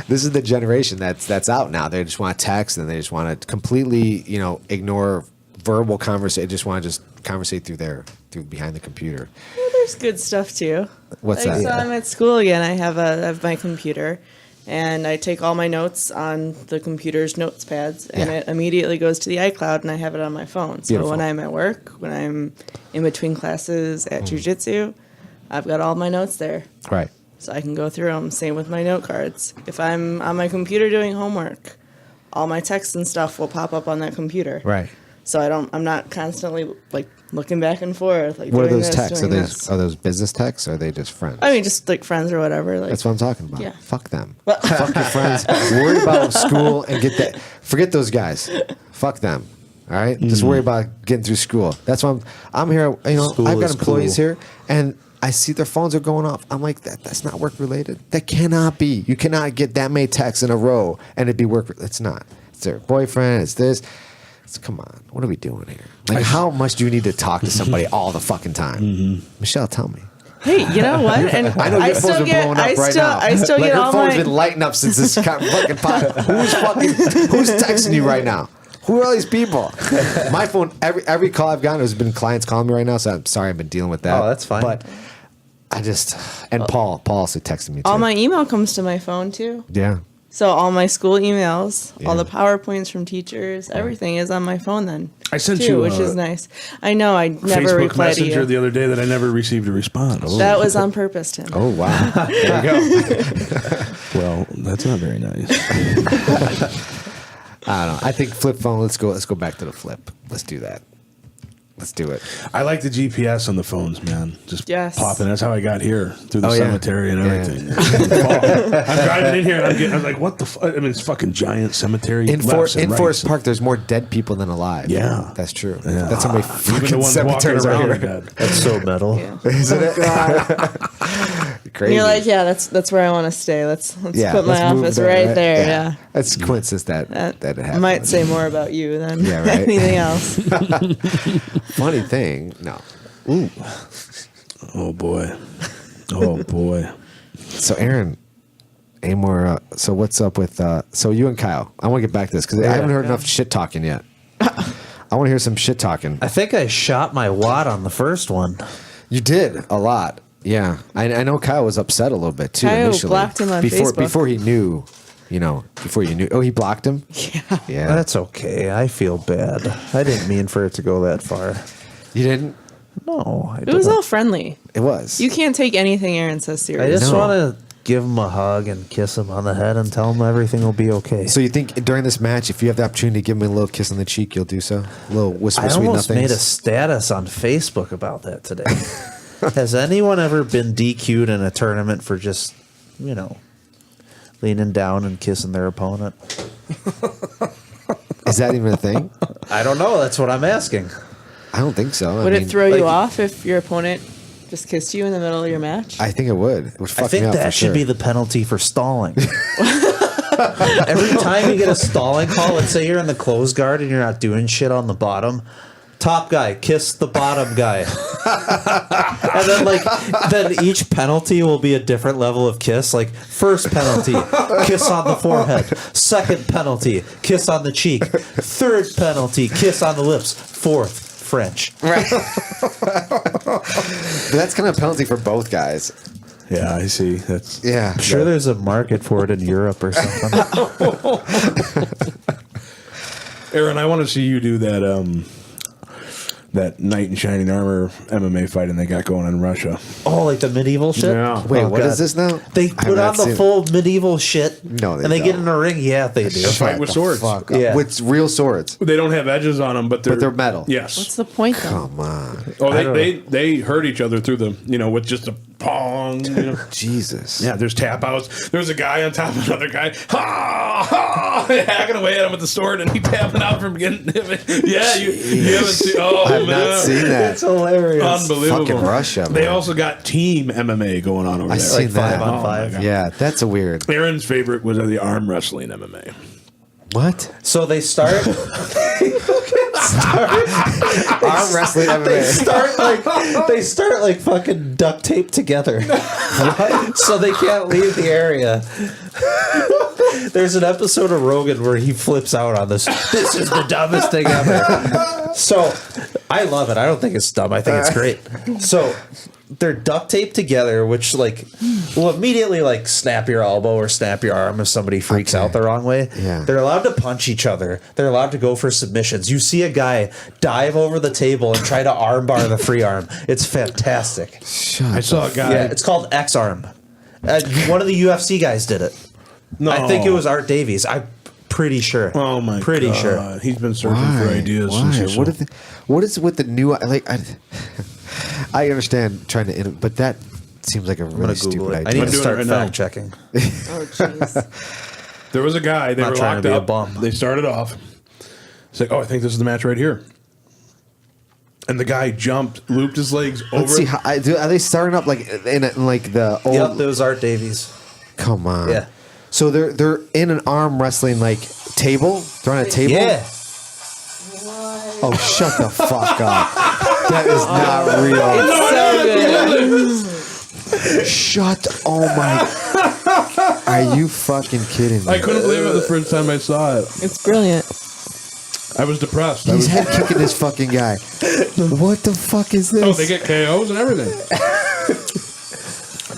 This is the generation that's out now. They just want to text and they just want to completely, ignore verbal conversation. They just want to conversate through behind the computer. Well, there's good stuff too. What's like, that? So I'm at school again. I have my computer, and I take all my notes on the computer's notes pads, and it immediately goes to the iCloud, and I have it on my phone. So Beautiful. when I'm at work, when I'm in between classes at jiu-jitsu, I've got all my notes there. Right. So I can go through them. Same with my note cards. If I'm on my computer doing homework, all my texts and stuff will pop up on that computer. Right. So I'm not constantly like looking back and forth. Like, What are doing those this, texts? Are doing those this. are those business texts? Or are they just friends? I mean, just like friends or whatever. Like, That's what I'm talking about. Yeah. Fuck them. Fuck your friends. Worry about school and get that. Forget those guys. Fuck them. All right. Just worry about getting through school. That's why I'm here. School I've got is employees cool. here, and I see their phones are going off. I'm like, that's not work related. That cannot be. You cannot get that many texts in a row and it'd be work. It's not. It's their boyfriend. It's this. Come on. What are we doing here? Like, how much do you need to talk to somebody all the fucking time? Michelle, tell me. Hey, you know what? And I know your phone's been blowing up right now. I still like get her all phone's my. been lighting up since this fucking pod. Who's texting you right now? Who are all these people? My phone, every call I've gotten has been clients calling me right now, so I'm sorry I've been dealing with that. Oh, that's fine. But I just, and Paul also texted me too. All my email comes to my phone too. Yeah. So all my school emails, all Yeah. the PowerPoints from teachers, everything is on my phone then. I sent too, you which is nice. I know I never Facebook replied to Messenger you. the other day that I never received a response. That was on purpose, Tim. Oh, wow. There you go. Well, that's not very nice. I don't know. I think flip phone, let's go back to the flip. Let's do that. Let's do it. I like the GPS on the phones, man. Just Yes. popping. That's how I got here through the Oh, yeah. cemetery and Yeah. everything. I'm driving in here and I'm like, what the fuck? I mean, it's fucking giant cemetery. In lefts and Forest rights. Park, there's more dead people than alive. Yeah. That's true. Yeah. That's how many Even the fucking ones walking cemeteries are around are here. dead. That's so metal. Yeah. Isn't it? And Crazy. you're like, yeah, that's where I want to stay. Let's Yeah, put my let's move office there, right there. Yeah. That's coincidence that it happened. Might say more about you than Yeah, right. anything else. Funny thing, no. Ooh. Oh boy. Oh boy. So Aaron, any more? So what's up with? So you and Kyle, I want to get back to this because I haven't heard enough shit talking yet. I want to hear some shit talking. I think I shot my wad on the first one. You did a lot, yeah. I know Kyle was upset a little bit too. Kyle initially. blocked him on Facebook. Before he knew. Before you knew. Oh, he blocked him. Yeah. That's okay. I feel bad. I didn't mean for it to go that far. You didn't. No, I It was didn't. all friendly. It was. You can't take anything Aaron says I serious. just No. want to give him a hug and kiss him on the head and tell him everything will be okay. So you think during this match, if you have the opportunity to give him a little kiss on the cheek, you'll do so? A little whisper I sweet almost nothings. made a status on Facebook about that today. Has anyone ever been DQ'd in a tournament for just, leaning down and kissing their opponent? Is that even a thing? I don't know. That's what I'm asking. I don't think so. Would I it mean, throw like- you off if your opponent just kissed you in the middle of your match? I think it would. It would fuck I think me up that for should sure. be the penalty for stalling. Every time you get a stalling call, let's say you're in the close guard and you're not doing shit on the bottom, top guy, kiss the bottom guy. And then each penalty will be a different level of kiss. Like first penalty, kiss on the forehead. Second penalty, kiss on the cheek. Third penalty, kiss on the lips. Fourth, French. Right. That's kind of a penalty for both guys. Yeah, I see. That's Yeah. I'm sure there's a market for it in Europe or something. Aaron, I want to see you do that knight in shining armor MMA fighting they got going in Russia. Oh, like the medieval shit? Yeah. Wait, Oh, what God. is this now? They I put have on not the seen- full medieval shit. No, they and they get don't. in a ring. Yeah, they do. Fight with swords. Fuck. Yeah. With real swords. They don't have edges on them, but they're metal. Yes. What's the point though? Come on. Oh, I don't they hurt each other through the with just a pong. Jesus. Yeah, there's tap outs. There's a guy on top of another guy, hacking away at him with the sword, and he tapping out from getting him. Yeah, you haven't seen. Oh I've man, not seen that. It's hilarious. unbelievable. Fucking Russia, They man. also got team MMA going on over I there. seen Like that. 5-on-5. Oh, my God. Yeah, that's a weird. Aaron's favorite was the arm wrestling MMA. What? So they start. Arm wrestling MMA. They start like fucking duct tape together. So they can't leave the area. There's an episode of Rogan where he flips out on this. This is the dumbest thing ever. So I love it. I don't think it's dumb. I think it's great. So they're duct taped together, which will immediately snap your elbow or snap your arm if somebody freaks out the wrong way. Yeah. They're allowed to punch each other. They're allowed to go for submissions. You see a guy dive over the table and try to armbar the free arm. It's fantastic. I saw a guy. Yeah, it's called X arm. One of the UFC guys did it. No. I think it was Art Davies. I'm pretty sure. Oh my Pretty God. sure. He's been searching for ideas. Why? Since he saw- What is with the new I understand trying to, but that seems like a I'm really gonna stupid Google it. I idea. need to doing it start right now. fact checking. Oh jeez. There was a guy. They Not were trying to locked be a up. bum. They started off. It's like, oh, I think this is the match right here. and the guy jumped, looped his legs over. Let's see. Are they starting up like in like the old? Yep, those Art Davies. Come on. Yeah. So they're in an arm wrestling like table. They're on a table. Yeah. Oh, shut the fuck up. That is not real. So good. Shut. Oh my. Are you fucking kidding me? I couldn't believe it the first time I saw it. It's brilliant. I was depressed. He's head kicking this fucking guy. What the fuck is this? Oh, they get KOs and everything.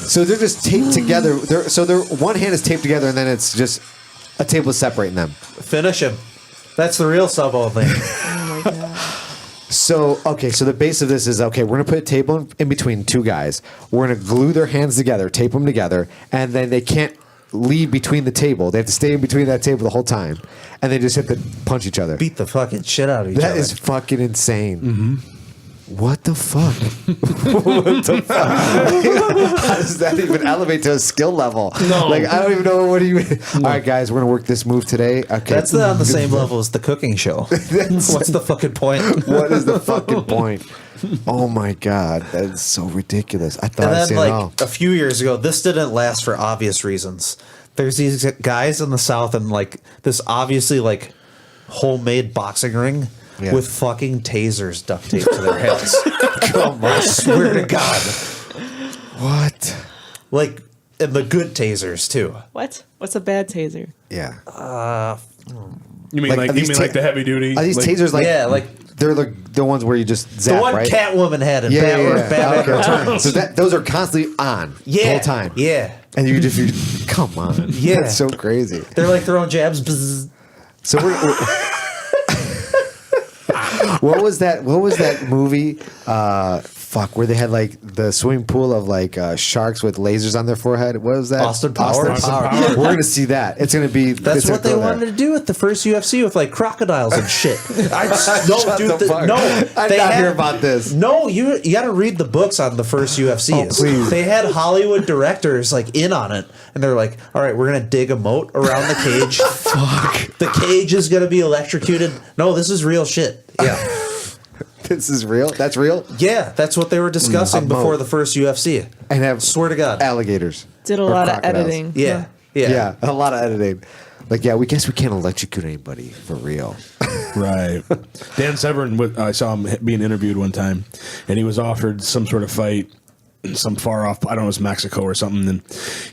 So they're just taped together. Their one hand is taped together, and then it's just a table separating them. Finish him. That's the real sub-all thing. Oh my god. So the base of this is okay. We're gonna put a table in between two guys. We're gonna glue their hands together, tape them together, and then they can't leave between the table. They have to stay in between that table the whole time, and they just have to punch each other. Beat the fucking shit out of each other. That is fucking insane. Mm-hmm. What the fuck? What the fuck? How does that even elevate to a skill level? No. Like, I don't even know. What do you... All right, guys, we're going to work this move today. Okay. That's not on the same level as the cooking show. What's the fucking point? What is the fucking point? Oh, my God. That is so ridiculous. I thought And I'd then, seen it all. a few years ago, this didn't last for obvious reasons. There's these guys in the South and, this obviously, homemade boxing ring with fucking tasers duct taped to their heads. Come on. I swear to God. What? And the good tasers, too. What? What's a bad taser? Yeah. You mean Like, like are these the heavy duty? Are these tasers they're the ones where you just zap, The one right? Catwoman had in Yeah. Batman Okay. Returns. So those are constantly on the whole time. Yeah. And you come on. Yeah. That's so crazy. They're throwing jabs. Bzz. So what was that movie? Where they had the swimming pool of sharks with lasers on their forehead. What was that? Austin Powers. We're gonna see that. It's gonna be. That's what they wanted to do at the first UFC with crocodiles and shit. I did not hear about this. No, you got to read the books on the first UFC. Oh, please. They had Hollywood directors in on it, and they're like, "All right, we're gonna dig a moat around the cage. Fuck, the cage is gonna be electrocuted. No, this is real shit. Yeah." This is real. That's real. Yeah, that's what they were discussing before the first UFC. And swear to God, alligators Did a lot of editing. Yeah, yeah, a lot of editing. We guess we can't electrocute anybody for real. Right. Dan Severn, I saw him being interviewed one time, and he was offered some sort of fight, some far off, I don't know, it was Mexico or something. And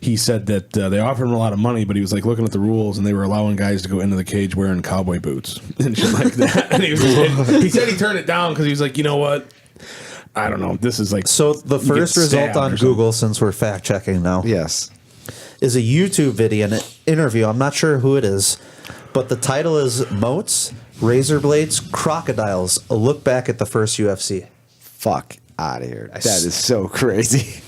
he said that they offered him a lot of money, but he was looking at the rules, and they were allowing guys to go into the cage wearing cowboy boots and shit like that. And he said he turned it down because he was like, you know what? I don't know. This is So the first result on Google, since we're fact checking now, yes, is a YouTube video, an interview. I'm not sure who it is, but the title is "Moats, Razor Blades, Crocodiles: A Look Back at the First UFC." Fuck out of here. That is so crazy.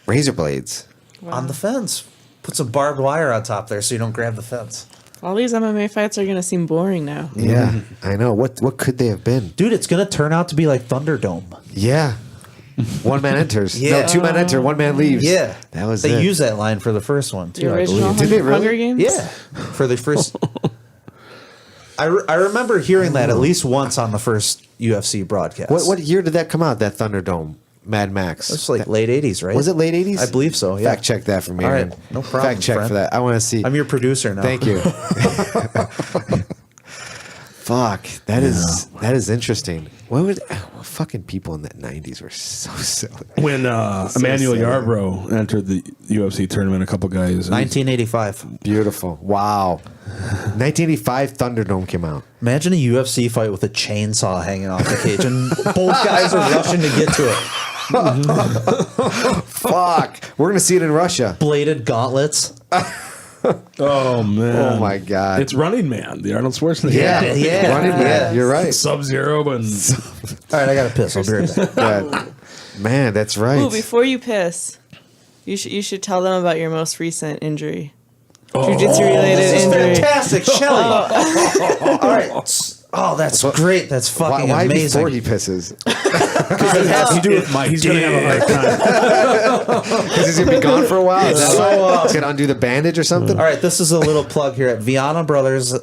Razor blades on the fence. Put some barbed wire on top there so you don't grab the fence. All these MMA fights are going to seem boring now. Yeah, I know. What could they have been? Dude, it's going to turn out to be like Thunderdome. Yeah. One man enters. Yeah. No, two men enter, one man leaves. Yeah. That was They it. used that line for the first one, too, The I original believe. Did they really? Hunger Games? Yeah. For the first... I remember hearing that at least once on the first UFC broadcast. What year did that come out, that Thunderdome? Mad Max. It's late 80s, right? Was it late 80s? I believe so, yeah. Fact check that for me. All right. man. No problem, Fact check friend. for that. I want to see. I'm your producer now. Thank you. Fuck. That is interesting. Fucking people in the 90s were so silly. When Emmanuel Yarbrough entered the UFC tournament, a couple guys. 1985. Beautiful. Wow. 1985 Thunderdome came out. Imagine a UFC fight with a chainsaw hanging off the cage and both guys are rushing to get to it. Fuck. We're going to see it in Russia. Bladed gauntlets. Oh, man. Oh, my God. It's Running Man, the Arnold Schwarzenegger. Yeah. Running Man. You're right. Sub-Zero and... All right, I got to piss. I'll be right back. Yeah. Man, that's right. Ooh, before you piss, you should tell them about your most recent injury. Jiu-jitsu related This is injury. fantastic, Shelly. All right. Oh, that's great. That's fucking Why amazing. before he pisses? Because it has to do with my... He's going to have a hard time. Because he's going to be gone for a while. Is that So, why? He's going to undo the bandage or something? All right, this is a little plug here at Vianna Bros.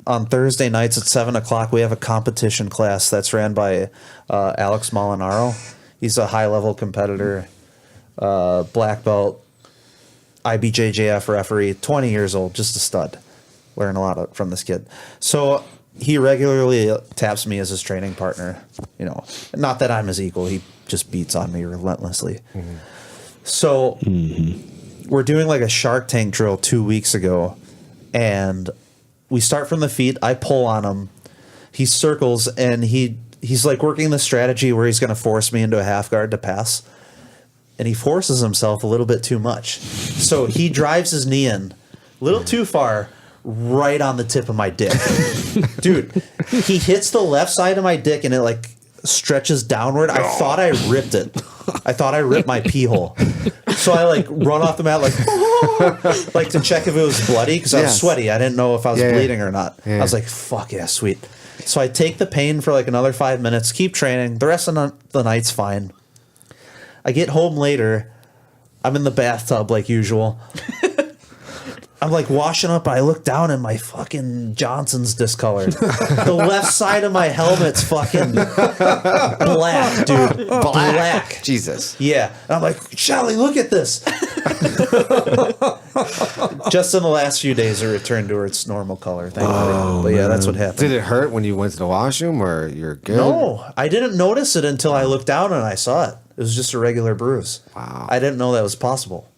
on Thursday nights at 7:00, we have a competition class that's ran by Alex Molinaro. He's a high-level competitor, black belt, IBJJF referee, 20 years old, just a stud. Learn a lot from this kid. So he regularly taps me as his training partner. You know, not that I'm his equal. He just beats on me relentlessly. Mm-hmm. So we're doing like a Shark Tank drill 2 weeks ago, and we start from the feet. I pull on him. He circles, and he's like working the strategy where he's going to force me into a half guard to pass. And he forces himself a little bit too much. So he drives his knee in a little too far, right on the tip of my dick. Dude, he hits the left side of my dick and it like stretches downward. I thought I ripped it. I thought I ripped my pee hole. So I like run off the mat like to check if it was bloody because I was sweaty. I didn't know if I was bleeding or not. I was like, fuck yeah, sweet. So I take the pain for like another 5 minutes, keep training. The rest of the night's fine. I get home later. I'm in the bathtub like usual. I'm like washing up. I look down and my fucking Johnson's discolored. The left side of my helmet's fucking black, dude. Black. Jesus. Yeah. And I'm like, Shelly, look at this. Just in the last few days, it returned to its normal color. Thankfully. But yeah, that's what happened. Did it hurt when you went to the washroom, or you're good? No, I didn't notice it until I looked down and I saw it. It was just a regular bruise. Wow. I didn't know that was possible.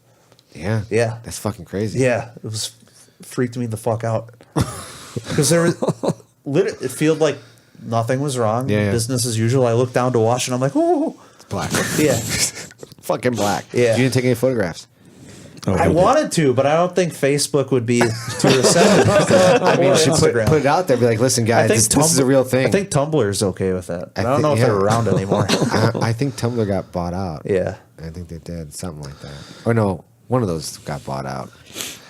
Yeah. Yeah. That's fucking crazy. Yeah. It was freaked me the fuck out. Because there was it felt like nothing was wrong. Yeah. Business as usual. I looked down to wash and I'm like, oh. It's black. Yeah. Fucking black. Yeah. You didn't take any photographs? Oh, I wanted to, but I don't think Facebook would be too receptive. I mean, you should put it out there. Be like, listen, guys, this is a real thing. I think Tumblr's okay with that. I don't know if they're around anymore. I think Tumblr got bought out. Yeah. I think they did. Something like that. Or no, one of those got bought out.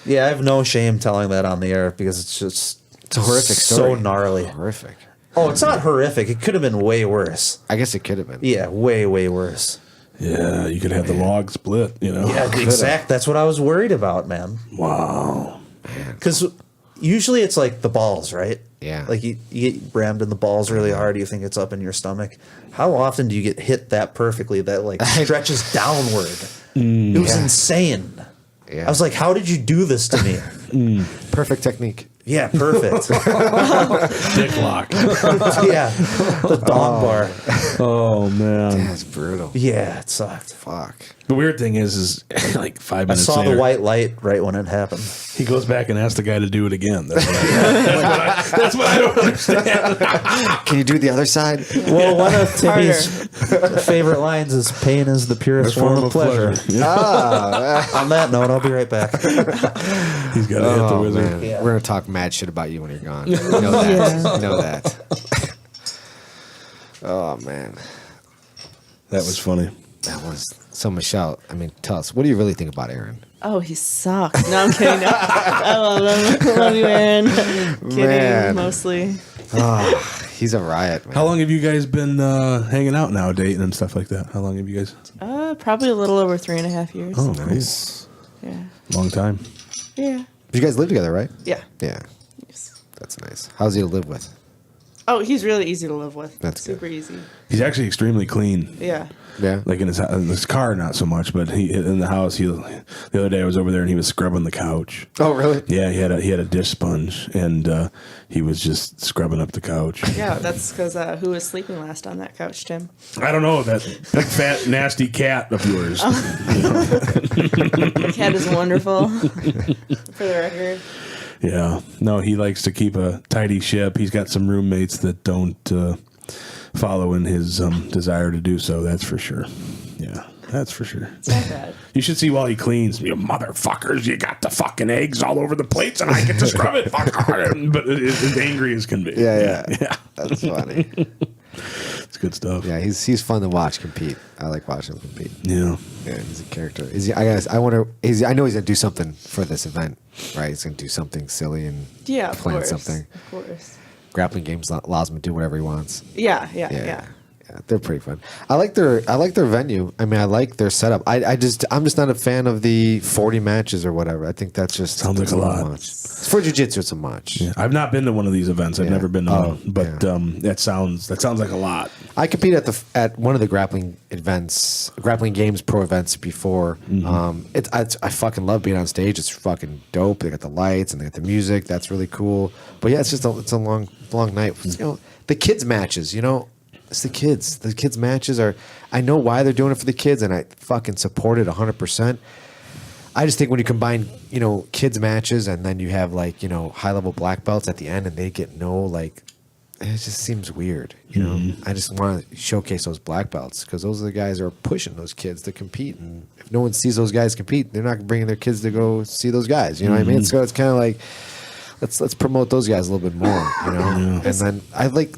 Yeah, I have no shame telling that on the air because it's just it's a horrific story. So gnarly. Horrific. Oh, it's not horrific. It could have been way worse. I guess it could have been. Yeah, way, way worse. Yeah, you could have the log split, you know. Yeah, exact. That's what I was worried about, man. Wow. Because usually it's like the balls, right? Yeah. Like you get rammed in the balls really hard. You think it's up in your stomach. How often do you get hit that perfectly that like stretches downward? It was insane. Yeah. I was like, how did you do this to me? Perfect technique. Yeah, perfect. Dick lock. Yeah, the dog bar. Oh man, that's brutal. Yeah, it sucked. Fuck. The weird thing is like 5 minutes. I saw later, the white light right when it happened. He goes back and asks the guy to do it again. That's what I don't understand. Can you do the other side? Well, one of Timmy's favorite lines is "Pain is the purest form of pleasure." On that note, I'll be right back. He's got to hit the wizard. Yeah. We're gonna talk mad shit about you when you're gone. You know that. You know that. Oh man, that was funny. That was so. Michelle, I mean, tell us, what do you really think about Aaron? Oh, he sucks. No, I'm kidding. No. I love him. I love you, Aaron. Kidding, Man. mostly. Oh, he's a riot, man. How long have you guys been hanging out now, dating and stuff like that? How long have you guys? Probably a little over 3.5 years. Oh, nice. Yeah. Long time. Yeah. You guys live together, right? Yeah. Yeah. Yes. That's nice. How's he to live with? Oh, he's really easy to live with. That's super good. easy. He's actually extremely clean. Yeah. Yeah. Like in his car, not so much, but in the house. The other day I was over there and he was scrubbing the couch. Oh, really? Yeah, he had a dish sponge and he was just scrubbing up the couch. Yeah, that's because who was sleeping last on that couch, Tim? I don't know, that big fat nasty cat of yours. The cat is wonderful. For the record. Yeah, no, he likes to keep a tidy ship. He's got some roommates that don't follow in his desire to do so. That's for sure. Yeah, that's for sure. It's not bad. You should see while he cleans. You motherfuckers, you got the fucking eggs all over the plates, and I get to scrub it. Fuck. But as angry as can be. Yeah. That's funny. It's good stuff. Yeah, he's fun to watch compete. I like watching him compete. Yeah. Yeah, he's a character. Is he? I wonder. I know he's gonna do something for this event, right? He's gonna do something silly and Of plan course. something. Of course. Grappling games allows him to do whatever he wants. Yeah. Yeah, they're pretty fun. I like their venue. I mean, I like their setup. I'm just not a fan of the 40 matches or whatever. I think that's just Sounds like a lot. much. For jiu-jitsu, it's a much. Yeah, I've not been to one of these events. I've Yeah. never been to Oh, one, but yeah. that sounds like a lot. I compete at one of the grappling events, grappling games pro events before. I fucking love being on stage. It's fucking dope. They got the lights and they got the music. That's really cool. But yeah, it's a long night. You know, the kids matches. You know, it's the kids. The kids matches are. I know why they're doing it for the kids, and I fucking support it 100%. I just think when you combine, you know, kids matches and then you have like, you know, high level black belts at the end and they get no like. It just seems weird, you know. I just want to showcase those black belts because those are the guys who are pushing those kids to compete. And if no one sees those guys compete, they're not bringing their kids to go see those guys. You know what I mean? So it's kind of like let's promote those guys a little bit more, you know. And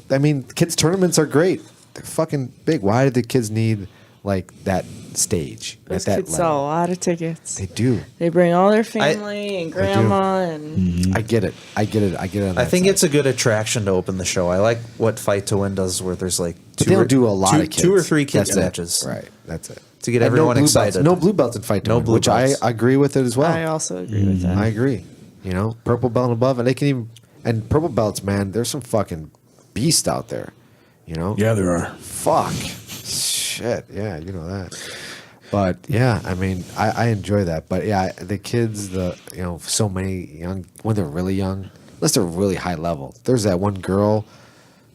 then kids tournaments are great. They're fucking big. Why do the kids need like that stage Those at that kids sell a lot of tickets. They do. They bring all their family and grandma and I get it. I get it. On I that think side. it's a good attraction to open the show. I like what Fight to Win does, where there's like But they don't do a lot of kids. 2 or 3 kids That's it. matches, Right. That's it. to get And everyone blue belts. excited. No blue belts in fight to No win, blue which belts. I agree with it as well. I also agree with that. I agree. You know, purple belt and above, and they can even and purple belts, man. There's some fucking beast out there. You know. Yeah, there are. Fuck. Shit. Yeah, you know that. But yeah, I mean, I enjoy that. But yeah, the kids, so many young when they're really young, unless they're really high level. There's that one girl.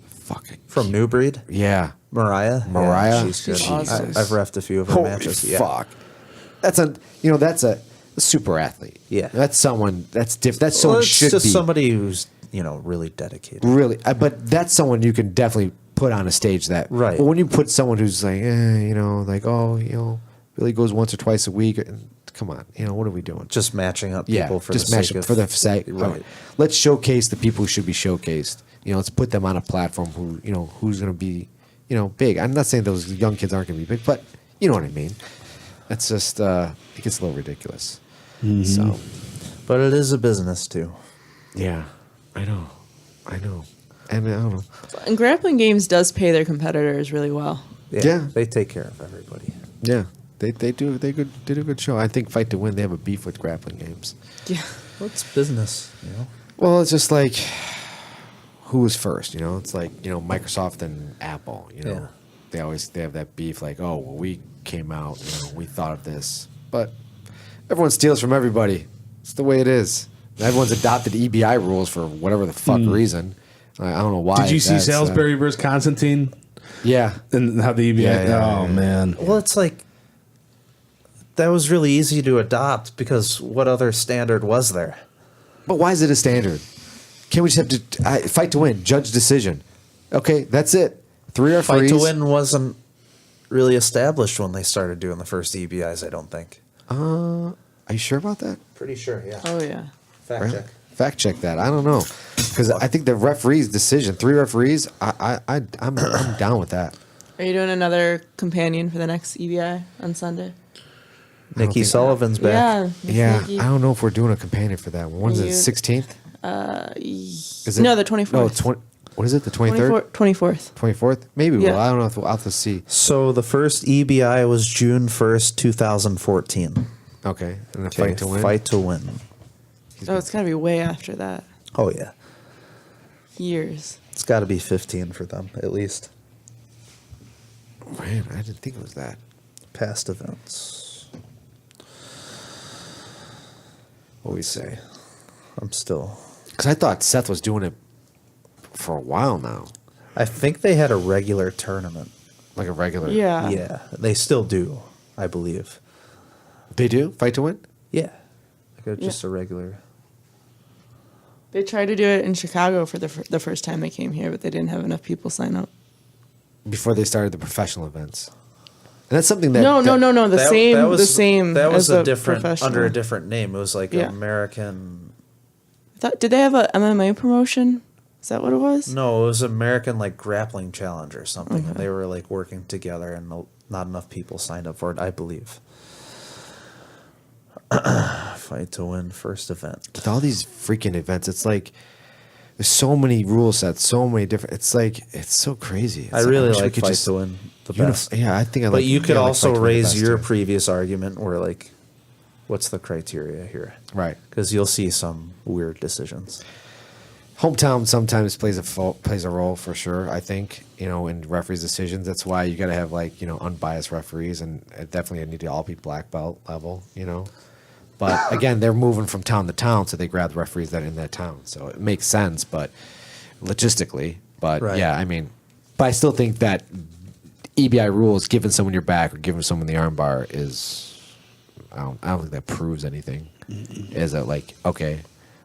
Fucking From New Breed, yeah. Mariah. Mariah? Yeah, she's good. Jesus. I've refed a few of her Holy matches. Yeah. fuck. That's a super athlete. Yeah. That's someone that's different. That's someone Well, it's should just be somebody who's really dedicated. really. But that's someone you can definitely put on a stage. That Right. But when you put someone who's like, really goes once or twice a week. And come on, what are we doing? Just matching up people for just the match sake them of for the sake. Right. Let's showcase the people who should be showcased. Let's put them on a platform who's going to be big. I'm not saying those young kids aren't going to be big, but you know what I mean. It's just it gets a little ridiculous. So But it is a business too. yeah, I know, and I don't know. And grappling games does pay their competitors really well. Yeah. They take care of everybody. Yeah, they do. They did a good show. I think Fight to Win. They have a beef with grappling games. Yeah. Well, it's business, Well, it's just like who was first. It's like Microsoft and Apple. Yeah. They have that beef. Like, oh, well, we came out. We thought of this, but everyone steals from everybody. It's the way it is. Everyone's adopted EBI rules for whatever the fuck reason. I don't know why. Did you see that's, Salisbury versus Constantine? Yeah. And how the EBI? Yeah. Oh man. Well, it's like that was really easy to adopt because what other standard was there? But why is it a standard? Can't we just have to Fight to Win, judge decision? Okay, that's it. 3 referees. Fight to Win wasn't really established when they started doing the first EBIs, I don't think. Are you sure about that? Pretty sure, yeah. Oh yeah. Fact check. Fact check that. I don't know, because I think the referee's decision, 3 referees. I'm down with that. Are you doing another companion for the next EBI on Sunday? Nikki think- Sullivan's back. Yeah. Yeah, Nikki. I don't know if we're doing a companion for that one. When's it? You- 16th? Is it? No, the 24th. No, 20. What is it? The 23rd? 24th. 24th? Maybe. Yeah. Well, I don't know. I'll have to see. So the first EBI was June 1st, 2014. Okay, and the Okay, Fight to Win. Fight to Win. Oh, it's got to be way after that. Oh, yeah. Years. It's got to be 15 for them, at least. Man, I didn't think it was that. Past events. What we say? I'm still... Because I thought Seth was doing it for a while now, I think they had a regular tournament. like a regular. Yeah. Yeah, they still do, I believe. They do Fight to Win. Yeah. Like just Yeah. a regular... They tried to do it in Chicago for the first time they came here, but they didn't have enough people sign up. Before they started the professional events, and that's something that No. The That- same. that was- the same. That was as a different professional. under a different name. It was like Yeah. American. Did they have a MMA promotion? Is that what it was? No, it was American like grappling challenge or something, and they were like working together, and not enough people signed up for it, I believe. Fight to Win first event. with all these freaking events, it's like There's so many rule sets, so many different. It's like it's so crazy. I really wish we like could fight just to win the unif- best. Yeah, I think I like. But you could yeah, I like also fight to win the raise best, your too. previous argument where like, what's the criteria here? Right. Because you'll see some weird decisions. Hometown sometimes plays a role for sure. I think in referees' decisions. That's why you got to have like unbiased referees, and it definitely need to all be black belt level. But again, they're moving from town to town, so they grab the referees that are in that town. So it makes sense, but logistically, Right. yeah, I mean, but I still think that EBI rules giving someone your back or giving someone the armbar is, I don't think that proves anything. Is that like, okay,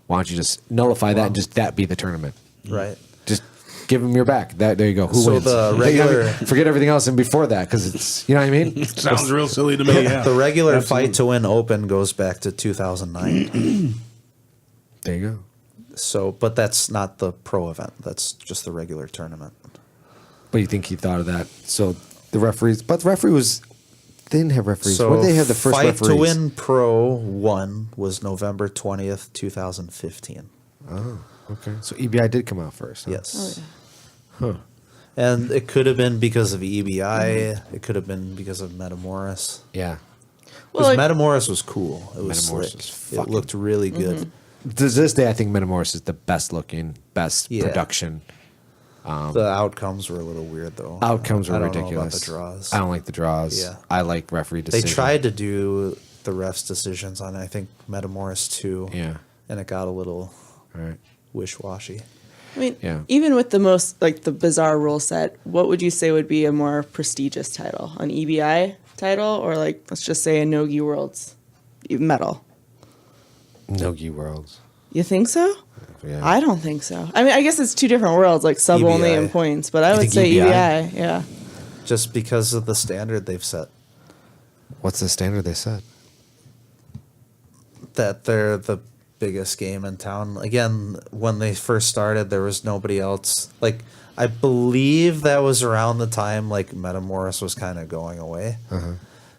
why don't you just nullify that and just that be the tournament? Right. Just give them your back. There you go. Who So wins? the You know what I regular- mean? Forget everything else and before that because it's you know what I mean. Sounds real silly to me. Yeah. The regular fight to win open goes back to 2009. There you go. So, but that's not the pro event. That's just the regular tournament. But you think he thought of that? So the referees, but the referee was. They didn't have referees. So Where did they have the first fight referees? to win pro 1 was November 20th, 2015. Oh, okay. So EBI did come out first. Huh? Yes. Huh. And it could have been because of EBI. It could have been because of Metamoris. Yeah. Because Metamoris was cool. It was Metamoris slick. was It fucking- looked really good. To this day, I think Metamoris is the best looking, best Yeah. production. The outcomes were a little weird, though. Outcomes were I don't ridiculous. know about the draws. I don't like the draws. Yeah. I like referee They decisions. tried to do the refs' decisions on, I think, Metamoris too. Yeah. And it got a little Right. wish-washy. I mean, Yeah. even with the most like the bizarre rule set, what would you say would be a more prestigious title? An EBI title, or like let's just say a Nogi Worlds medal? Nogi Worlds. You think so? Yeah. I don't think so. I mean, I guess it's two different worlds, like sub only EBI. and points, but I You would think say EBI? EBI. Yeah. Just because of the standard they've set. What's the standard they set? That they're the biggest game in town. Again, when they first started, there was nobody else. Like, I believe that was around the time like Metamoris was kind of going away.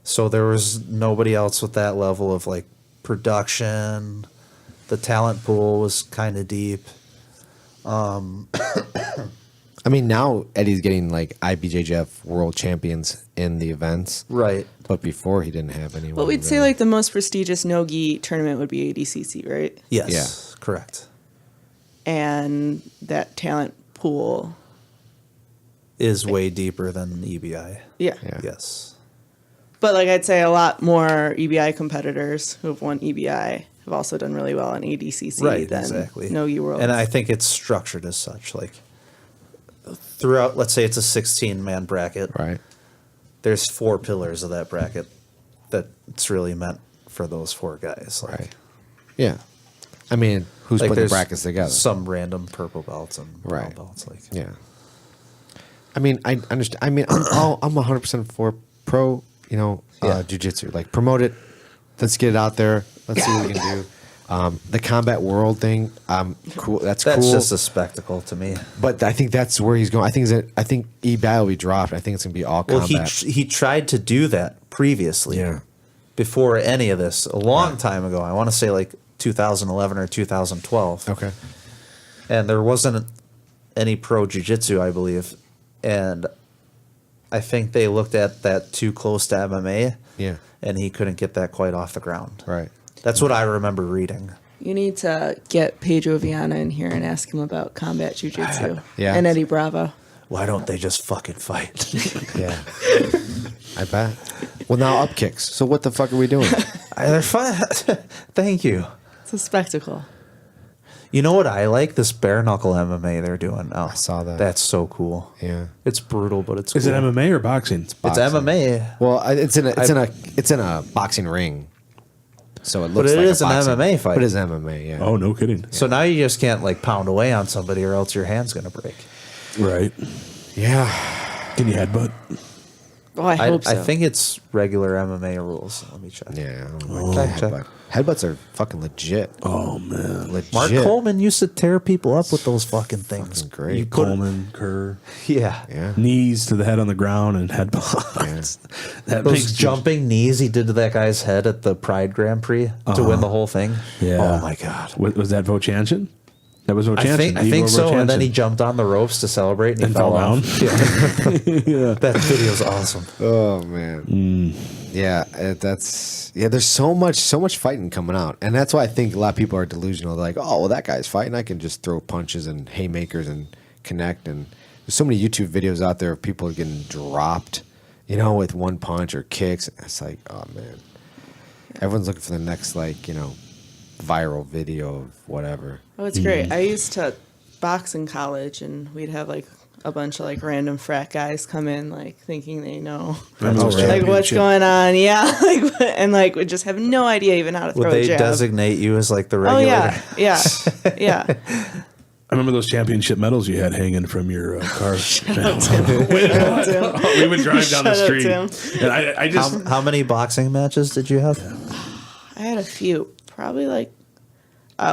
So there was nobody else with that level of like production. The talent pool was kind of deep. I mean, now Eddie's getting like IBJJF world champions in the events. Right. But before he didn't have anyone. But we'd say really. like the most prestigious Nogi tournament would be ADCC, right? Yes. Correct. And that talent pool. Is way deeper than EBI. Yeah. Yeah. Yes. But like I'd say a lot more EBI competitors who have won EBI have also done really well in ADCC Right, than exactly. Nogi Worlds. And I think it's structured as such. Like throughout, let's say it's a 16-man bracket. Right. There's 4 pillars of that bracket that it's really meant for those 4 guys. Like, Right. Yeah. I mean, who's like putting the there's brackets together? Some random purple belts and brown Right. belts. Like, Yeah. I mean, I understand. I mean, I'm 100% for pro, Yeah. jiu-jitsu. Like, promote it. Let's get it out there. Let's see what we can do. The combat world thing, cool. That's that's cool. just a spectacle to me. But I think that's where he's going. I think eBay will be dropped. I think it's going to be all Well, combat. he tried to do that previously. Yeah. Before any of this, a long time ago. I want to say like 2011 or 2012. Okay. And there wasn't any pro jiu-jitsu, I believe. And I think they looked at that too close to MMA. Yeah. And he couldn't get that quite off the ground. Right. That's what I remember reading. You need to get Pedro Vianna in here and ask him about combat jiu-jitsu. Yeah. And Eddie Bravo. Why don't they just fucking fight? Yeah. I bet. Well, now up kicks. So what the fuck are we doing? They're fun. Thank you. It's a spectacle. You know what I like? This bare knuckle MMA they're doing now. I saw that. That's so cool. Yeah. It's brutal, but it's Is it cool. MMA or boxing? It's boxing. MMA. Well, it's in a boxing ring. So it looks it like is a an boxing, MMA fight. But it's MMA, yeah. Oh, no kidding. So now you just can't like pound away on somebody or else your hand's gonna break. Right. Yeah. Can you headbutt? Oh, I hope so. I think it's regular MMA rules. Let me check. Yeah. I don't Oh. like Check. headbutt. Headbutts are fucking legit. Oh, man. Legit. Mark Coleman used to tear people up with those fucking things. Fucking great. You couldn't- Coleman, Kerr. Yeah. Yeah. Knees to the head on the ground and headbutts. That Those makes jumping knees he did to that guy's head at the Pride Grand Prix to win the whole thing. Yeah. Oh my god. Was that Vochanchin? That was I think so. And then he jumped on the ropes to celebrate and he fell down. Yeah. That video's awesome. Oh man. Yeah, there's so much fighting coming out. And that's why I think a lot of people are delusional. They're like, "Oh, well that guy's fighting. I can just throw punches and haymakers and connect." And there's so many YouTube videos out there of people getting dropped, with one punch or kicks. It's like, oh man. Everyone's looking for the next viral video of whatever. Oh, it's great. I used to box in college, and we'd have like a bunch of like random frat guys come in, like thinking they know like what's going on. Yeah, and would just have no idea even how to throw a jab. Would they designate you as like the regular? Oh yeah. I remember those championship medals you had hanging from your car. We would drive down the street. And I just how many boxing matches did you have? I had a few, probably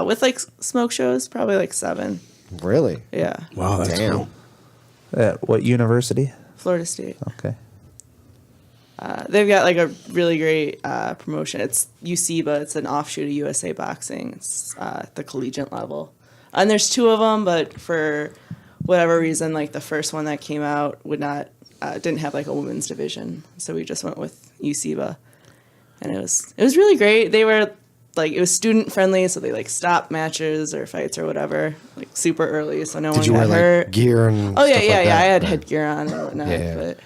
with smoke shows, probably 7. Really? Yeah. Wow, that's cool. At what university? Florida State. Okay. They've got a really great promotion. It's UCBA. It's an offshoot of USA Boxing. It's the collegiate level. And there's 2 of them, but for whatever reason, the first one that came out didn't have a women's division. So we just went with UCBA. And it was really great. They were it was student friendly, so they stopped matches or fights or whatever super early, so no one got hurt. Like gear and I had Yeah. headgear on and whatnot, but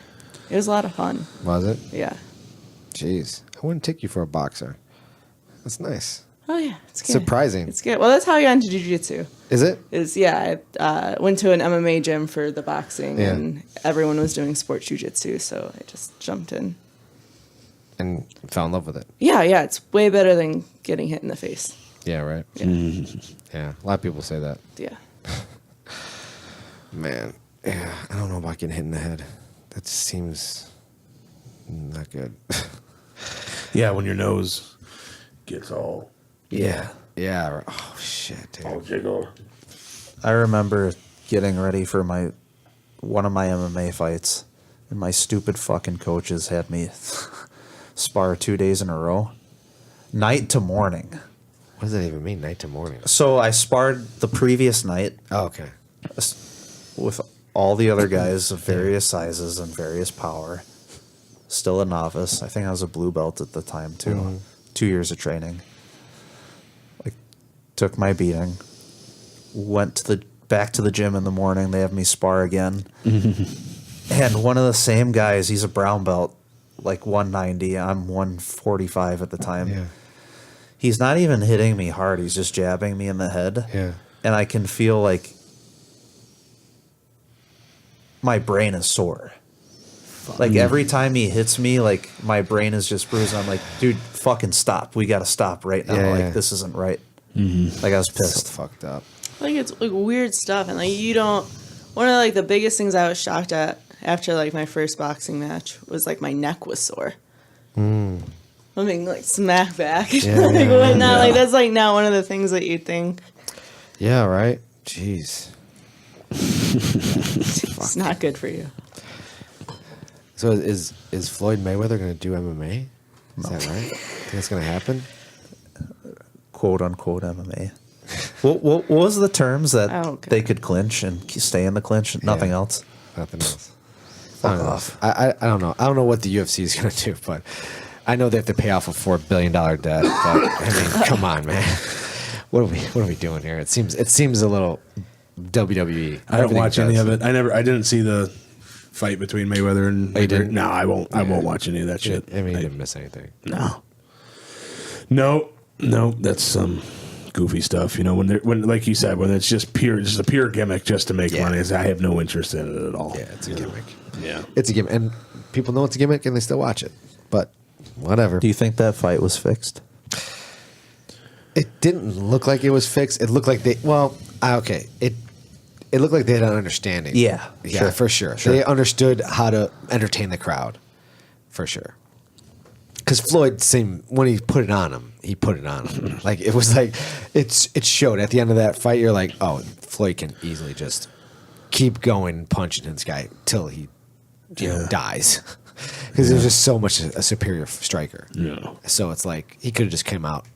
it was a lot of fun. Was it? Yeah. Jeez, I wouldn't take you for a boxer. That's nice. Oh yeah, it's good. Surprising. It's good. Well, that's how I got into jiu-jitsu. Is it? I went to an MMA gym for the boxing, Yeah. and everyone was doing sports jiu-jitsu, so I just jumped in. And fell in love with it. Yeah, it's way better than getting hit in the face. Yeah, right. Yeah. Yeah, a lot of people say that. Yeah. Man, yeah, I don't know about getting hit in the head. That just seems not good. Yeah, when your nose gets all Yeah. Oh shit, dude. all jiggle. I remember getting ready for one of my MMA fights, and my stupid fucking coaches had me spar 2 days in a row, night to morning. What does that even mean, night to morning? So I sparred the previous night. Oh, okay. With all the other guys of various sizes and various power. Still a novice. I think I was a blue belt at the time too. Mm-hmm. 2 years of training. Took my beating. Went back to the gym in the morning. They have me spar again. And one of the same guys, he's a brown belt, 190. I'm 145 at the time. Yeah. He's not even hitting me hard. He's just jabbing me in the head. Yeah. And I can feel my brain is sore. Every time he hits me, my brain is just bruised. I'm like, dude, fucking stop. We got to stop right now. Yeah. This isn't right. Mm-hmm. I was pissed. So fucked up. It's weird stuff, and you don't. One of the biggest things I was shocked at after my first boxing match was my neck was sore. I'm being smacked back, whatnot. That's not one of the things that you'd think. Yeah, right. Jeez. It's not good for you. So is Floyd Mayweather going to do MMA? Is that right? Think that's going to happen? Quote unquote MMA. What was the terms that Okay. they could clinch and stay in the clinch? Nothing else. Nothing else. Fuck off. I don't know. I don't know what the UFC is going to do, but I know they have to pay off a $4 billion debt. But I mean, come on, man. What are we doing here? It seems a little WWE. I don't watch any of it. I didn't see the fight between Mayweather and. Oh, you didn't? No, I won't. I won't watch any of that shit. I mean, you didn't miss anything. No, that's some goofy stuff. When like you said, when it's just a pure gimmick just to make money. I have no interest in it at all. Yeah, it's a gimmick. Yeah, it's a gimmick, and people know it's a gimmick, and they still watch it. But whatever. Do you think that fight was fixed? It didn't look like it was fixed. It looked like they. Well, okay. It looked like they had an understanding. Yeah, sure. For sure. They understood how to entertain the crowd, for sure. Because Floyd seemed, when he put it on him, he put it on him. It was it showed at the end of that fight. You're like, oh, Floyd can easily just keep going punching this guy till he, dies. Because he was just so much a superior striker. Yeah. So it's he could have just came out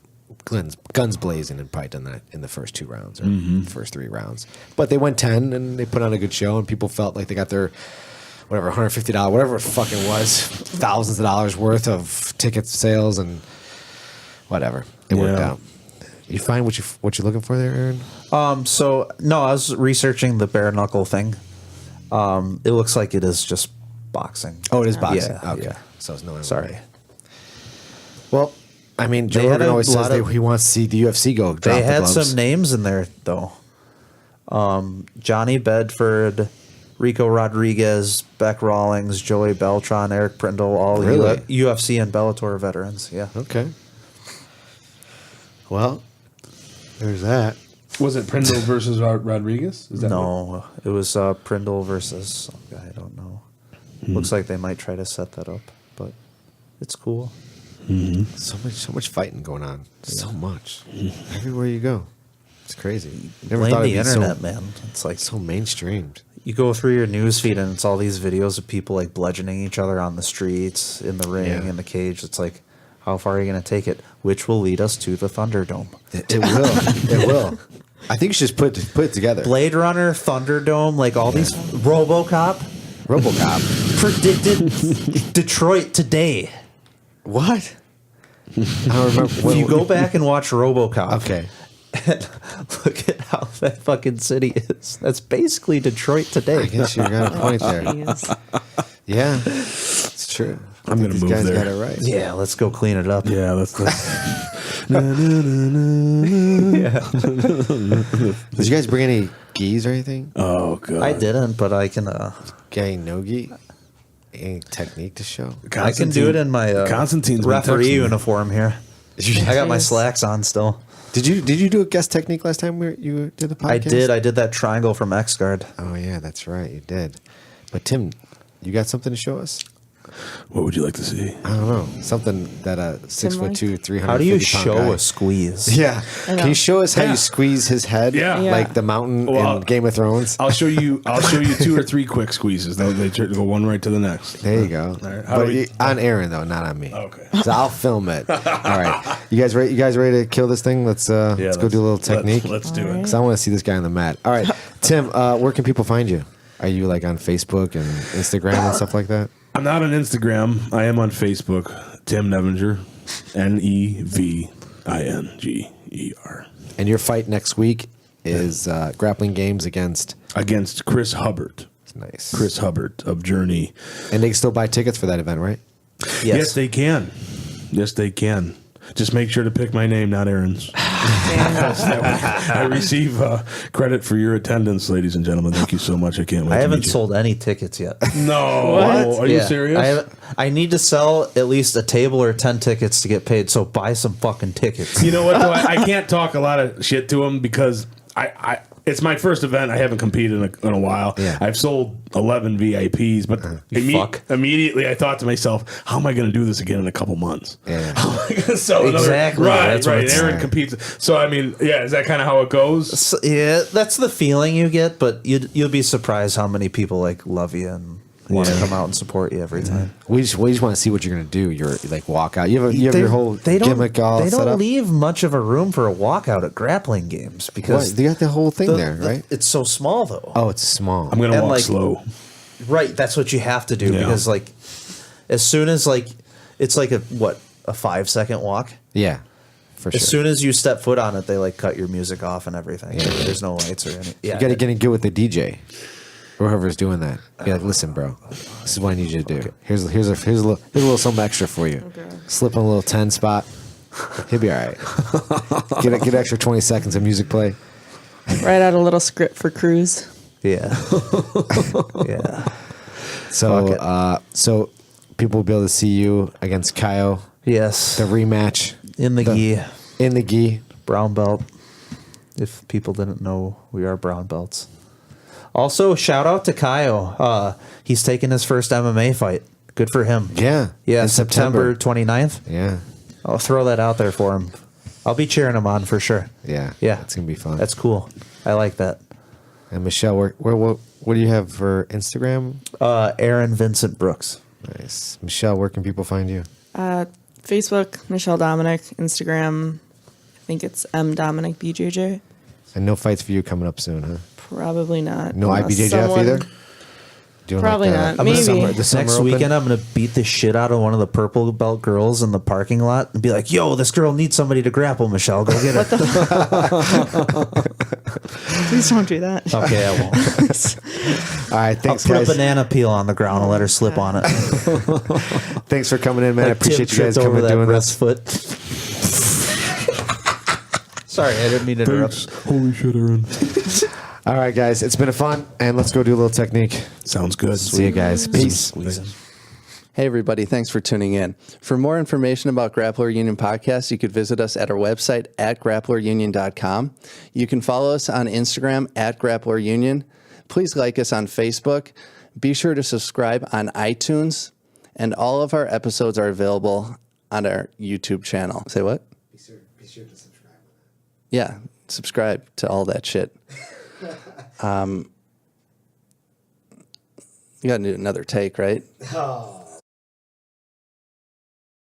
guns blazing and probably done that in the first 2 rounds or first 3 rounds. But they went 10 and they put on a good show and people felt like they got their whatever $150, whatever it fucking was, thousands of dollars worth of ticket sales and whatever. It worked out. You find what you're looking for there, Aaron? So no, I was researching the bare knuckle thing. It looks like it is just boxing. Oh, it is boxing. Yeah, Okay. yeah. So it's no MMA. Sorry. Well, I mean, Joe They had Rogan a always says lot of- he wants to see the UFC go drop They the had gloves. some names in there though. Johnny Bedford, Rico Rodriguez, Beck Rawlings, Joey Beltran, Eric Prindle, all Really? UFC and Bellator veterans. Yeah. Okay. Well, there's that. Was it Prindle versus Rodriguez? Is that No, it was Prindle versus some guy I don't know. Looks like they might try to set that up, but it's cool. So much fighting going on. So much. Everywhere you go. It's crazy. Never Blame thought the it'd be internet, man. It's like so mainstreamed. you go through your news feed and it's all these videos of people like bludgeoning each other on the streets, in the ring, Yeah. in the cage. It's like, how far are you going to take it? Which will lead us to the Thunderdome. It will. It will. I think you should just put it together. Blade Runner, Thunderdome, like all these. RoboCop predicted Detroit today. What? I don't remember. If you go back and watch RoboCop, Okay. and look at how that fucking city is. That's basically Detroit today. I guess you got a point there. Jeez. Yeah. It's true. I'm gonna these move guys there. got it right. Yeah, let's go clean it up. Yeah, that's Did you guys bring any gis or anything? oh god. I didn't, but I can. Getting no gi? Any technique to show? I can do it in my Constantine's been referee texting me. uniform here. I got my Jeez. slacks on still. Did you do a guest technique last time you did the podcast? I did. I did that triangle from X Guard. Oh yeah, that's right. You did. But Tim, you got something to show us? What would you like to see? I don't know. Something that a 6'2", 300. How do you show a squeeze? Yeah. I know. Can you show us how Yeah. you squeeze his head? Yeah. Yeah. Like the mountain Well, in Game of Thrones. I'll show you 2 or 3 quick squeezes. They go one right to the next. There you go. All right. How But do we- on Aaron though, not on me. Okay. So I'll film it. All right. You guys ready? You guys ready to kill this thing? Let's go do a little technique. Let's do it. Because I want to see this guy on the mat. All right, Tim. Where can people find you? Are you like on Facebook and Instagram and stuff like that? I'm not on Instagram. I am on Facebook. Tim Nevinger, Nevinger. And your fight next week is grappling games against. Against Chris Hubbard. Nice. Chris Hubbard of Journey. And they can still buy tickets for that event, right? Yes, they can. Yes, they can. Just make sure to pick my name, not Aaron's. I receive credit for your attendance, ladies and gentlemen. Thank you so much. I can't wait. I to haven't meet you. sold any tickets yet. No, What? are you Yeah. serious? I need to sell at least a table or 10 tickets to get paid. So buy some fucking tickets. You know what? Though? I can't talk a lot of shit to him because I it's my first event. I haven't competed in a while. Yeah. I've sold 11 VIPs, but fuck. immediately I thought to myself, how am I going to do this again in a couple months? Yeah. How am I going to sell another? Exactly. Right, That's what right. it's- Aaron competes. So, I mean, yeah, is that kind of how it goes? So, yeah, that's the feeling you get, but you'll be surprised how many people like love you and want to Yeah. come out and support you every time. We just want to see what you're gonna do. Your like walkout. You have your whole gimmick all They set don't up. leave much of a room for a walkout at grappling games because What? You got the whole thing there, right? It's so small though. Oh, it's small. I'm going to And, walk like, slow. Right, that's what you have to do Yeah. because like as soon as like it's like a 5-second walk. Yeah, for sure. As soon as you step foot on it, they like cut your music off and everything. There's no lights or anything. Yeah, You got to get in good with the DJ, or whoever's doing that. Be like, listen, bro, this is what I need you to do. Here's a little something extra for you. Okay. Slip on a little 10 spot. He'll be all right. Get an extra 20 seconds of music play. Write out a little script for Cruise. Yeah. Yeah. So, so people will be able to see you against Kaio, Yes. the rematch In the gi. in the gi. Brown belt. If people didn't know, we are brown belts. Also, shout out to Kaio. He's taking his first MMA fight. Good for him. Yeah, Yeah, in September 29th. Yeah, I'll throw that out there for him. I'll be cheering him on for sure. yeah, Yeah. It's gonna be fun. That's cool. I like that. And Michelle, what do you have for Instagram? Aaron Vincent Brooks. Nice. Michelle, where can people find you? Facebook, Michelle Dominik. Instagram, think it's M Dominik BJJ. And no fights for you coming up soon, huh? Probably not. No Unless IBJJF someone- either? Doing Probably not. Maybe. The summer Next open? weekend, I'm gonna beat the shit out of one of the purple belt girls in the parking lot and be like, "Yo, this girl needs somebody to grapple. Michelle, go get her." Please don't do that. Okay, I won't. All right, I'll thanks, put guys. a banana peel on the ground and let her slip on it. Thanks for coming in, man. I Like Tim appreciate you guys tripped coming over and doing that this. foot. Sorry, I didn't mean to interrupt. Holy shit, Aaron. All right, guys, it's been a fun, and let's go do a little technique. Sounds good. See you guys. Peace. Hey, everybody. Thanks for tuning in. For more information about Grappler Union Podcast, you could visit us at our website at grapplerunion.com. You can follow us on Instagram at Grappler Union. Please like us on Facebook. Be sure to subscribe on iTunes. And all of our episodes are available on our YouTube channel. Say what? Be sure to subscribe. Yeah, subscribe to all that shit. You got to do another take, right? Oh.